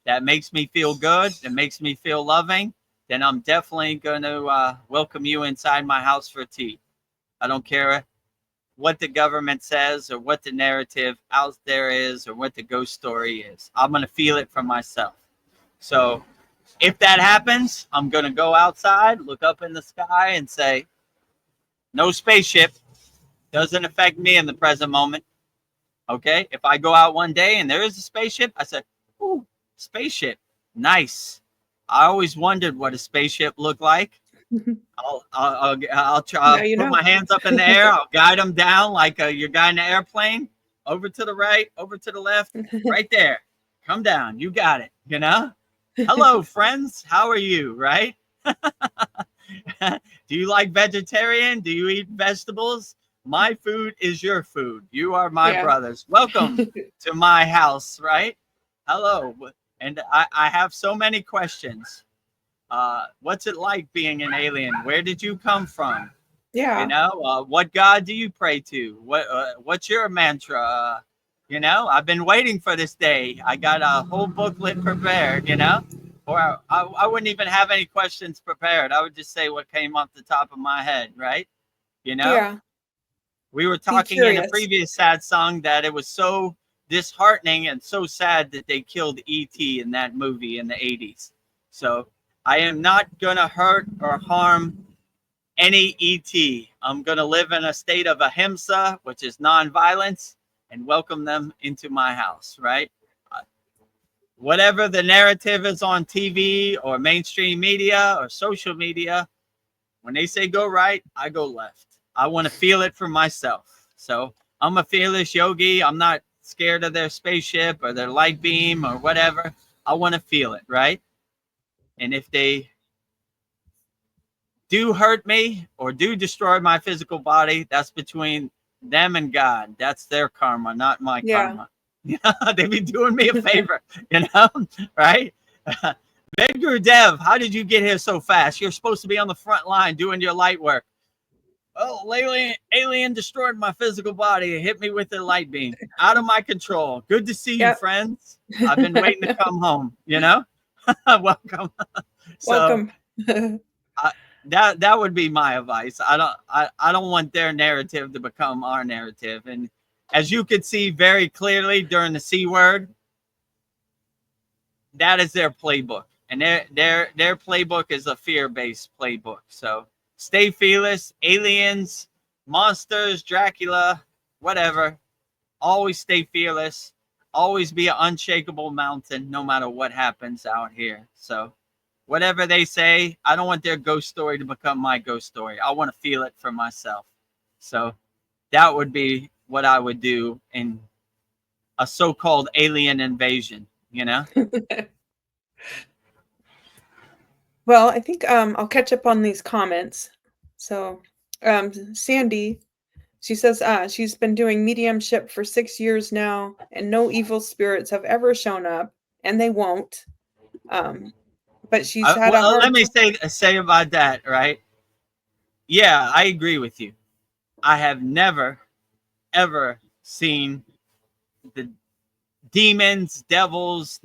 S1: that makes me feel good, that makes me feel loving, then I'm definitely going to welcome you inside my house for tea. I don't care what the government says or what the narrative out there is or what the ghost story is. I'm going to feel it for myself. So if that happens, I'm going to go outside, look up in the sky and say, no spaceship. Doesn't affect me in the present moment. Okay? If I go out one day and there is a spaceship, I say, ooh, spaceship. Nice. I always wondered what a spaceship looked like. I'll try. I'll put my hands up in the air. I'll guide them down like you're guiding an airplane. over to the right, over to the left, right there. Come down. You got it. You know? Hello, friends. How are you? Right? Do you like vegetarian? Do you eat vegetables? My food is your food. You are my brothers. Welcome to my house, right? Hello. And I have so many questions. What's it like being an alien? Where did you come from?
S2: Yeah.
S1: You know, what God do you pray to? What's your mantra? You know, I've been waiting for this day. I got a whole booklet prepared, you know, or I wouldn't even have any questions prepared. I would just say what came off the top of my head, right? You know?
S2: Yeah.
S1: We were talking in a previous sad song that it was so disheartening and so sad that they killed E.T. in that movie in the 80s. So I am not going to hurt or harm any ET. I'm going to live in a state of ahimsa, which is nonviolence, and welcome them into my house, right? Whatever the narrative is on TV or mainstream media or social media, when they say go right, I go left. I want to feel it for myself. So I'm a fearless yogi. I'm not scared of their spaceship or their light beam or whatever. I want to feel it, right? And if they do hurt me or do destroy my physical body, that's between them and God. That's their karma, not my karma. You know, they be doing me a favor, you know, right? VEDAGURUDEV, how did you get here so fast? You're supposed to be on the front line doing your light work. Oh, alien destroyed my physical body. It hit me with a light beam. Out of my control. Good to see you, friends. I've been waiting to come home, you know? Welcome.
S2: Welcome.
S1: That would be my advice. I don't want their narrative to become our narrative. And as you could see very clearly during the C word, that is their playbook. And their playbook is a fear-based playbook. So stay fearless, aliens, monsters, Dracula, whatever. Always stay fearless. Always be an unshakable mountain no matter what happens out here. So whatever they say, I don't want their ghost story to become my ghost story. I want to feel it for myself. So that would be what I would do in a so-called alien invasion, you know?
S2: Well, I think I'll catch up on these comments. So Sandy, she says she's been doing mediumship for 6 years now, and no evil spirits have ever shown up, and they won't. But she's had a hard
S1: let me say about that, right? Yeah, I agree with you. I have never, ever seen the demons, devils,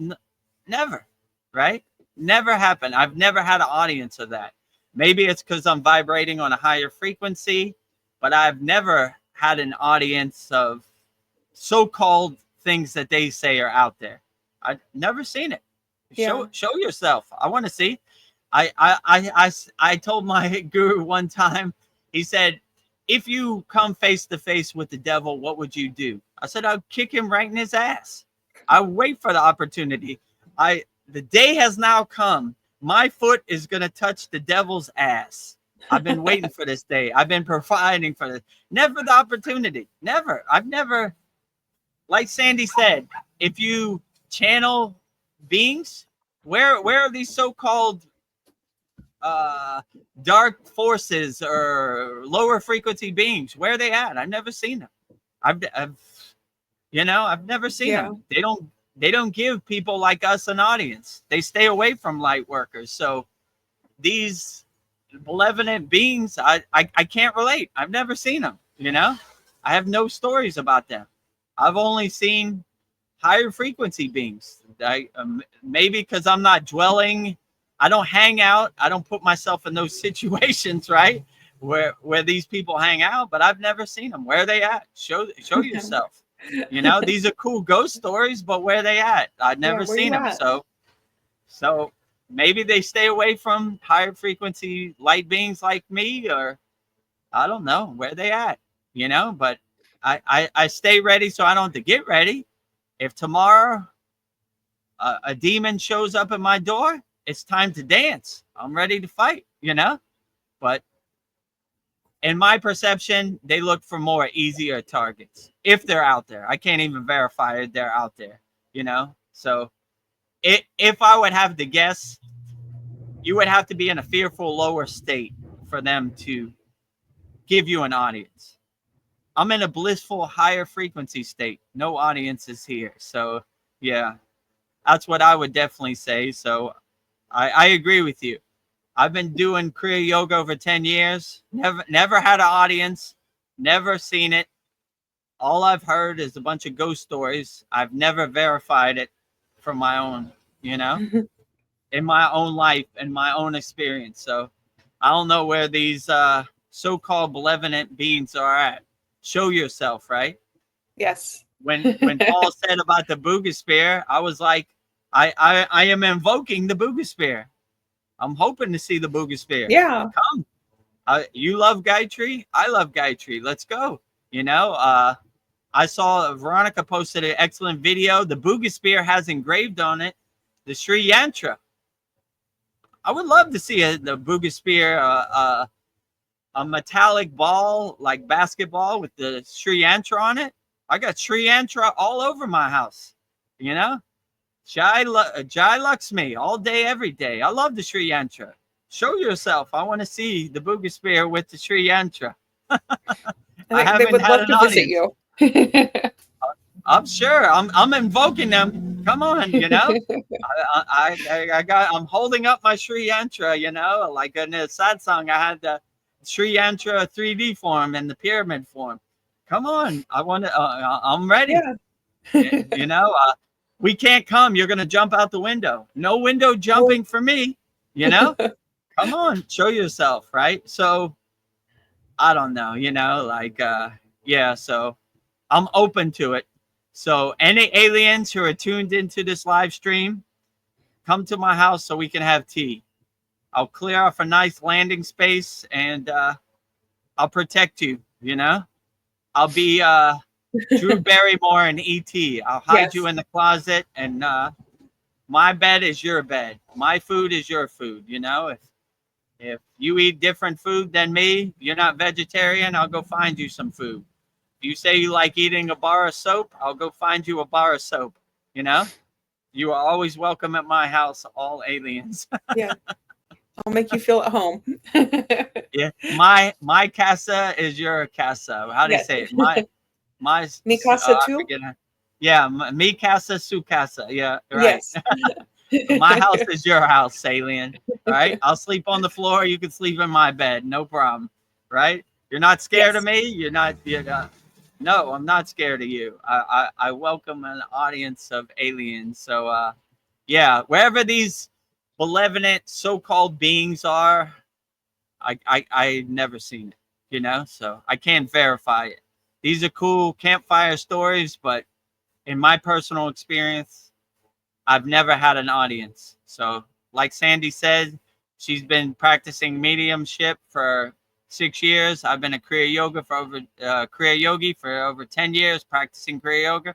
S1: never, right? Never happened. I've never had an audience of that. Maybe it's because I'm vibrating on a higher frequency, but I've never had an audience of so-called things that they say are out there. I've never seen it.
S2: Yeah.
S1: Show yourself. I want to see. I told my guru one time, he said, if you come face to face with the devil, what would you do? I said, I'll kick him right in his ass. I wait for the opportunity. The day has now come. My foot is going to touch the devil's ass. I've been waiting for this day. I've been providing for this. Never the opportunity. Never. I've never, like Sandy said, if you channel beings, where are these so-called dark forces or lower frequency beings? Where are they at? I've never seen them. I've never seen them. They don't give people like us an audience. They stay away from light workers. So these malevolent beings, I can't relate. I've never seen them, you know? I have no stories about them. I've only seen higher frequency beings. Maybe because I'm not dwelling, I don't hang out, I don't put myself in those situations, right? Where these people hang out, but I've never seen them. Where are they at? Show yourself. You know, these are cool ghost stories, but where are they at? I've never seen them. So maybe they stay away from higher frequency light beings like me, or I don't know where they at, you know, but I stay ready so I don't have to get ready. If tomorrow a demon shows up at my door, it's time to dance. I'm ready to fight, you know, but in my perception, they look for more easier targets if they're out there. I can't even verify if they're out there, you know? So if I would have to guess, you would have to be in a fearful lower state for them to give you an audience. I'm in a blissful higher frequency state. No audience is here. So yeah, that's what I would definitely say. So I agree with you. I've been doing Kriya yoga over 10 years. Never had an audience. Never seen it. All I've heard is a bunch of ghost stories. I've never verified it from my own, you know, in my own life and my own experience. So I don't know where these so-called malevolent beings are at. Show yourself, right?
S2: Yes.
S1: When Paul said about the boogosphere, I was like, I am invoking the boogosphere. I'm hoping to see the boogosphere.
S2: Yeah.
S1: Come. You love Gayatri. I love Gayatri. Let's go. You know, I saw Veronica posted an excellent video. The boogosphere has engraved on it the Sri Yantra. I would love to see the boogosphere, a metallic ball like basketball with the Sri Yantra on it. I got Sri Yantra all over my house. You know, Jai Lakshmi all day, every day. I love the Sri Yantra. Show yourself. I want to see the boogosphere with the Sri Yantra.
S2: I think they would love to visit you.
S1: I'm sure. I'm invoking them. Come on, you know. I'm holding up my Sri Yantra, you know, like in the sad song. I had the Sri Yantra 3D form and the pyramid form. Come on, I want to. I'm ready. Yeah. You know, we can't come. You're gonna jump out the window. No window jumping for me. You know. Come on, show yourself, right? So I don't know, you know, like yeah. So I'm open to it. So any aliens who are tuned into this live stream, come to my house so we can have tea. I'll clear off a nice landing space and I'll protect you, you know? I'll be Drew Barrymore and E.T. I'll hide you in the closet and my bed is your bed. My food is your food, you know? If you eat different food than me, you're not vegetarian, I'll go find you some food. If you say you like eating a bar of soap, I'll go find you a bar of soap, you know? You are always welcome at my house, all aliens.
S2: Yeah. I'll make you feel at home.
S1: Yeah. My casa is your casa. How do you say it? My
S2: Mi casa too?
S1: Yeah, mi casa, su casa. Yeah, right.
S2: Yes.
S1: My house is your house, alien. All right. I'll sleep on the floor. You can sleep in my bed. No problem. Right? You're not scared of me. You're not. No, I'm not scared of you. I welcome an audience of aliens. So yeah, wherever these malevolent so-called beings are, I never seen it, you know, so I can't verify it. These are cool campfire stories, but in my personal experience, I've never had an audience. So like Sandy said, she's been practicing mediumship for 6 years. I've been a Kriya yogi for over 10 years, practicing Kriya yoga.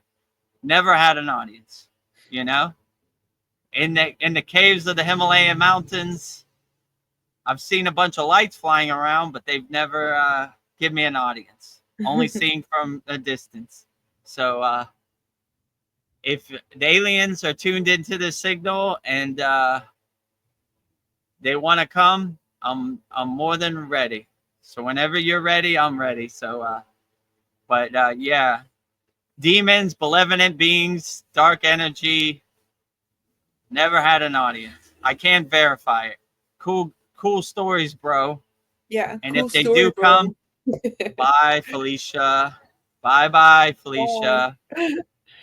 S1: Never had an audience, you know. In the caves of the Himalayan mountains, I've seen a bunch of lights flying around, but they've never given me an audience. Only seeing from a distance. So if the aliens are tuned into the signal and they want to come, I'm more than ready. So whenever you're ready, I'm ready. So but yeah, demons, malevolent beings, dark energy, never had an audience. I can't verify it. Cool stories, bro.
S2: Yeah.
S1: And cool if they do come, bye, Felicia. Bye, Felicia.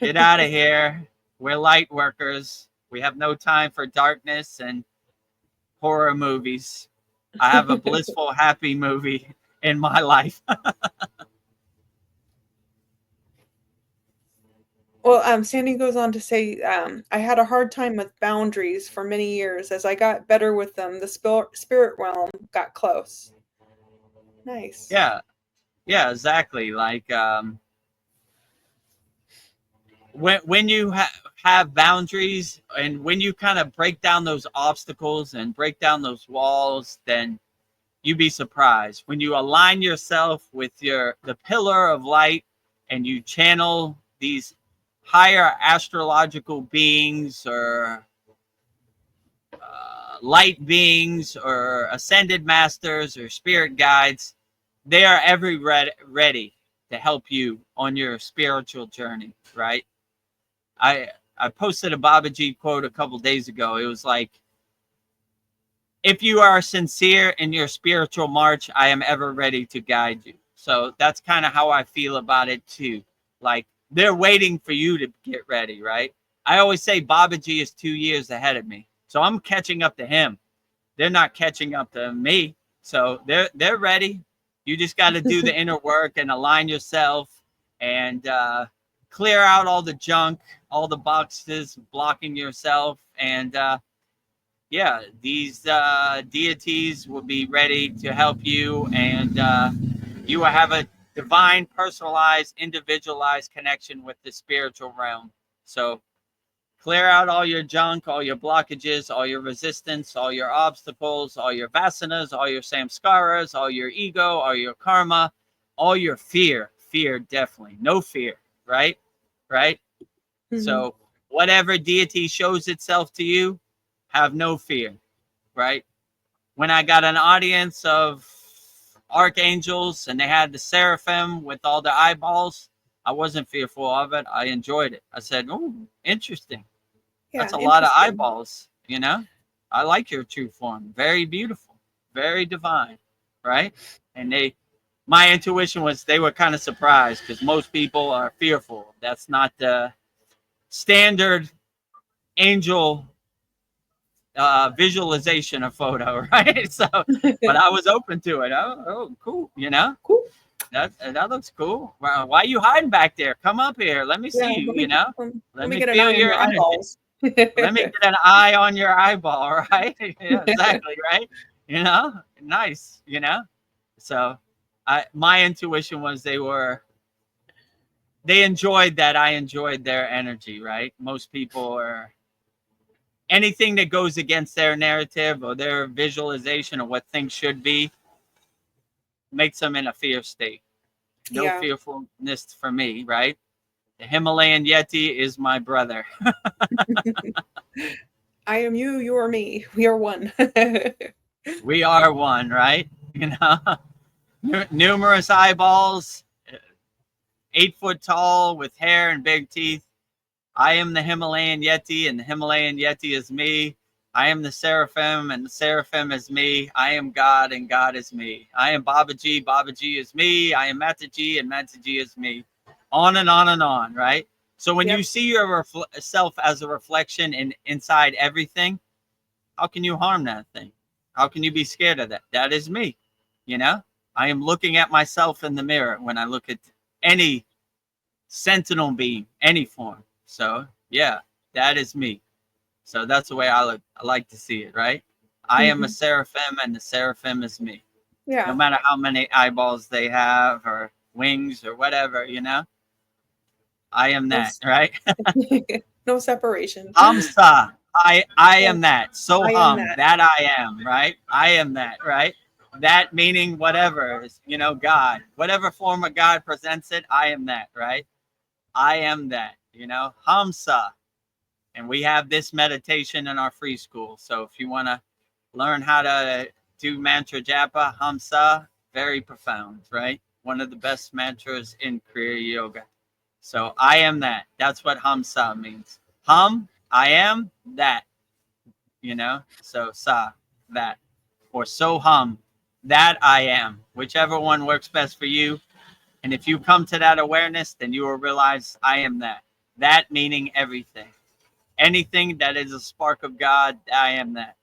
S1: Get out of here. We're light workers. We have no time for darkness and horror movies. I have a blissful, happy movie in my life.
S2: Well, Sandy goes on to say, I had a hard time with boundaries for many years. As I got better with them, the spirit realm got close. Nice.
S1: Yeah, exactly. Like when you have boundaries and when you kind of break down those obstacles and break down those walls, then you'd be surprised. When you align yourself with the pillar of light and you channel these higher astrological beings or light beings or ascended masters or spirit guides, they are ready to help you on your spiritual journey, right? I posted a Babaji quote a couple days ago. It was like, if you are sincere in your spiritual march, I am ever ready to guide you. So that's kind of how I feel about it too. Like, they're waiting for you to get ready, right? I always say Babaji is 2 years ahead of me. So I'm catching up to him. They're not catching up to me. So they're ready. You just got to do the inner work and align yourself and clear out all the junk, all the boxes blocking yourself. And yeah, these deities will be ready to help you, and you will have a divine, personalized, individualized connection with the spiritual realm. So clear out all your junk, all your blockages, all your resistance, all your obstacles, all your vasanas, all your samskaras, all your ego, all your karma, all your fear. Fear, definitely. No fear, right? Right? Mm-hmm. So whatever deity shows itself to you, have no fear, right? When I got an audience of archangels and they had the seraphim with all the eyeballs, I wasn't fearful of it. I enjoyed it. I said, oh, interesting. Yeah, that's a lot of eyeballs, you know? I like your true form. Very beautiful, very divine, right? And my intuition was they were kind of surprised because most people are fearful. That's not the standard angel visualization of photo, right? So, but I was open to it. Oh, cool, you know? Cool. That looks cool. Why are you hiding back there? Come up here. Let me see you, you know? Let me feel your energy. Let me get an eye on your eyeball, right? Yeah, exactly, right? You know? Nice, you know? So my intuition was they enjoyed that. I enjoyed their energy, right? Most people are, anything that goes against their narrative or their visualization of what things should be makes them in a fear state. No fearfulness for me, right? The Himalayan Yeti is my brother.
S2: I am you, you are me. We are one.
S1: We are one, right? You know, numerous eyeballs, 8 foot tall with hair and big teeth. I am the Himalayan Yeti, and the Himalayan Yeti is me. I am the Seraphim, and the Seraphim is me. I am God, and God is me. I am Babaji, Babaji is me. I am Mataji, and Mataji is me. On and on and on, right? So when you see yourself as a reflection inside everything, how can you harm that thing? How can you be scared of that? That is me, you know? I am looking at myself in the mirror when I look at any sentinel being, any form. So, yeah, that is me. So that's the way I like to see it, right? I am a seraphim, and the seraphim is me. Yeah. No matter how many eyeballs they have or wings or whatever, you know? I am that, right?
S2: No separation.
S1: Hamsa. I am that. So that I am, right? I am that, right? That meaning whatever, you know, God. Whatever form of God presents it, I am that, right? I am that, you know? Hamsa. And we have this meditation in our free school. So if you want to learn how to do mantra japa, Hamsa, very profound, right? One of the best mantras in Kriya Yoga. So I am that. That's what Hamsa means. Hum, I am that, you know? So sa, that. Or so hum, that I am. Whichever one works best for you. And if you come to that awareness, then you will realize I am that. That meaning everything. Anything that is a spark of God, I am that.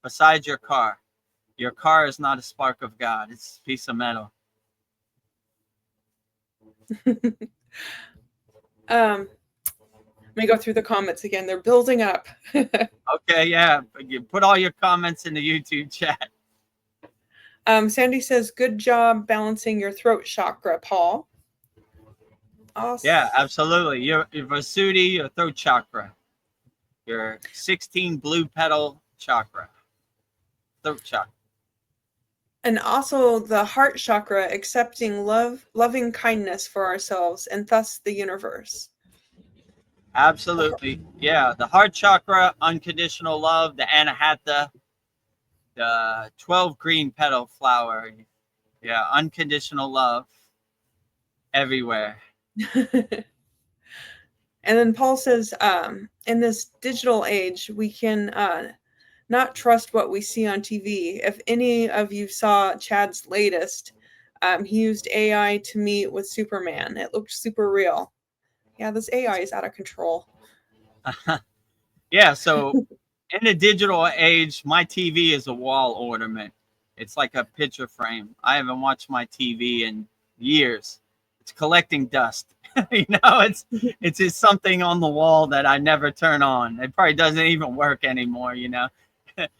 S1: Besides your car. Your car is not a spark of God. It's a piece of metal.
S2: Let me go through the comments again. They're building up.
S1: Okay, yeah. You put all your comments in the YouTube chat.
S2: Sandy says, good job balancing your throat chakra, Paul. Awesome.
S1: Yeah, absolutely. Your Vasuddhi, your throat chakra. Your 16 blue petal chakra. Throat chakra.
S2: And also the heart chakra, accepting love, loving kindness for ourselves and thus the universe.
S1: Absolutely. Yeah. The heart chakra, unconditional love, the anahata, the 12 green petal flower. Yeah. Unconditional love everywhere.
S2: And then Paul says, in this digital age, we can not trust what we see on TV. If any of you saw Chad's latest, he used AI to meet with Superman. It looked super real. Yeah, this AI is out of control.
S1: Yeah. So in the digital age, my TV is a wall ornament. It's like a picture frame. I haven't watched my TV in years. It's collecting dust. It's just something on the wall that I never turn on. It probably doesn't even work anymore.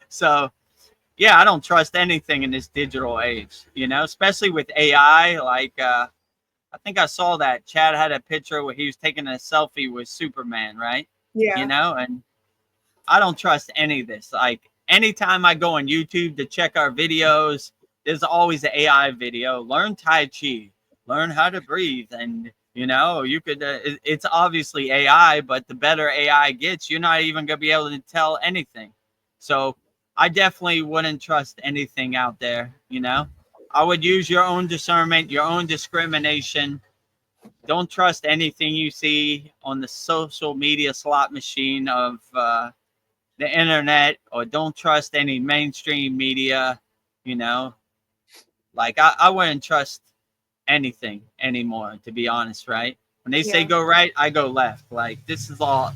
S1: So yeah, I don't trust anything in this digital age. Especially with AI. Like I think I saw that Chad had a picture where he was taking a selfie with Superman, right?
S2: Yeah.
S1: And I don't trust any of this. Like anytime I go on YouTube to check our videos, there's always an AI video. Learn Tai Chi, learn how to breathe, and you could. It's obviously AI, but the better AI gets, you're not even gonna be able to tell anything. So I definitely wouldn't trust anything out there. I would use your own discernment, your own discrimination. Don't trust anything you see on the social media slot machine of the internet, or don't trust any mainstream media. Like I wouldn't trust anything anymore, to be honest. Right, when they say go right, I go left. Like this is all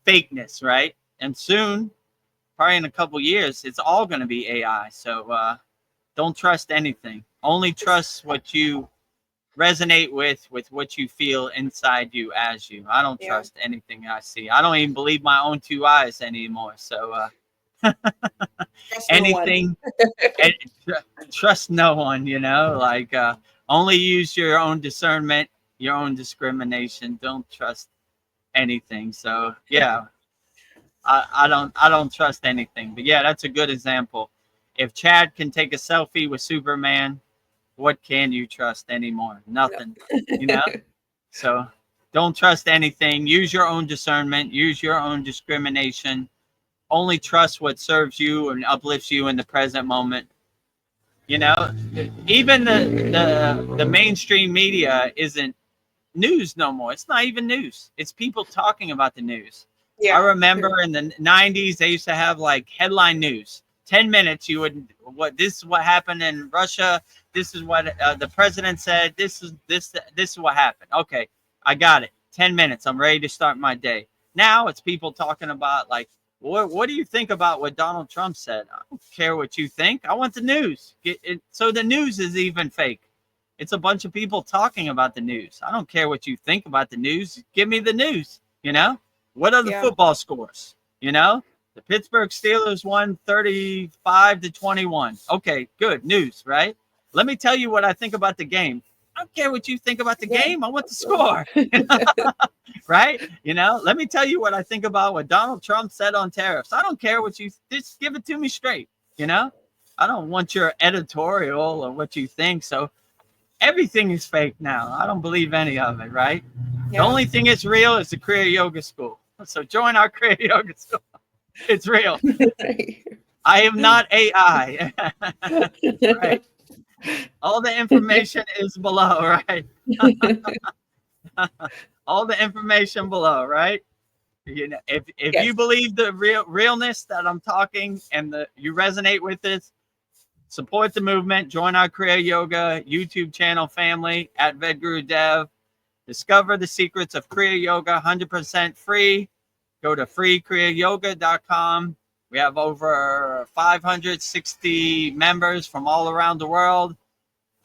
S1: fakeness, right? And soon, probably in a couple years, it's all going to be AI. So don't trust anything. Only trust what you resonate with what you feel inside you as you. I don't trust anything I see. I don't even believe my own two eyes anymore. So anything, trust no one. Like only use your own discernment, your own discrimination. Don't trust anything. So yeah, I don't trust anything. But yeah, that's a good example. If Chad can take a selfie with Superman, what can you trust anymore? Nothing. So don't trust anything. Use your own discernment. Use your own discrimination. Only trust what serves you and uplifts you in the present moment. Even the mainstream media isn't news no more. It's not even news. It's people talking about the news. I remember in the 90s, they used to have like headline news. 10 minutes, this is what happened in Russia. This is what the president said. This is what happened. Okay, I got it. 10 minutes. I'm ready to start my day. Now it's people talking about like, what do you think about what Donald Trump said? I don't care what you think. I want the news. So the news is even fake. It's a bunch of people talking about the news. I don't care what you think about the news. Give me the news. What are the football scores? The Pittsburgh Steelers won 35-21. Okay, good news, right? Let me tell you what I think about the game. I don't care what you think about the game. I want the score. Right? Let me tell you what I think about what Donald Trump said on tariffs. I don't care what you just give it to me straight. I don't want your editorial or what you think. So everything is fake now. I don't believe any of it, right? The only thing that's real is the Kriya Yoga School. So join our Kriya Yoga School. It's real. I am not AI. Right. All the information is below, right? All the information below, right? If you believe the realness that I'm talking and you resonate with this, support the movement. Join our Kriya Yoga YouTube channel family at VEDAGURUDEV. Discover the secrets of Kriya Yoga, 100% free. Go to freekriyayogamasterclass.com. We have over 560 members from all around the world,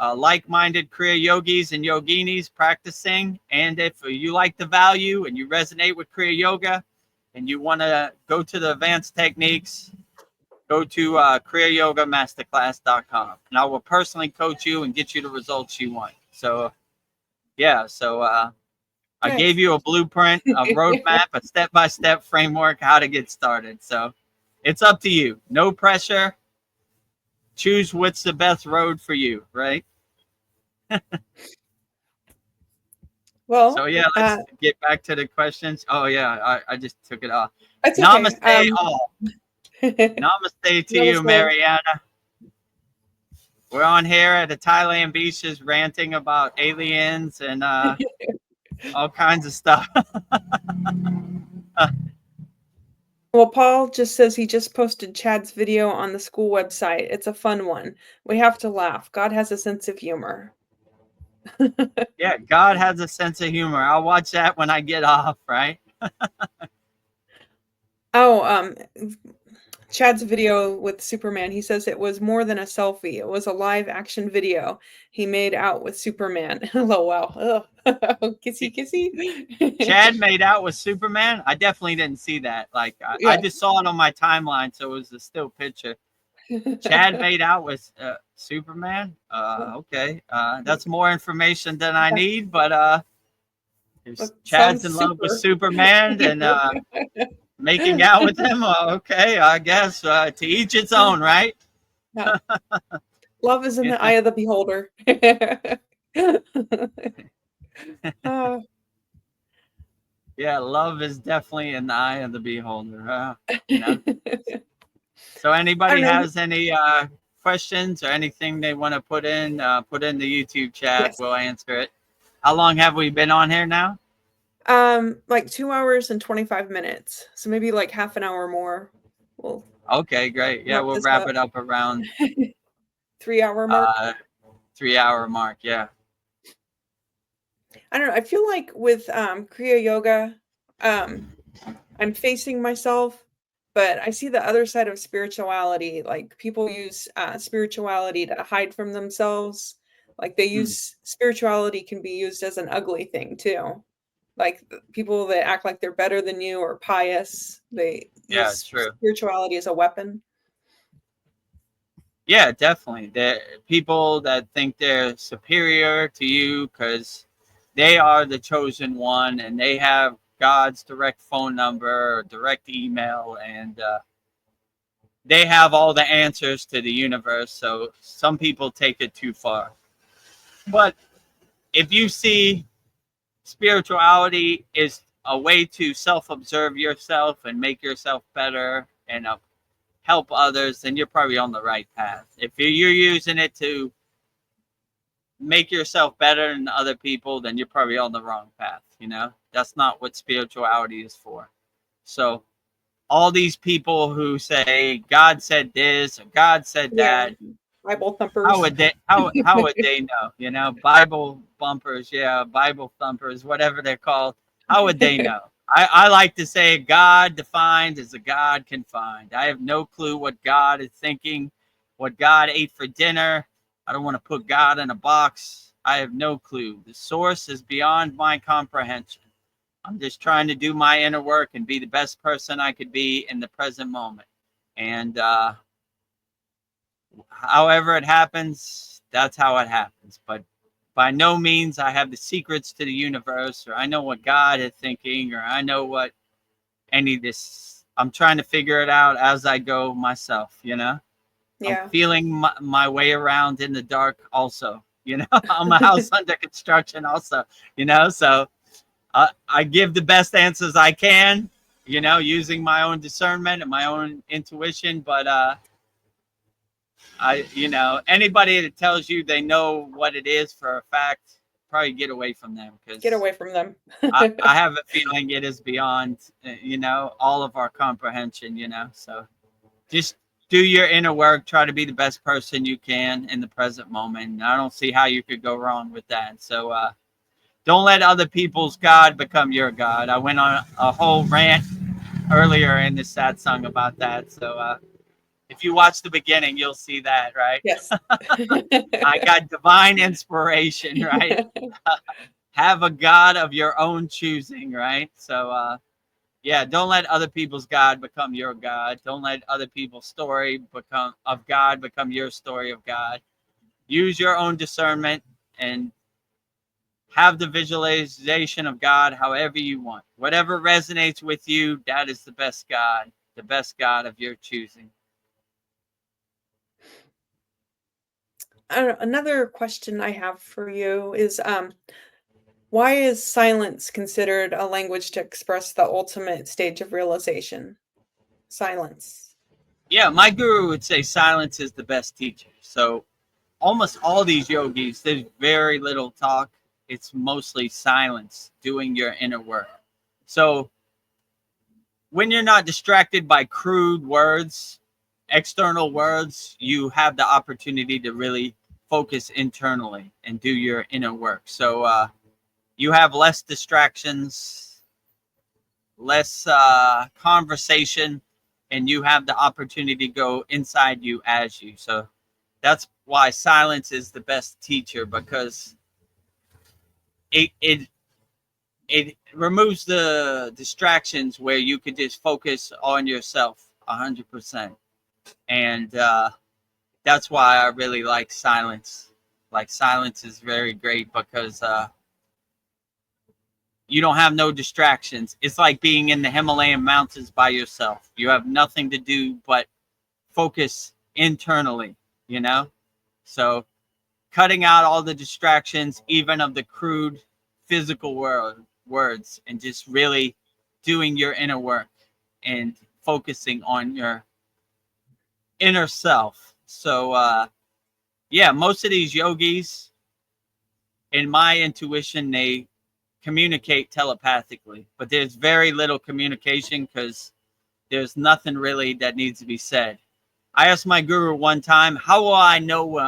S1: like-minded Kriya yogis and yoginis practicing. And if you like the value and you resonate with Kriya Yoga and you want to go to the advanced techniques, go to kriyayogamasterclass.com. And I will personally coach you and get you the results you want. So, yeah. So, I gave you a blueprint, a roadmap, a step-by-step framework, how to get started. So it's up to you. No pressure. choose what's the best road for you, right?
S2: Well,
S1: so yeah, let's get back to the questions. Oh yeah, I just took it off.
S2: It's
S1: Namaste
S2: okay.
S1: all. Namaste to you,
S2: Namaste.
S1: Mariana. We're on here at the Thailand beaches ranting about aliens and all kinds of stuff.
S2: Well, Paul just says he just posted Chad's video on the SKOOL website. It's a fun one. We have to laugh. God has a sense of humor.
S1: Yeah, God has a sense of humor. I'll watch that when I get off, right?
S2: Oh, Chad's video with Superman, he says it was more than a selfie. It was a live action video he made out with Superman. LOL. Kissy, kissy.
S1: Chad made out with Superman. I definitely didn't see that. Like, I just saw it on my timeline, so it was a still picture. Chad made out with Superman. Okay, that's more information than I need. But if Chad's in love with Superman and making out with him, okay, I guess to each its own, right?
S2: Yeah. Love is in the eye of the beholder.
S1: Yeah, love is definitely in the eye of the beholder. You know. So anybody has any questions or anything they want to put in the YouTube chat, we'll answer it. How long have we been on here now?
S2: Like 2 hours and 25 minutes. So maybe like half an hour more.
S1: Okay, great. Yeah, we'll wrap it up around
S2: 3 hour mark.
S1: 3 hour mark, yeah.
S2: I don't know. I feel like with Kriya Yoga, I'm facing myself, but I see the other side of spirituality. Like people use spirituality to hide from themselves. Like they use spirituality can be used as an ugly thing too. Like people that act like they're better than you or pious, they use spirituality as a weapon.
S1: Yeah, definitely. The people that think they're superior to you because they are the chosen one and they have God's direct phone number or direct email, and they have all the answers to the universe. So some people take it too far. But if you see spirituality is a way to self-observe yourself and make yourself better and help others, then you're probably on the right path. If you're using it to make yourself better than other people, then you're probably on the wrong path. You know, that's not what spirituality is for. So all these people who say God said this or God said that,
S2: Bible thumpers.
S1: how would they know? You know, Bible bumpers, Bible thumpers, whatever they're called. How would they know? I like to say God defined as a God can find. I have no clue what God is thinking, what God ate for dinner. I don't want to put God in a box. I have no clue. The source is beyond my comprehension. I'm just trying to do my inner work and be the best person I could be in the present moment. And however it happens, that's how it happens. But by no means I have the secrets to the universe, or I know what God is thinking, or I know what any of this. I'm trying to figure it out as I go myself, you know? Yeah. I'm feeling my way around in the dark also, you know? I'm a house under construction also, you know? So I give the best answers I can, you know, using my own discernment and my own intuition. But you know, anybody that tells you they know what it is for a fact, probably get away from them.
S2: Get away from them.
S1: I have a feeling it is beyond, you know, all of our comprehension, you know. So just do your inner work. Try to be the best person you can in the present moment. I don't see how you could go wrong with that. So don't let other people's God become your God. I went on a whole rant earlier in this sad song about that. So if you watch the beginning, you'll see that, right?
S2: Yes.
S1: I got divine inspiration, right? Have a God of your own choosing, right? So yeah, don't let other people's God become your God. Don't let other people's story of God become your story of God. Use your own discernment and have the visualization of God however you want. Whatever resonates with you, that is the best God of your choosing.
S2: Another question I have for you is, why is silence considered a language to express the ultimate stage of realization? Silence.
S1: Yeah, my guru would say silence is the best teacher. So almost all these yogis, there's very little talk. It's mostly silence, doing your inner work. So when you're not distracted by crude words, external words, you have the opportunity to really focus internally and do your inner work. So you have less distractions, less conversation, and you have the opportunity to go inside you as you. So that's why silence is the best teacher, because it removes the distractions where you could just focus on yourself 100%. And that's why I really like silence. Like, silence is very great because you don't have no distractions. It's like being in the Himalayan mountains by yourself. You have nothing to do but focus internally, you know? So cutting out all the distractions, even of the crude physical words, and just really doing your inner work and focusing on your inner self. So yeah, most of these yogis, in my intuition, they communicate telepathically, but there's very little communication because there's nothing really that needs to be said. I asked my guru one time, how will I know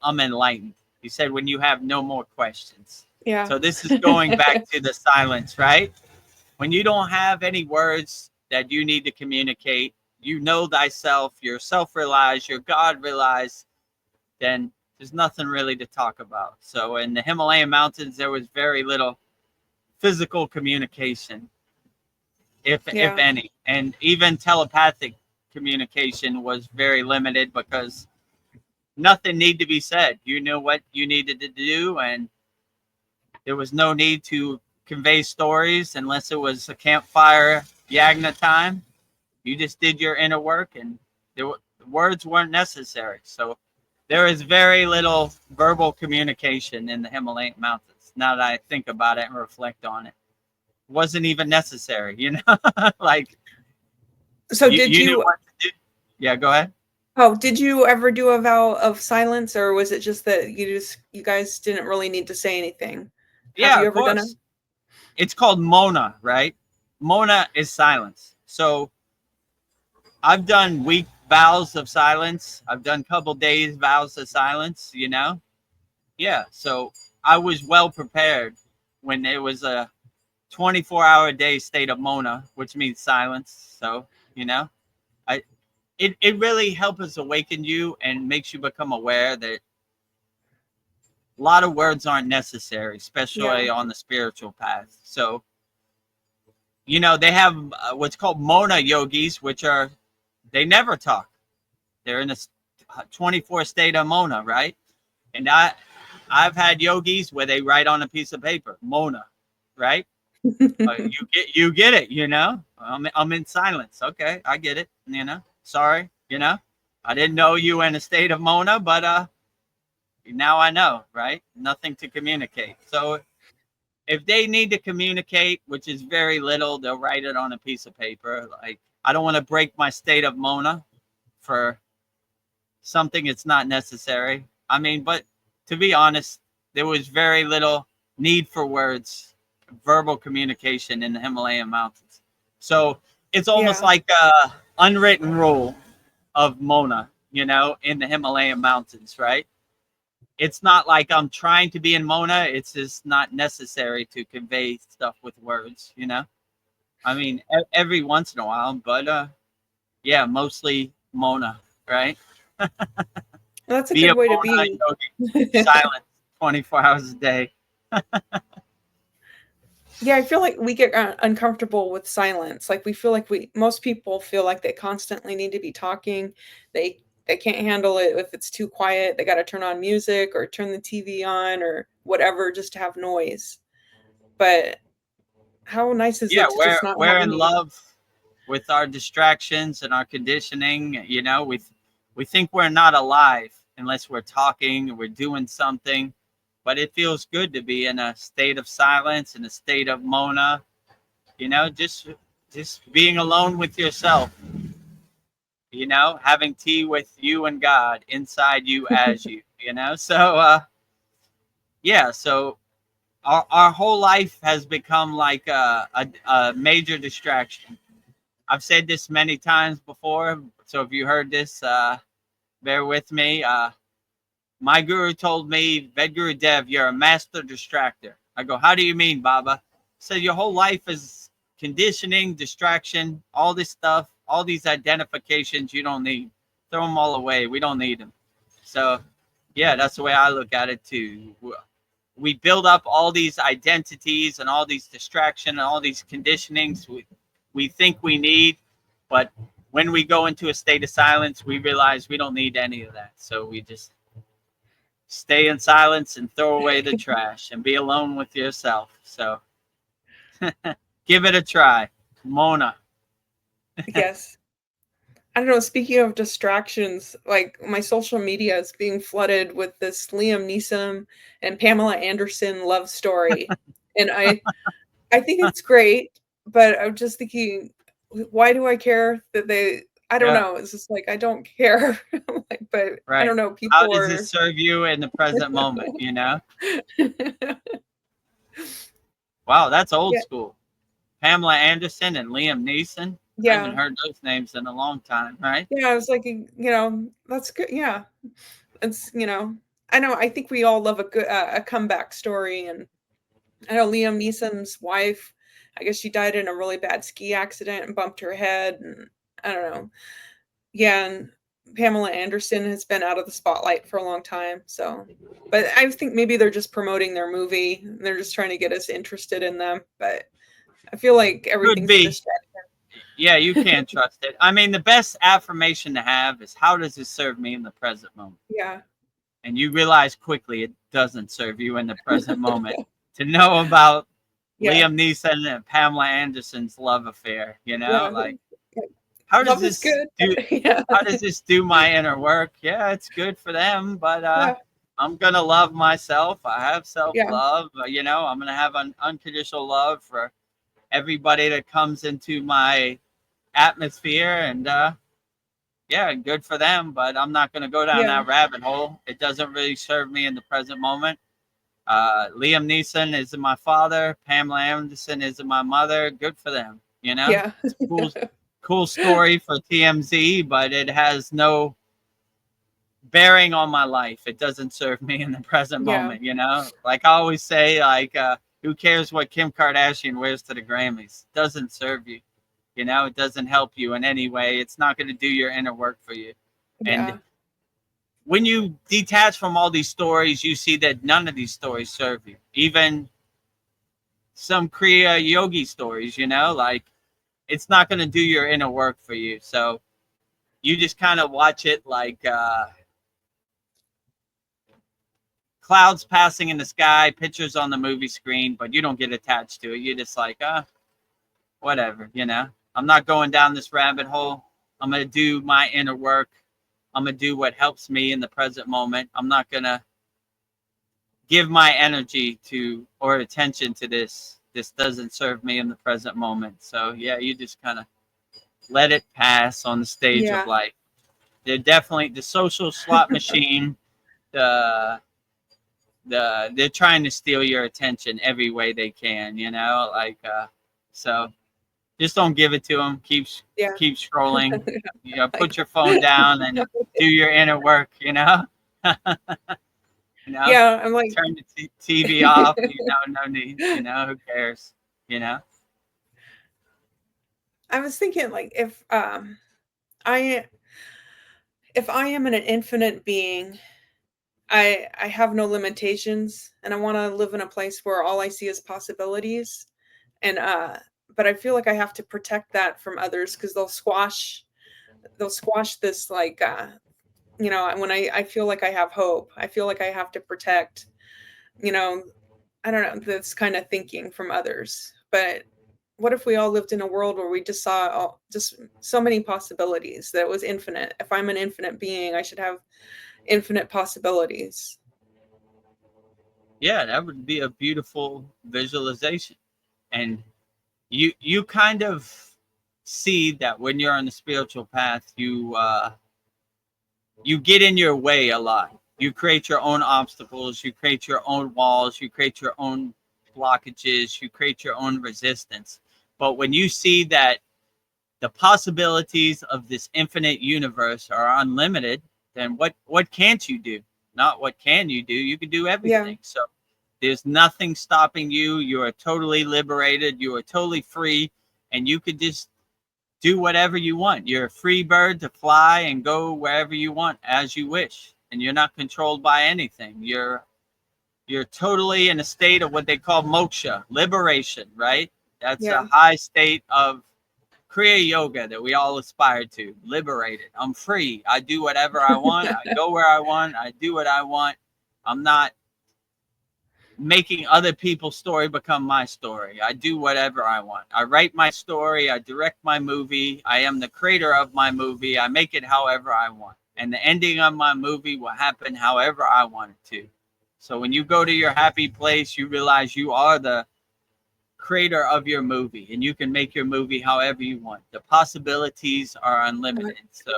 S1: I'm enlightened? He said, when you have no more questions.
S2: Yeah.
S1: So this is going back to the silence, right? When you don't have any words that you need to communicate, you know thyself, you're self-realized, you're God-realized, then there's nothing really to talk about. So in the Himalayan mountains, there was very little physical communication, if any. And even telepathic communication was very limited because nothing needed to be said. You knew what you needed to do, and there was no need to convey stories unless it was a campfire yagna time. You just did your inner work, and words weren't necessary. So there is very little verbal communication in the Himalayan mountains. Now that I think about it and reflect on it, wasn't even necessary, you know. Like,
S2: so
S1: you knew what to do. Yeah, go ahead.
S2: Oh, did you ever do a vow of silence, or was it just that you guys didn't really need to say anything?
S1: Yeah,
S2: have you ever done it?
S1: It's called Mona, right? Mona is silence. So I've done week vows of silence. I've done couple days vows of silence, you know? Yeah, so I was well prepared when it was a 24-hour day state of Mona, which means silence. So, you know, it really helps awaken you and makes you become aware that a lot of words aren't necessary, especially on the spiritual path. So, you know, they have what's called Mona yogis, which are, they never talk. They're in a 24 state of Mona, right? And I've had yogis where they write on a piece of paper, Mona, right? You get it, you know? I'm in silence. Okay, I get it, you know? Sorry, you know? I didn't know you were in a state of Mona, but now I know, right? Nothing to communicate. So if they need to communicate, which is very little, they'll write it on a piece of paper. Like, I don't want to break my state of Mona for something it's not necessary. I mean, but to be honest, there was very little need for words, verbal communication in the Himalayan mountains. So it's almost like a unwritten rule of Mona, you know, in the Himalayan mountains, right? It's not like I'm trying to be in Mona. It's just not necessary to convey stuff with words, you know? I mean, every once in a while, but yeah, mostly Mona, right?
S2: That's a good way to be.
S1: Silent 24 hours a day.
S2: Yeah, I feel like we get uncomfortable with silence. Like, we feel like most people feel like they constantly need to be talking. They can't handle it if it's too quiet. They got to turn on music or turn the TV on or whatever just to have noise. But how nice is it to just not
S1: we're
S2: have
S1: in
S2: any?
S1: love with our distractions and our conditioning. You know, we think we're not alive, unless we're talking or we're doing something. But it feels good to be in a state of silence, in a state of mona, you know, just being alone with yourself, you know, having tea with you and God inside you as you, you know. So yeah, so our whole life has become like a major distraction. I've said this many times before, so if you heard this, bear with me. My guru told me, VEDAGURUDEV, you're a master distractor. I go, how do you mean, Baba? So your whole life is conditioning, distraction, all this stuff, all these identifications you don't need. Throw them all away. We don't need them. So yeah, that's the way I look at it too. We build up all these identities and all these distraction and all these conditionings we think we need, but when we go into a state of silence, we realize we don't need any of that. So we just stay in silence and throw away the trash and be alone with yourself. So give it a try. Mona.
S2: Yes. I don't know, speaking of distractions, like my social media is being flooded with this Liam Neeson and Pamela Anderson love story. And I think it's great, but I'm just thinking, why do I care that I don't
S1: Yeah,
S2: know. It's just like I don't care. Like, but I
S1: right.
S2: don't know,
S1: How
S2: people
S1: does
S2: are
S1: this serve you in the present moment, you know? Wow, that's old
S2: Yeah,
S1: school. Pamela Anderson and Liam Neeson. I haven't
S2: yeah.
S1: heard those names in a long time, right?
S2: Yeah, I was like, that's good. Yeah. It's, I know, I think we all love a good a comeback story, and I know Liam Neeson's wife, I guess she died in a really bad ski accident and bumped her head, and I don't know. Yeah, and Pamela Anderson has been out of the spotlight for a long time, so but I think maybe they're just promoting their movie. They're just trying to get us interested in them, but I feel like
S1: Could
S2: everything's a
S1: be.
S2: distraction.
S1: Yeah, you can't trust it. I mean, the best affirmation to have is, how does this serve me in the present moment?
S2: Yeah.
S1: And you realize quickly it doesn't serve you in the present moment. To know about
S2: Yeah.
S1: Liam Neeson and Pamela Anderson's love affair, you know,
S2: Yeah.
S1: like, how does
S2: Love is
S1: this
S2: good,
S1: do?
S2: but yeah.
S1: How does this do my inner work? Yeah, it's good for them, but
S2: Yeah.
S1: I'm gonna love myself. I have self
S2: Yeah.
S1: love. You know, I'm gonna have an unconditional love for everybody that comes into my atmosphere, and yeah, good for them, but I'm not going to go down
S2: Yeah.
S1: that rabbit hole. It doesn't really serve me in the present moment. Liam Neeson is my father. Pamela Anderson is my mother. Good for them. You know,
S2: Yeah.
S1: it's a cool story for TMZ, but it has no bearing on my life. It doesn't serve me in the present
S2: Yeah.
S1: moment. You know, like I always say, like, who cares what Kim Kardashian wears to the Grammys? Doesn't serve you. You know, it doesn't help you in any way. It's not going to do your inner work for you. And
S2: Yeah.
S1: when you detach from all these stories, you see that none of these stories serve you. Even some Kriya yogi stories, you know, like, it's not going to do your inner work for you. So you just kind of watch it like clouds passing in the sky, pictures on the movie screen, but you don't get attached to it. You're just like, whatever, you know. I'm not going down this rabbit hole. I'm going to do my inner work. I'm going to do what helps me in the present moment. I'm not going to give my energy to or attention to this. This doesn't serve me in the present moment. So, yeah, you just kind of let it pass on the stage of
S2: Yeah.
S1: life. They're definitely the social slot machine. They're trying to steal your attention every way they can, you know, like so just don't give it to them.
S2: Yeah.
S1: Keep scrolling. You know, put your phone down and do your inner work. You know, you know,
S2: Yeah. I'm like,
S1: turn the TV off. You know, no need. You know, who cares? You know.
S2: I was thinking like I if I am an infinite being, I have no limitations, and I want to live in a place where all I see is possibilities. And but I feel like I have to protect that from others because they'll squash this like when I feel like I have hope, I feel like I have to protect, you know, I don't know, this kind of thinking from others. But what if we all lived in a world where we just saw just so many possibilities that it was infinite? If I'm an infinite being, I should have infinite possibilities.
S1: Yeah, that would be a beautiful visualization. And you kind of see that when you're on the spiritual path, you get in your way a lot. You create your own obstacles, you create your own walls, you create your own blockages, you create your own resistance. But when you see that the possibilities of this infinite universe are unlimited, then what can't you do? Not what can you do? You can do everything.
S2: Yeah.
S1: So there's nothing stopping you. You are totally liberated. You are totally free, and you could just do whatever you want. You're a free bird to fly and go wherever you want as you wish, and you're not controlled by anything. You're totally in a state of what they call moksha, liberation, right? That's a high state of Kriya yoga that we all aspire to. Liberated. I'm free. I do whatever I want. I go where I want. I do what I want. I'm not making other people's story become my story. I do whatever I want. I write my story. I direct my movie. I am the creator of my movie. I make it however I want. And the ending of my movie will happen however I want it to. So when you go to your happy place, you realize you are the creator of your movie, and you can make your movie however you want. The possibilities are unlimited. So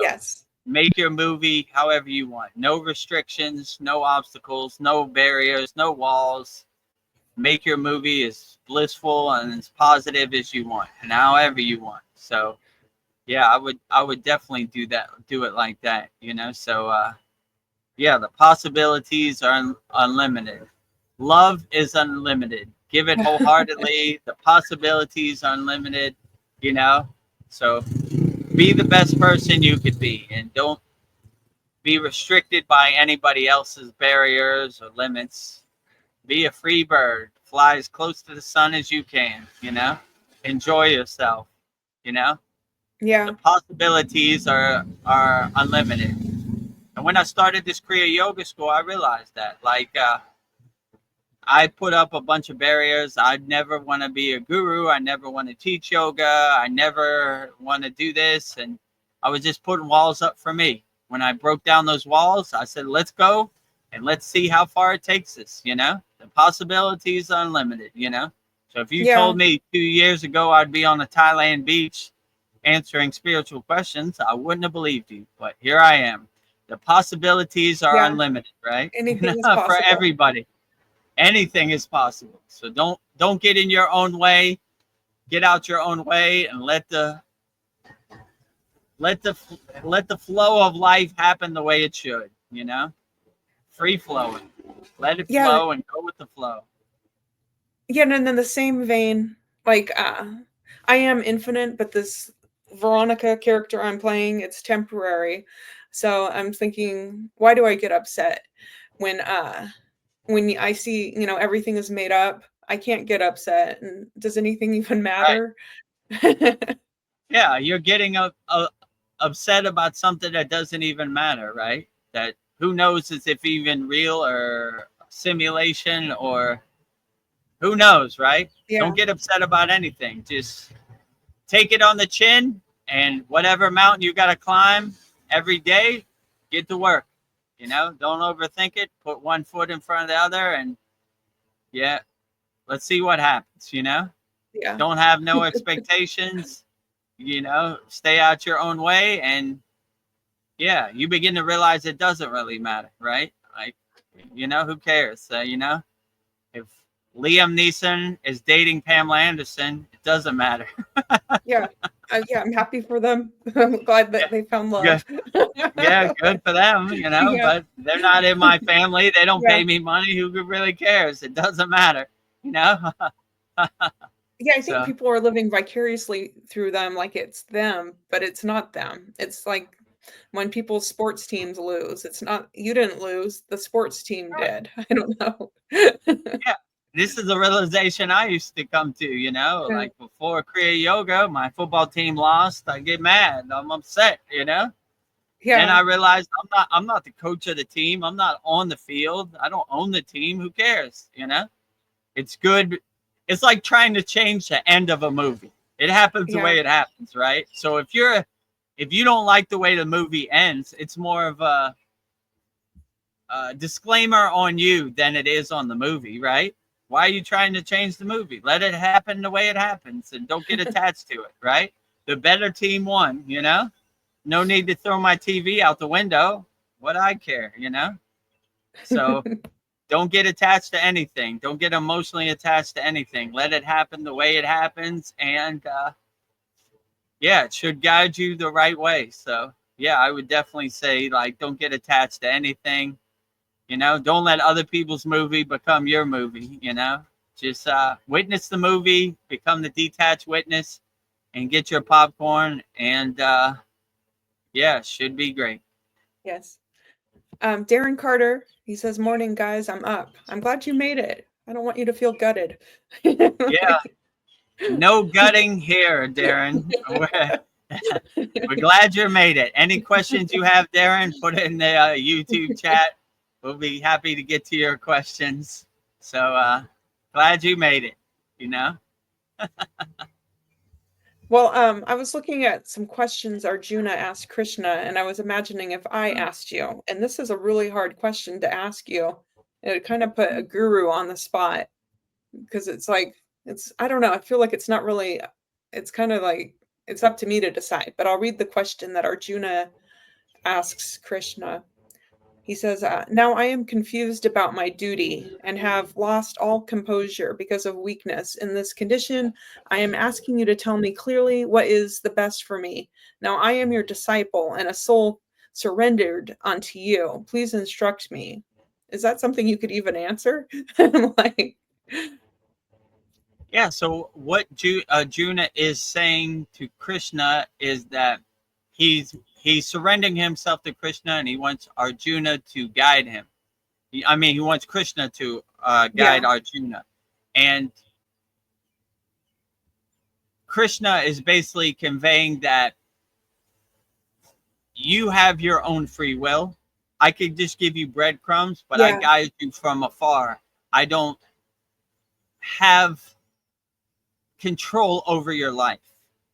S1: make your movie however you want. No restrictions, no obstacles, no barriers, no walls. Make your movie as blissful and as positive as you want, and however you want. So yeah, I would definitely do it like that, you know. So yeah, the possibilities are unlimited. Love is unlimited. Give it wholeheartedly. The possibilities are unlimited, you know. So be the best person you could be, and don't be restricted by anybody else's barriers or limits. Be a free bird. Fly as close to the sun as you can, you know. Enjoy yourself, you know.
S2: Yeah.
S1: The possibilities are unlimited. And when I started this Kriya Yoga School, I realized that, like, I put up a bunch of barriers. I never want to be a guru. I never want to teach yoga. I never want to do this. And I was just putting walls up for me. When I broke down those walls, I said, let's go and let's see how far it takes us. You know, the possibilities are unlimited, you know. So if you told me 2 years ago I'd be on a Thailand beach answering spiritual questions, I wouldn't have believed you. But here I am. The possibilities are unlimited, right?
S2: Anything is possible.
S1: For everybody. Anything is possible. So don't get in your own way. Get out your own way and let the flow of life happen the way it should, you know? Free flowing. Let it flow and go with the flow.
S2: Yeah, and in the same vein, like I am infinite, but this Veronica character I'm playing, it's temporary. So I'm thinking, why do I get upset when I see, you know, everything is made up? I can't get upset. And does anything even matter?
S1: Right. Yeah, you're getting upset about something that doesn't even matter, right? That who knows is if even real or simulation, or who knows, right? Don't get upset about anything. Just take it on the chin, and whatever mountain you got to climb every day, get to work. You know, don't overthink it. Put one foot in front of the other, and let's see what happens, you know?
S2: Yeah.
S1: Don't have no expectations, you know, stay out your own way, and you begin to realize it doesn't really matter, right? Like, you know, who cares? You know, if Liam Neeson is dating Pamela Anderson, it doesn't matter.
S2: I'm happy for them. I'm glad that they found love.
S1: Yeah, good for them, you know, but they're not in my family. They don't pay me money. Who really cares? It doesn't matter, you know?
S2: Yeah, I think people are living vicariously through them like it's them, but it's not them. It's like when people's sports teams lose. It's not, you didn't lose, the sports team did. I don't know.
S1: This is a realization I used to come to, you know, like before Kriya Yoga, my football team lost. I get mad. I'm upset, you know? And I realized I'm not the coach of the team. I'm not on the field. I don't own the team. Who cares? You know, it's good. It's like trying to change the end of a movie. It happens the way it happens, right? So if you don't like the way the movie ends, it's more of a, disclaimer on you than it is on the movie, right? Why are you trying to change the movie? Let it happen the way it happens and don't get attached to it, right? The better team won, you know? No need to throw my TV out the window. What I care, you know? So don't get attached to anything. Don't get emotionally attached to anything. Let it happen the way it happens. And yeah, it should guide you the right way. So yeah, I would definitely say, like, don't get attached to anything. You know, don't let other people's movie become your movie, you know? Just witness the movie, become the detached witness, and get your popcorn. And yeah, should be great.
S2: Yes. Darren Carter, he says, morning, guys, I'm up. I'm glad you made it. I don't want you to feel gutted.
S1: Yeah. No gutting here, Darren. We're glad you made it. Any questions you have, Darren, put it in the YouTube chat. We'll be happy to get to your questions. So glad you made it, you know?
S2: Well, I was looking at some questions Arjuna asked Krishna, and I was imagining if I asked you, and this is a really hard question to ask you. It would kind of put a guru on the spot, because it's like, I don't know, I feel like it's not really, it's kind of like, it's up to me to decide, but I'll read the question that Arjuna asks Krishna. He says, now I am confused about my duty and have lost all composure because of weakness. In this condition, I am asking you to tell me clearly what is the best for me. Now I am your disciple and a soul surrendered unto you. Please instruct me. Is that something you could even answer? Like,
S1: yeah, so what Arjuna is saying to Krishna is that he's surrendering himself to Krishna, and he wants Arjuna to guide him. He wants Krishna to guide Arjuna. And Krishna is basically conveying that you have your own free will. I could just give you breadcrumbs, but I guide you from afar. I don't have control over your life.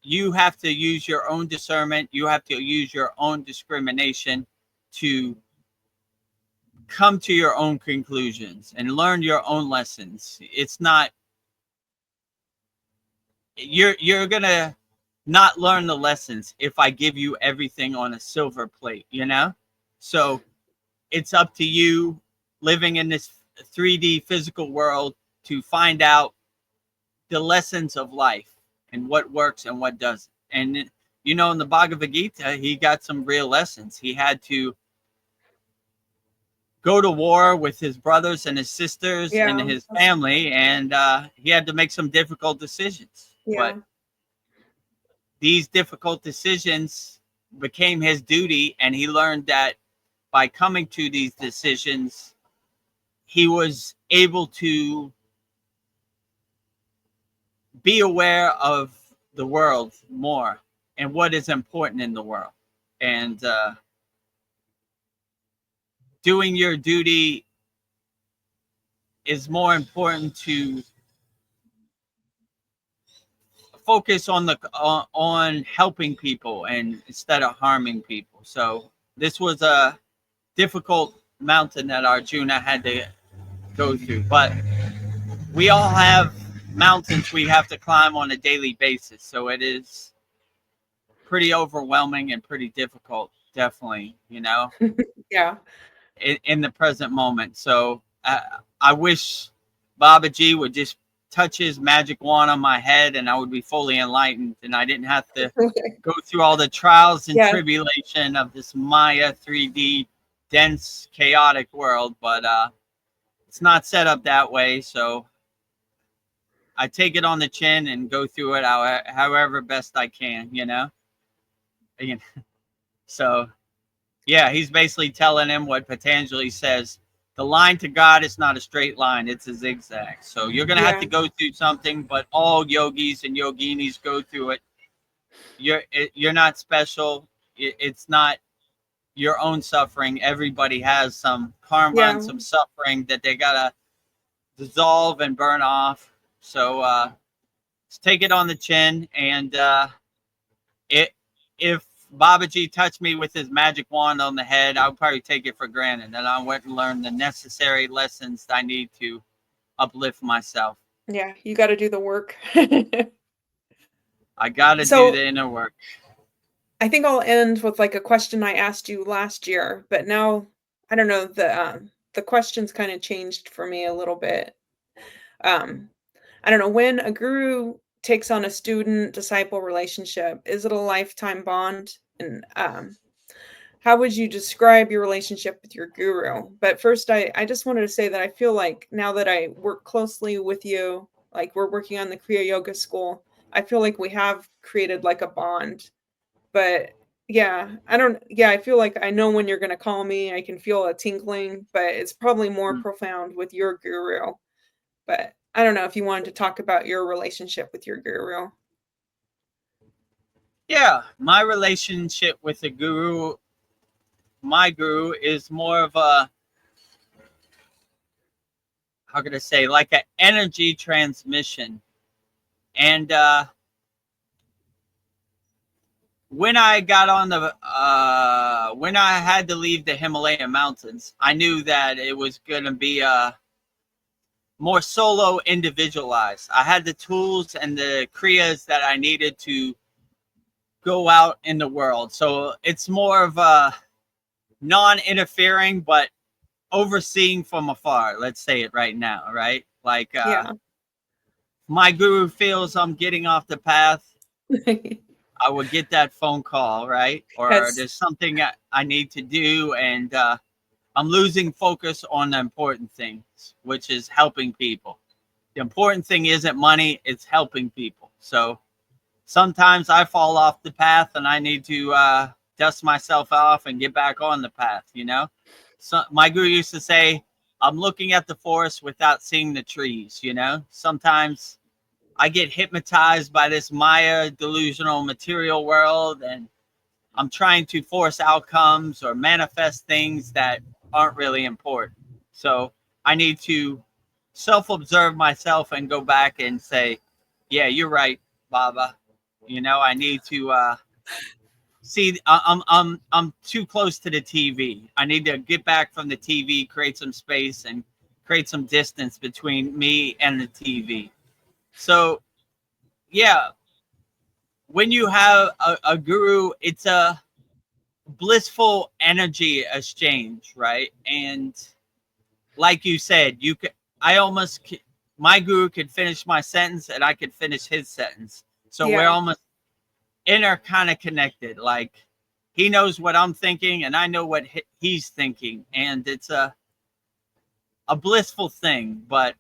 S1: You have to use your own discernment. You have to use your own discrimination to come to your own conclusions and learn your own lessons. It's not, you're gonna not learn the lessons if I give you everything on a silver plate, you know? So it's up to you living in this 3D physical world to find out the lessons of life and what works and what doesn't. And you know, in the Bhagavad Gita, he got some real lessons. He had to go to war with his brothers and his sisters and his family, and he had to make some difficult decisions. But these difficult decisions became his duty, and he learned that by coming to these decisions, he was able to be aware of the world more and what is important in the world. And doing your duty is more important to focus on on helping people and instead of harming people. So this was a difficult mountain that Arjuna had to go through, but we all have mountains we have to climb on a daily basis. So it is pretty overwhelming and pretty difficult, definitely, you know, in the present moment. So I wish Babaji would just touch his magic wand on my head and I would be fully enlightened, and I didn't have to go through all the trials and tribulation of this Maya 3D dense chaotic world. But it's not set up that way, so I take it on the chin and go through it however best I can, you know. So yeah, he's basically telling him what Patanjali says: the line to God is not a straight line, it's a zigzag. So you're going to have to go through something, but all yogis and yoginis go through it. You're not special. It's not your own suffering. Everybody has some karma and some suffering that they got to dissolve and burn off. So just take it on the chin. And if Babaji touched me with his magic wand on the head, I would probably take it for granted. And I went and learned the necessary lessons I need to uplift myself.
S2: Yeah, you got to do the work.
S1: I got to
S2: So-
S1: do the inner work.
S2: I think I'll end with like a question I asked you last year, but now I don't know, the questions kind of changed for me a little bit. I don't know, when a guru takes on a student disciple relationship, is it a lifetime bond? And how would you describe your relationship with your guru? But first, I just wanted to say that I feel like now that I work closely with you, like we're working on the Kriya Yoga School, I feel like we have created like a bond. But yeah, I feel like I know when you're going to call me. I can feel a tinkling, but it's probably more profound with your guru. But I don't know if you wanted to talk about your relationship with your guru.
S1: Yeah, my relationship with the guru, my guru, is more of a, how could I say, like an energy transmission. And when I got on the, when I had to leave the Himalayan mountains, I knew that it was going to be more solo, individualized. I had the tools and the kriyas that I needed to go out in the world. So it's more of a non-interfering, but overseeing from afar. Let's say it right now, right? Like my guru feels I'm getting off the path, I would get that phone call, right? Or there's something I need to do, and I'm losing focus on the important things, which is helping people. The important thing isn't money, it's helping people. So sometimes I fall off the path and I need to dust myself off and get back on the path, you know? So my guru used to say, I'm looking at the forest without seeing the trees, you know? Sometimes I get hypnotized by this Maya delusional material world, and I'm trying to force outcomes or manifest things that aren't really important. So I need to self-observe myself and go back and say, yeah, you're right, Baba. You know, I need to see, I'm too close to the TV. I need to get back from the TV, create some space and create some distance between me and the TV. So yeah, when you have a guru, it's a blissful energy exchange, right? And like you said, you could, my guru could finish my sentence and I could finish his sentence. So we're almost kind of connected. Like he knows what I'm thinking and I know what he's thinking. And it's a blissful thing. But,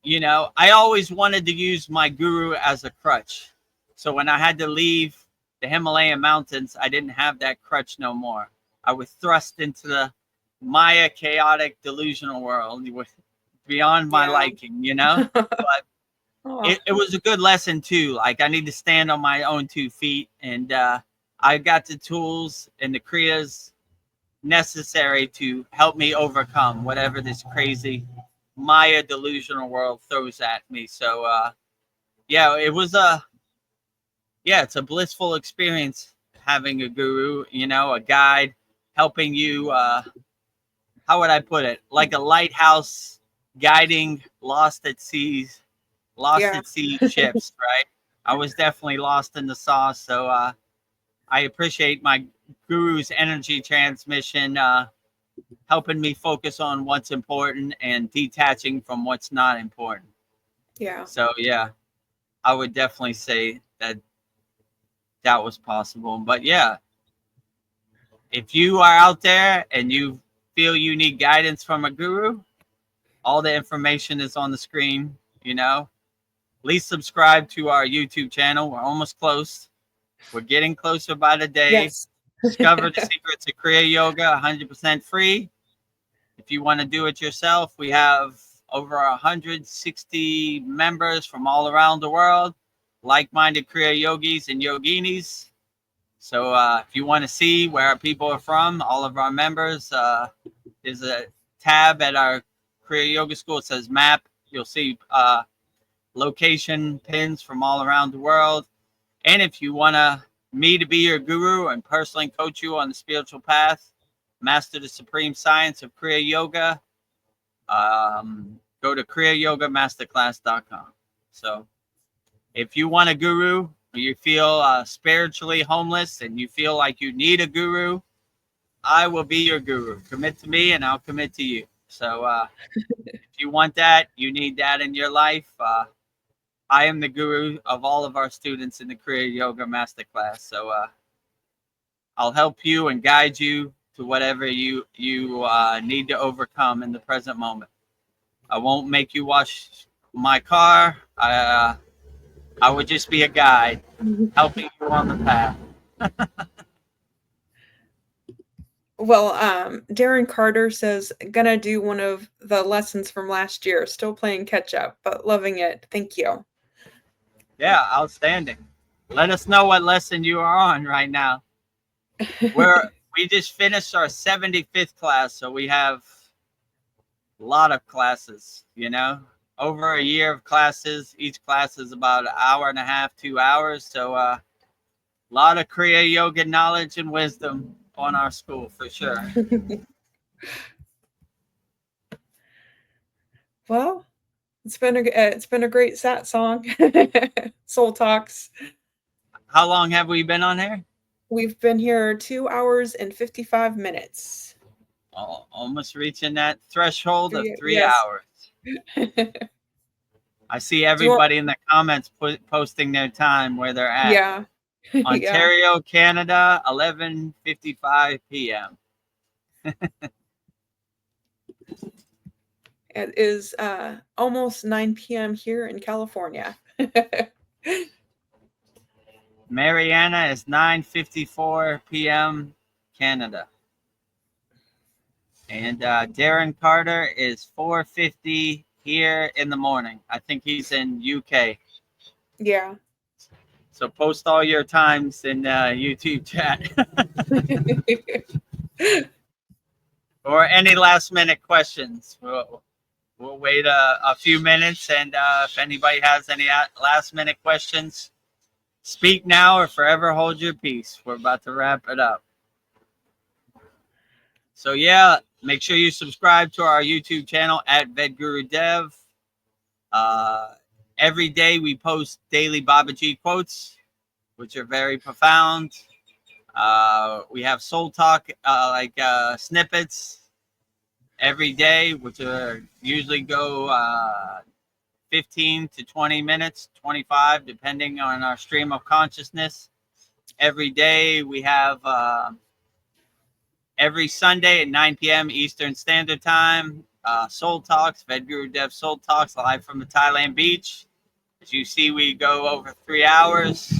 S1: you know, I always wanted to use my guru as a crutch. So when I had to leave the Himalayan mountains, I didn't have that crutch no more. I was thrust into the Maya chaotic delusional world with beyond my liking, you know? But it was a good lesson too. Like I need to stand on my own 2 feet, and I got the tools and the kriyas necessary to help me overcome whatever this crazy Maya delusional world throws at me. So yeah, it was it's a blissful experience having a guru, you know, a guide helping you, how would I put it? Like a lighthouse guiding lost at sea ships, right? I was definitely lost in the sauce. So I appreciate my guru's energy transmission, helping me focus on what's important and detaching from what's not important.
S2: Yeah.
S1: So yeah, I would definitely say that was possible. But yeah, if you are out there and you feel you need guidance from a guru, all the information is on the screen. You know, please subscribe to our YouTube channel. We're almost close. We're getting closer by the day.
S2: Yes.
S1: Discover the secrets of Kriya Yoga, 100% free. If you want to do it yourself, we have over 160 members from all around the world, like-minded Kriya yogis and yoginis. So if you want to see where our people are from, all of our members, there's a tab at our Kriya Yoga School. It says map. You'll see location pins from all around the world. And if you want to me to be your guru and personally coach you on the spiritual path, master the supreme science of Kriya Yoga, go to kriyayogamasterclass.com. So if you want a guru, or you feel spiritually homeless and you feel like you need a guru, I will be your guru. Commit to me and I'll commit to you. So if you want that, you need that in your life. I am the guru of all of our students in the Kriya Yoga Masterclass. So I'll help you and guide you to whatever you need to overcome in the present moment. I won't make you wash my car. I would just be a guide, helping you on the path.
S2: Well, Darren Carter says, gonna do one of the lessons from last year. Still playing catch up, but loving it. Thank you.
S1: Yeah, outstanding. Let us know what lesson you are on right now. We just finished our 75th class, so we have a lot of classes, you know, over a year of classes. Each class is about an hour and a half, 2 hours. So a lot of Kriya Yoga knowledge and wisdom on our school for sure.
S2: Well, it's been a great sat song. Soul Talks.
S1: How long have we been on here?
S2: We've been here 2 hours and 55 minutes.
S1: Almost reaching that threshold of 3
S2: yes.
S1: hours. I see everybody in the comments posting their time where they're at.
S2: Yeah.
S1: Ontario,
S2: yeah.
S1: Canada, 11:55 p.m.
S2: It is almost 9 p.m. here in California.
S1: Mariana is 9:54 p.m. Canada. And Darren Carter is 4:50 here in the morning. I think he's in UK.
S2: Yeah.
S1: So post all your times in YouTube chat. Or any last minute questions. We'll wait a few minutes, and if anybody has any last minute questions, speak now or forever hold your peace. We're about to wrap it up. So yeah, make sure you subscribe to our YouTube channel at VEDGURUDEV. Every day we post daily Babaji quotes, which are very profound. We have soul talk, snippets every day, which are usually go 15 to 20 minutes, 25, depending on our stream of consciousness. Every day we have every Sunday at 9 p.m. Eastern Standard Time, Soul Talks, VEDGURUDEV Soul Talks, live from the Thailand beach. As you see, we go over 3 hours.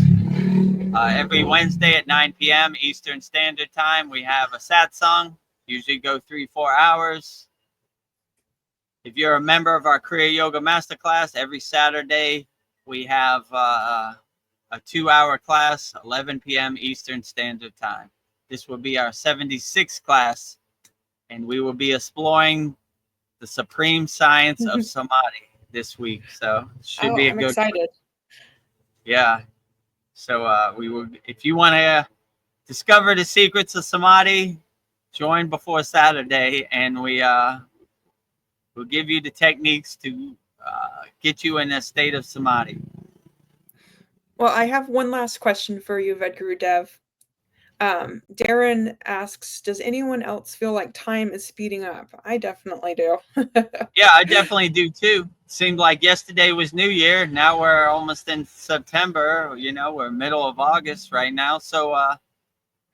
S1: Every Wednesday at 9 p.m. Eastern Standard Time, we have a satsang. Usually go 3-4 hours. If you're a member of our Kriya Yoga Masterclass, every Saturday we have a 2-hour class, 11 p.m. Eastern Standard Time. This will be our 76th class, and we will be exploring the supreme science of samadhi this week. So it should be a
S2: I'm
S1: good.
S2: excited.
S1: Yeah. So we will. If you want to discover the secrets of samadhi, join before Saturday, and we'll give you the techniques to get you in a state of samadhi.
S2: Well, I have one last question for you, VEDGURUDEV. Darren asks, does anyone else feel like time is speeding up? I definitely do.
S1: Yeah, I definitely do too. Seemed like yesterday was New Year. Now we're almost in September. You know, we're middle of August right now. So,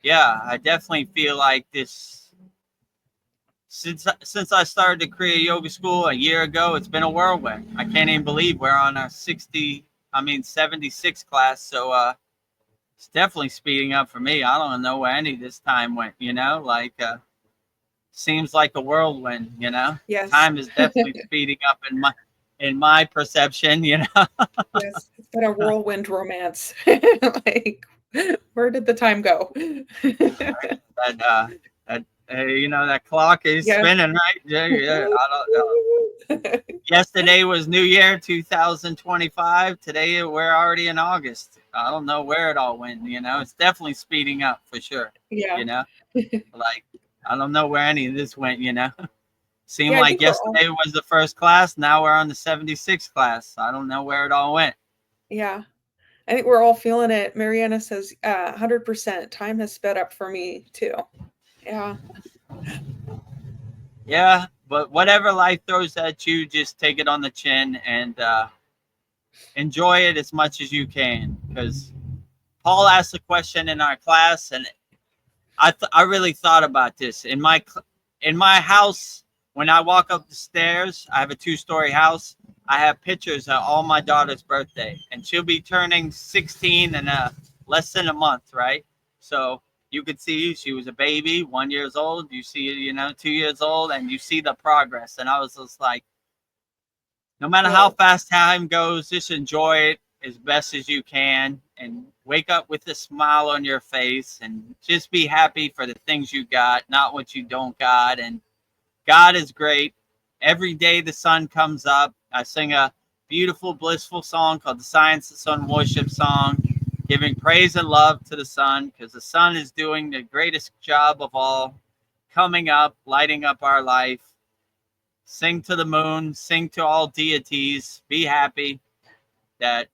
S1: yeah, I definitely feel like this. Since I started the Kriya Yoga School a year ago, it's been a whirlwind. I can't even believe we're on our 76 class. So, it's definitely speeding up for me. I don't know where any of this time went, you know, like seems like a whirlwind, you know.
S2: Yes.
S1: Time is definitely speeding up in my perception, you know.
S2: Yes, it's been a whirlwind romance. Like, where did the time go?
S1: You know, that clock is spinning, right? Yeah. I don't know. Yesterday was New Year 2025. Today we're already in August. I don't know where it all went. You know, it's definitely speeding up for sure.
S2: Yeah.
S1: You know, like I don't know where any of this went. You know, seemed
S2: I
S1: like
S2: think
S1: yesterday was the first class. Now we're on the 76th class. I don't know where it all went.
S2: Yeah. I think we're all feeling it. Mariana says 100%. Time has sped up for me too. Yeah.
S1: Yeah, but whatever life throws at you, just take it on the chin and enjoy it as much as you can. Because Paul asked a question in our class, and I really thought about this. In my house, when I walk up the stairs, I have a 2-story house. I have pictures of all my daughter's birthday, and she'll be turning 16 in less than a month, right? So you could see she was a baby, 1 year old. You see, you know, 2 years old, and you see the progress. And I was just like, no matter how fast time goes, just enjoy it as best as you can, and wake up with a smile on your face, and just be happy for the things you got, not what you don't got. And God is great. Every day the sun comes up. I sing a beautiful, blissful song called the Science of Sun Worship Song, giving praise and love to the sun, because the sun is doing the greatest job of all, coming up, lighting up our life. Sing to the moon, sing to all deities, be happy that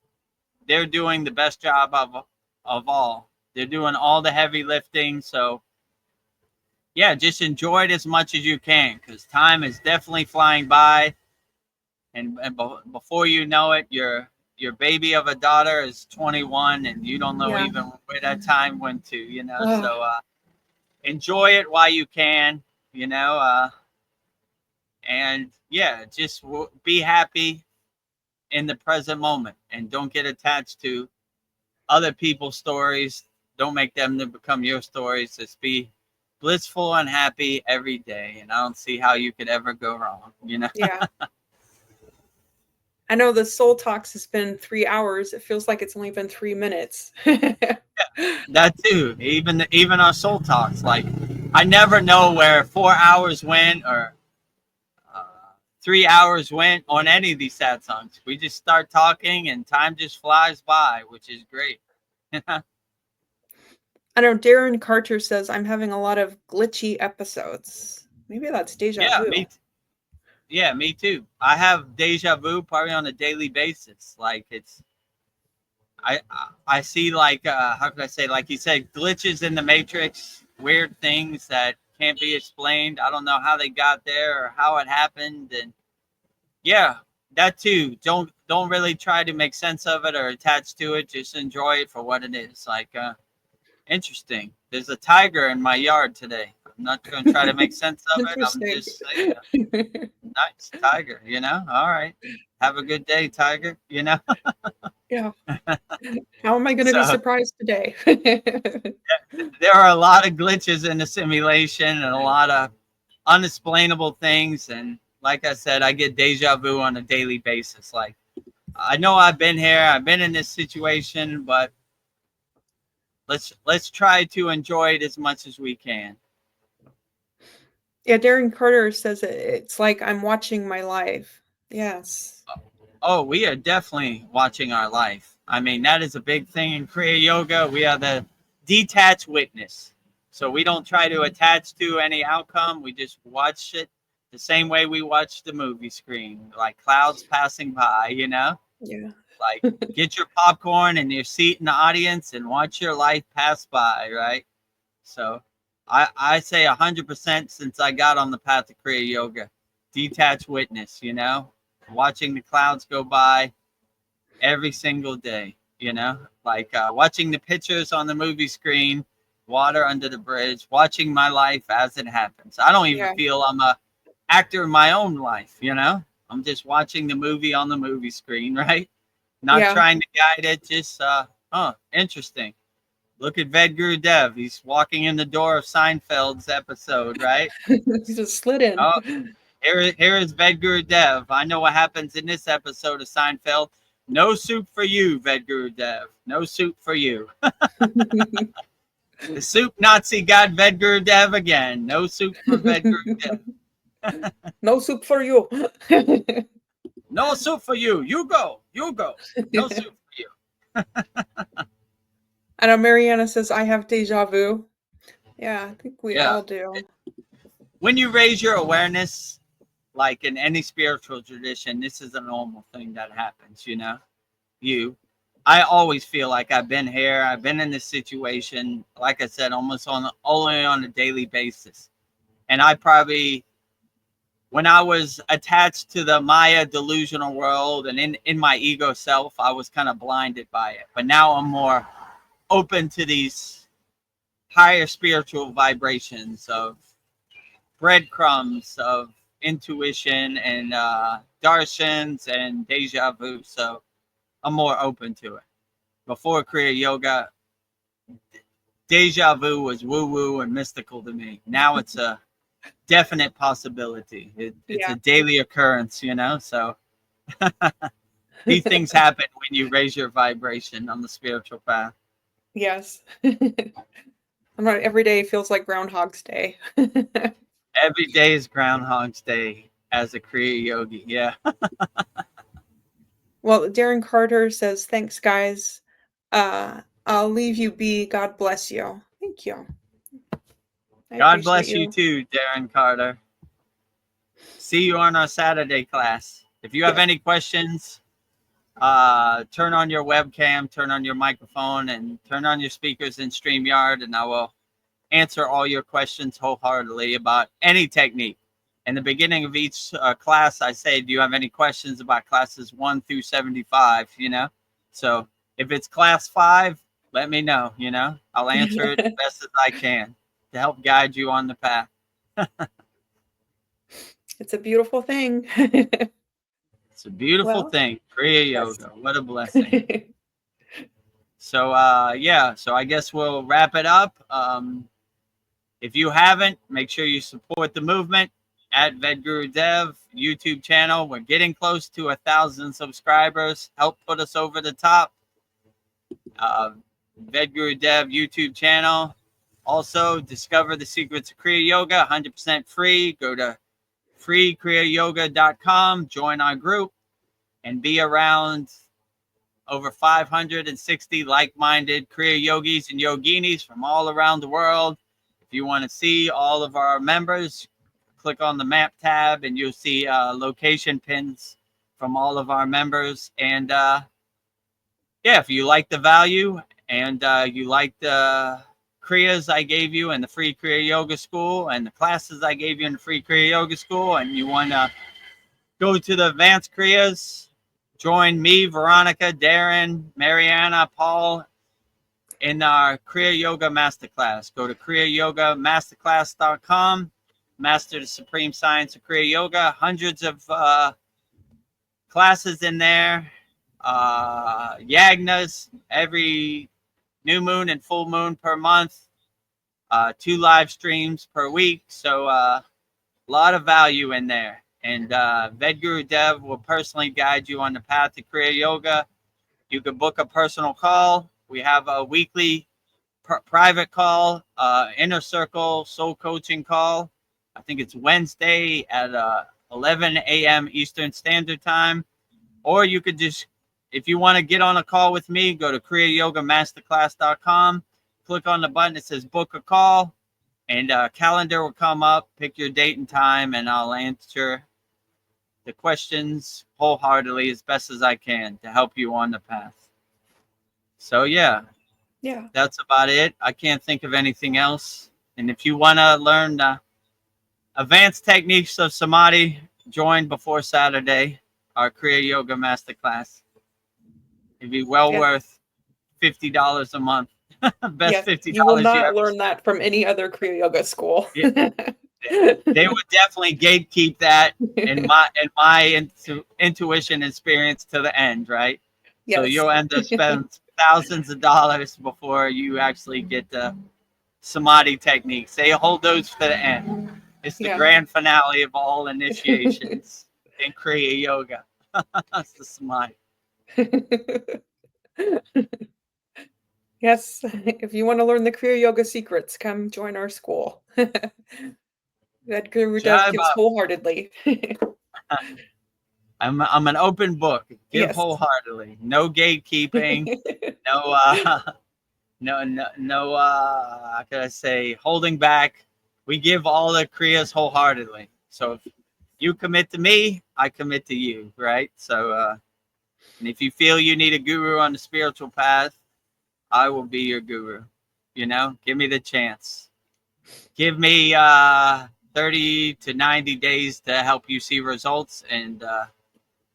S1: they're doing the best job of all. They're doing all the heavy lifting. So yeah, just enjoy it as much as you can, because time is definitely flying by. And before you know it, your baby of a daughter is 21, and you don't know even where that time went to, you know. So enjoy it while you can, you know, and yeah, just be happy in the present moment, and don't get attached to other people's stories. Don't make them to become your stories. Just be blissful and happy every day, and I don't see how you could ever go wrong, you know.
S2: Yeah. I know the Soul Talks has been 3 hours. It feels like it's only been 3 minutes.
S1: That too. Even our Soul Talks, like I never know where 4 hours went or 3 hours went on any of these sad songs. We just start talking and time just flies by, which is great.
S2: I know Darren Carter says I'm having a lot of glitchy episodes. Maybe that's deja vu.
S1: Yeah, me too. I have deja vu probably on a daily basis. Like I see, like how can I say, like you said, glitches in the matrix, weird things that can't be explained. I don't know how they got there or how it happened. And yeah, that too. Don't really try to make sense of it or attach to it. Just enjoy it for what it is. Like interesting. There's a tiger in my yard today. I'm not going to try to make sense of it. I'm just saying, nice tiger, you know? All right. Have a good day, tiger, you know?
S2: Yeah. How am I going to be surprised today?
S1: There are a lot of glitches in the simulation and a lot of unexplainable things. And like I said, I get deja vu on a daily basis. Like, I know I've been here, I've been in this situation, but let's try to enjoy it as much as we can.
S2: Yeah, Darren Carter says it's like I'm watching my life. Yes.
S1: Oh, we are definitely watching our life. I mean, that is a big thing in Kriya Yoga. We are the detached witness. So we don't try to attach to any outcome. We just watch it the same way we watch the movie screen, like clouds passing by, you know?
S2: Yeah.
S1: Like, get your popcorn and your seat in the audience and watch your life pass by, right? So I say 100% since I got on the path of Kriya Yoga, detached witness, you know, watching the clouds go by every single day, you know, like watching the pictures on the movie screen, water under the bridge, watching my life as it happens. I don't even feel I'm a actor in my own life, you know, I'm just watching the movie on the movie screen, right? Not trying to guide it, just, interesting. Look at VEDAGURUDEV. He's walking in the door of Seinfeld's episode, right?
S2: He just slid in.
S1: Oh, here is VEDAGURUDEV. I know what happens in this episode of Seinfeld. No soup for you, VEDAGURUDEV. No soup for you. The soup Nazi god VEDGURUDEV again. No soup for VEDGURUDEV.
S2: No soup for you.
S1: No soup for you. You go. You go. No soup for you.
S2: I know Mariana says, I have deja vu. Yeah, I think we all do.
S1: When you raise your awareness, like in any spiritual tradition, this is a normal thing that happens, you know? I always feel like I've been here. I've been in this situation, like I said, almost only on a daily basis. And I probably, when I was attached to the Maya delusional world and in my ego self, I was kind of blinded by it. But now I'm more open to these higher spiritual vibrations of breadcrumbs, of intuition and darshans and deja vu. So I'm more open to it. Before Kriya Yoga, deja vu was woo-woo and mystical to me. Now it's a definite possibility. It's a daily occurrence, you know? So these things happen when you raise your vibration on the spiritual path.
S2: Yes. Every day feels like Groundhog's Day.
S1: Every day is Groundhog's Day as a Kriya yogi. Yeah.
S2: Well, Darren Carter says, thanks, guys. I'll leave you be. God bless you. Thank you.
S1: God bless you too, Darren Carter. See you on our Saturday class. If you have any questions, turn on your webcam, turn on your microphone, and turn on your speakers in StreamYard, and I will answer all your questions wholeheartedly about any technique. In the beginning of each class, I say, do you have any questions about classes 1 through 75, you know? So if it's class 5, let me know, you know? I'll answer it as best as I can to help guide you on the path.
S2: It's a beautiful thing.
S1: It's a beautiful thing. Kriya Yoga. What a blessing. So, so I guess we'll wrap it up. If you haven't, make sure you support the movement at VEDGURUDEV YouTube channel. We're getting close to 1,000 subscribers. Help put us over the top. VEDGURUDEV YouTube channel. Also, discover the secrets of Kriya Yoga, 100% free. Go to freekriyayogamasterclass.com, join our group, and be around over 560 like-minded Kriya yogis and yoginis from all around the world. If you want to see all of our members, click on the map tab and you'll see location pins from all of our members. And if you like the value and you like the Kriyas I gave you in the free Kriya Yoga School and the classes I gave you in the free Kriya Yoga School, and you want to go to the advanced Kriyas, join me, Veronica, Darren, Mariana, Paul in our Kriya Yoga Masterclass. Go to kriyayogamasterclass.com. Master the Supreme Science of Kriya Yoga. Hundreds of classes in there. Yagnas every new moon and full moon per month. 2 live streams per week. So a lot of value in there. And VEDGURUDEV will personally guide you on the path to Kriya Yoga. You can book a personal call. We have a weekly private call, inner circle soul coaching call. I think it's Wednesday at 11 a.m. Eastern Standard Time. Or you could just, if you want to get on a call with me, go to kriyayogamasterclass.com. Click on the button that says book a call. And a calendar will come up. Pick your date and time, and I'll answer the questions wholeheartedly as best as I can to help you on the path. So, that's about it. I can't think of anything else. And if you want to learn the advanced techniques of samadhi, join before Saturday, our Kriya Yoga Masterclass. It'd be well worth $50 a month. Best $50
S2: you will not learn that from any other Kriya Yoga school.
S1: They would definitely gatekeep that in my intuition experience to the end, right? So you'll end up spending thousands of dollars before you actually get the samadhi techniques. They hold those for the end. It's the grand finale of all initiations in Kriya Yoga. That's the samadhi.
S2: Yes, if you want to learn the Kriya Yoga secrets, come join our school. That Guru Dev
S1: Jai
S2: gives
S1: Baba.
S2: wholeheartedly.
S1: I'm an open book. Give
S2: Yes.
S1: wholeheartedly. No gatekeeping. No no how can I say holding back. We give all the Kriyas wholeheartedly. So if you commit to me, I commit to you, right? So and if you feel you need a guru on the spiritual path, I will be your guru. You know, give me the chance. Give me 30 to 90 days to help you see results, and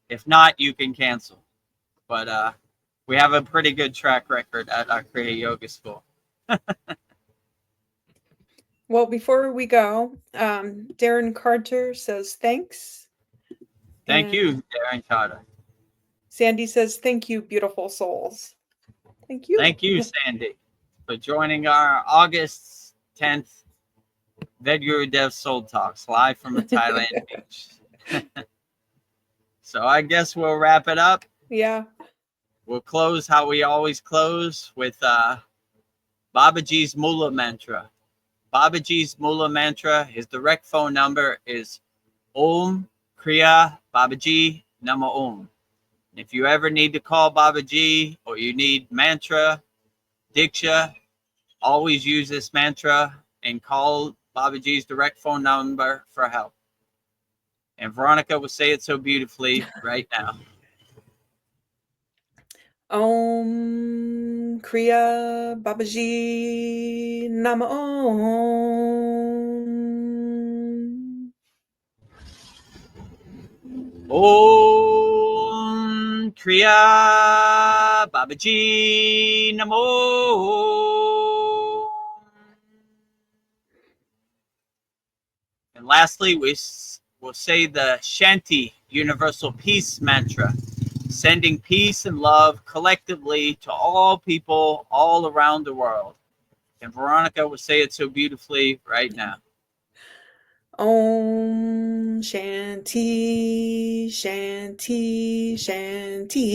S1: if not, you can cancel. But we have a pretty good track record at our Kriya Yoga School.
S2: Well, before we go, Darren Carter says thanks.
S1: Thank you, Darren Carter.
S2: Sandy says, thank you, beautiful souls. Thank you.
S1: Thank you, Sandy, for joining our August 10th VEDAGURUDEV'S Soul Talks live from a Thailand beach. So I guess we'll wrap it up.
S2: Yeah.
S1: We'll close how we always close with Babaji's Mula Mantra. Babaji's Mula Mantra, his direct phone number is Om Kriya Babaji Nama Om. If you ever need to call Babaji or you need mantra, diksha, always use this mantra and call Babaji's direct phone number for help. And Veronica will say it so beautifully right now.
S2: Om Kriya Babaji Nama Om.
S1: Om Kriya Babaji Namo. And lastly, we'll say the Shanti Universal Peace Mantra, sending peace and love collectively to all people all around the world. And Veronica will say it so beautifully right now.
S2: Om Shanti, Shanti, Shanti.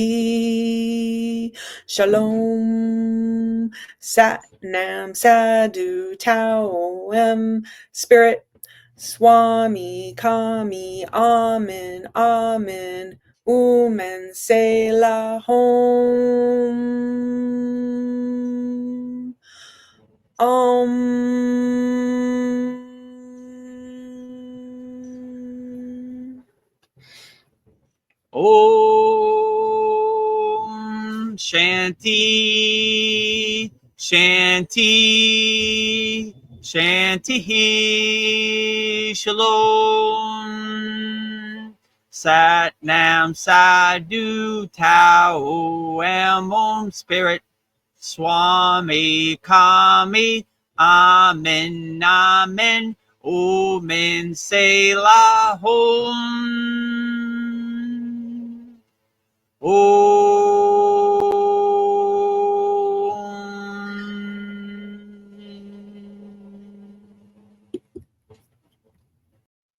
S2: Shalom, Sat Nam, Sadhu, Tao, Em, Spirit, Swami, Kami, Amen, Amen, and Selah, Home.
S1: Om Shanti, Shanti, Shanti, Shalom, Sat Nam, Sadhu, Tao, Om, Spirit, Swami, Kami, Amen, Amen, Om, Selah, Home.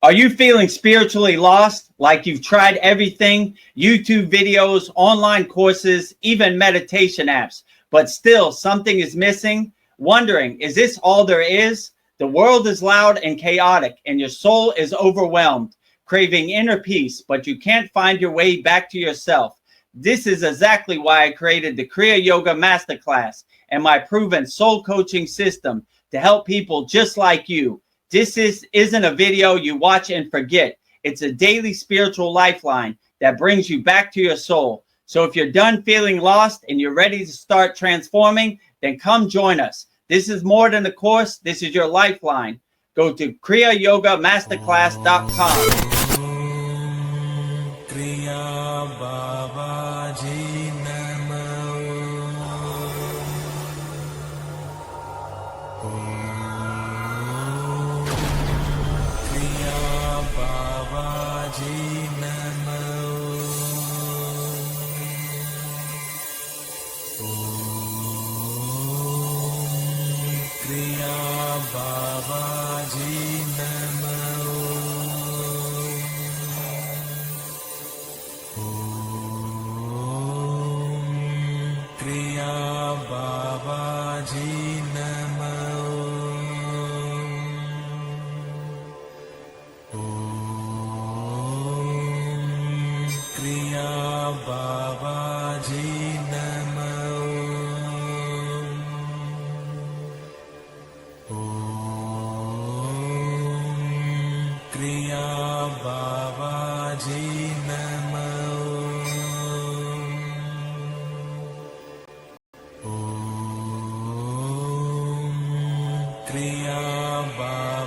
S1: Are you feeling spiritually lost? Like you've tried everything, YouTube videos, online courses, even meditation apps, but still something is missing? Wondering, is this all there is? The world is loud and chaotic, and your soul is overwhelmed, craving inner peace, but you can't find your way back to yourself. This is exactly why I created the Kriya Yoga Masterclass and my proven soul coaching system to help people just like you. This isn't a video you watch and forget. It's a daily spiritual lifeline that brings you back to your soul. So if you're done feeling lost and you're ready to start transforming, then come join us. This is more than a course. This is your lifeline. Go to kriyayogamasterclass.com.
S4: Kriya Baba Babaji Namo. Om Kriya Babaji Namo. Om Kriya Babaji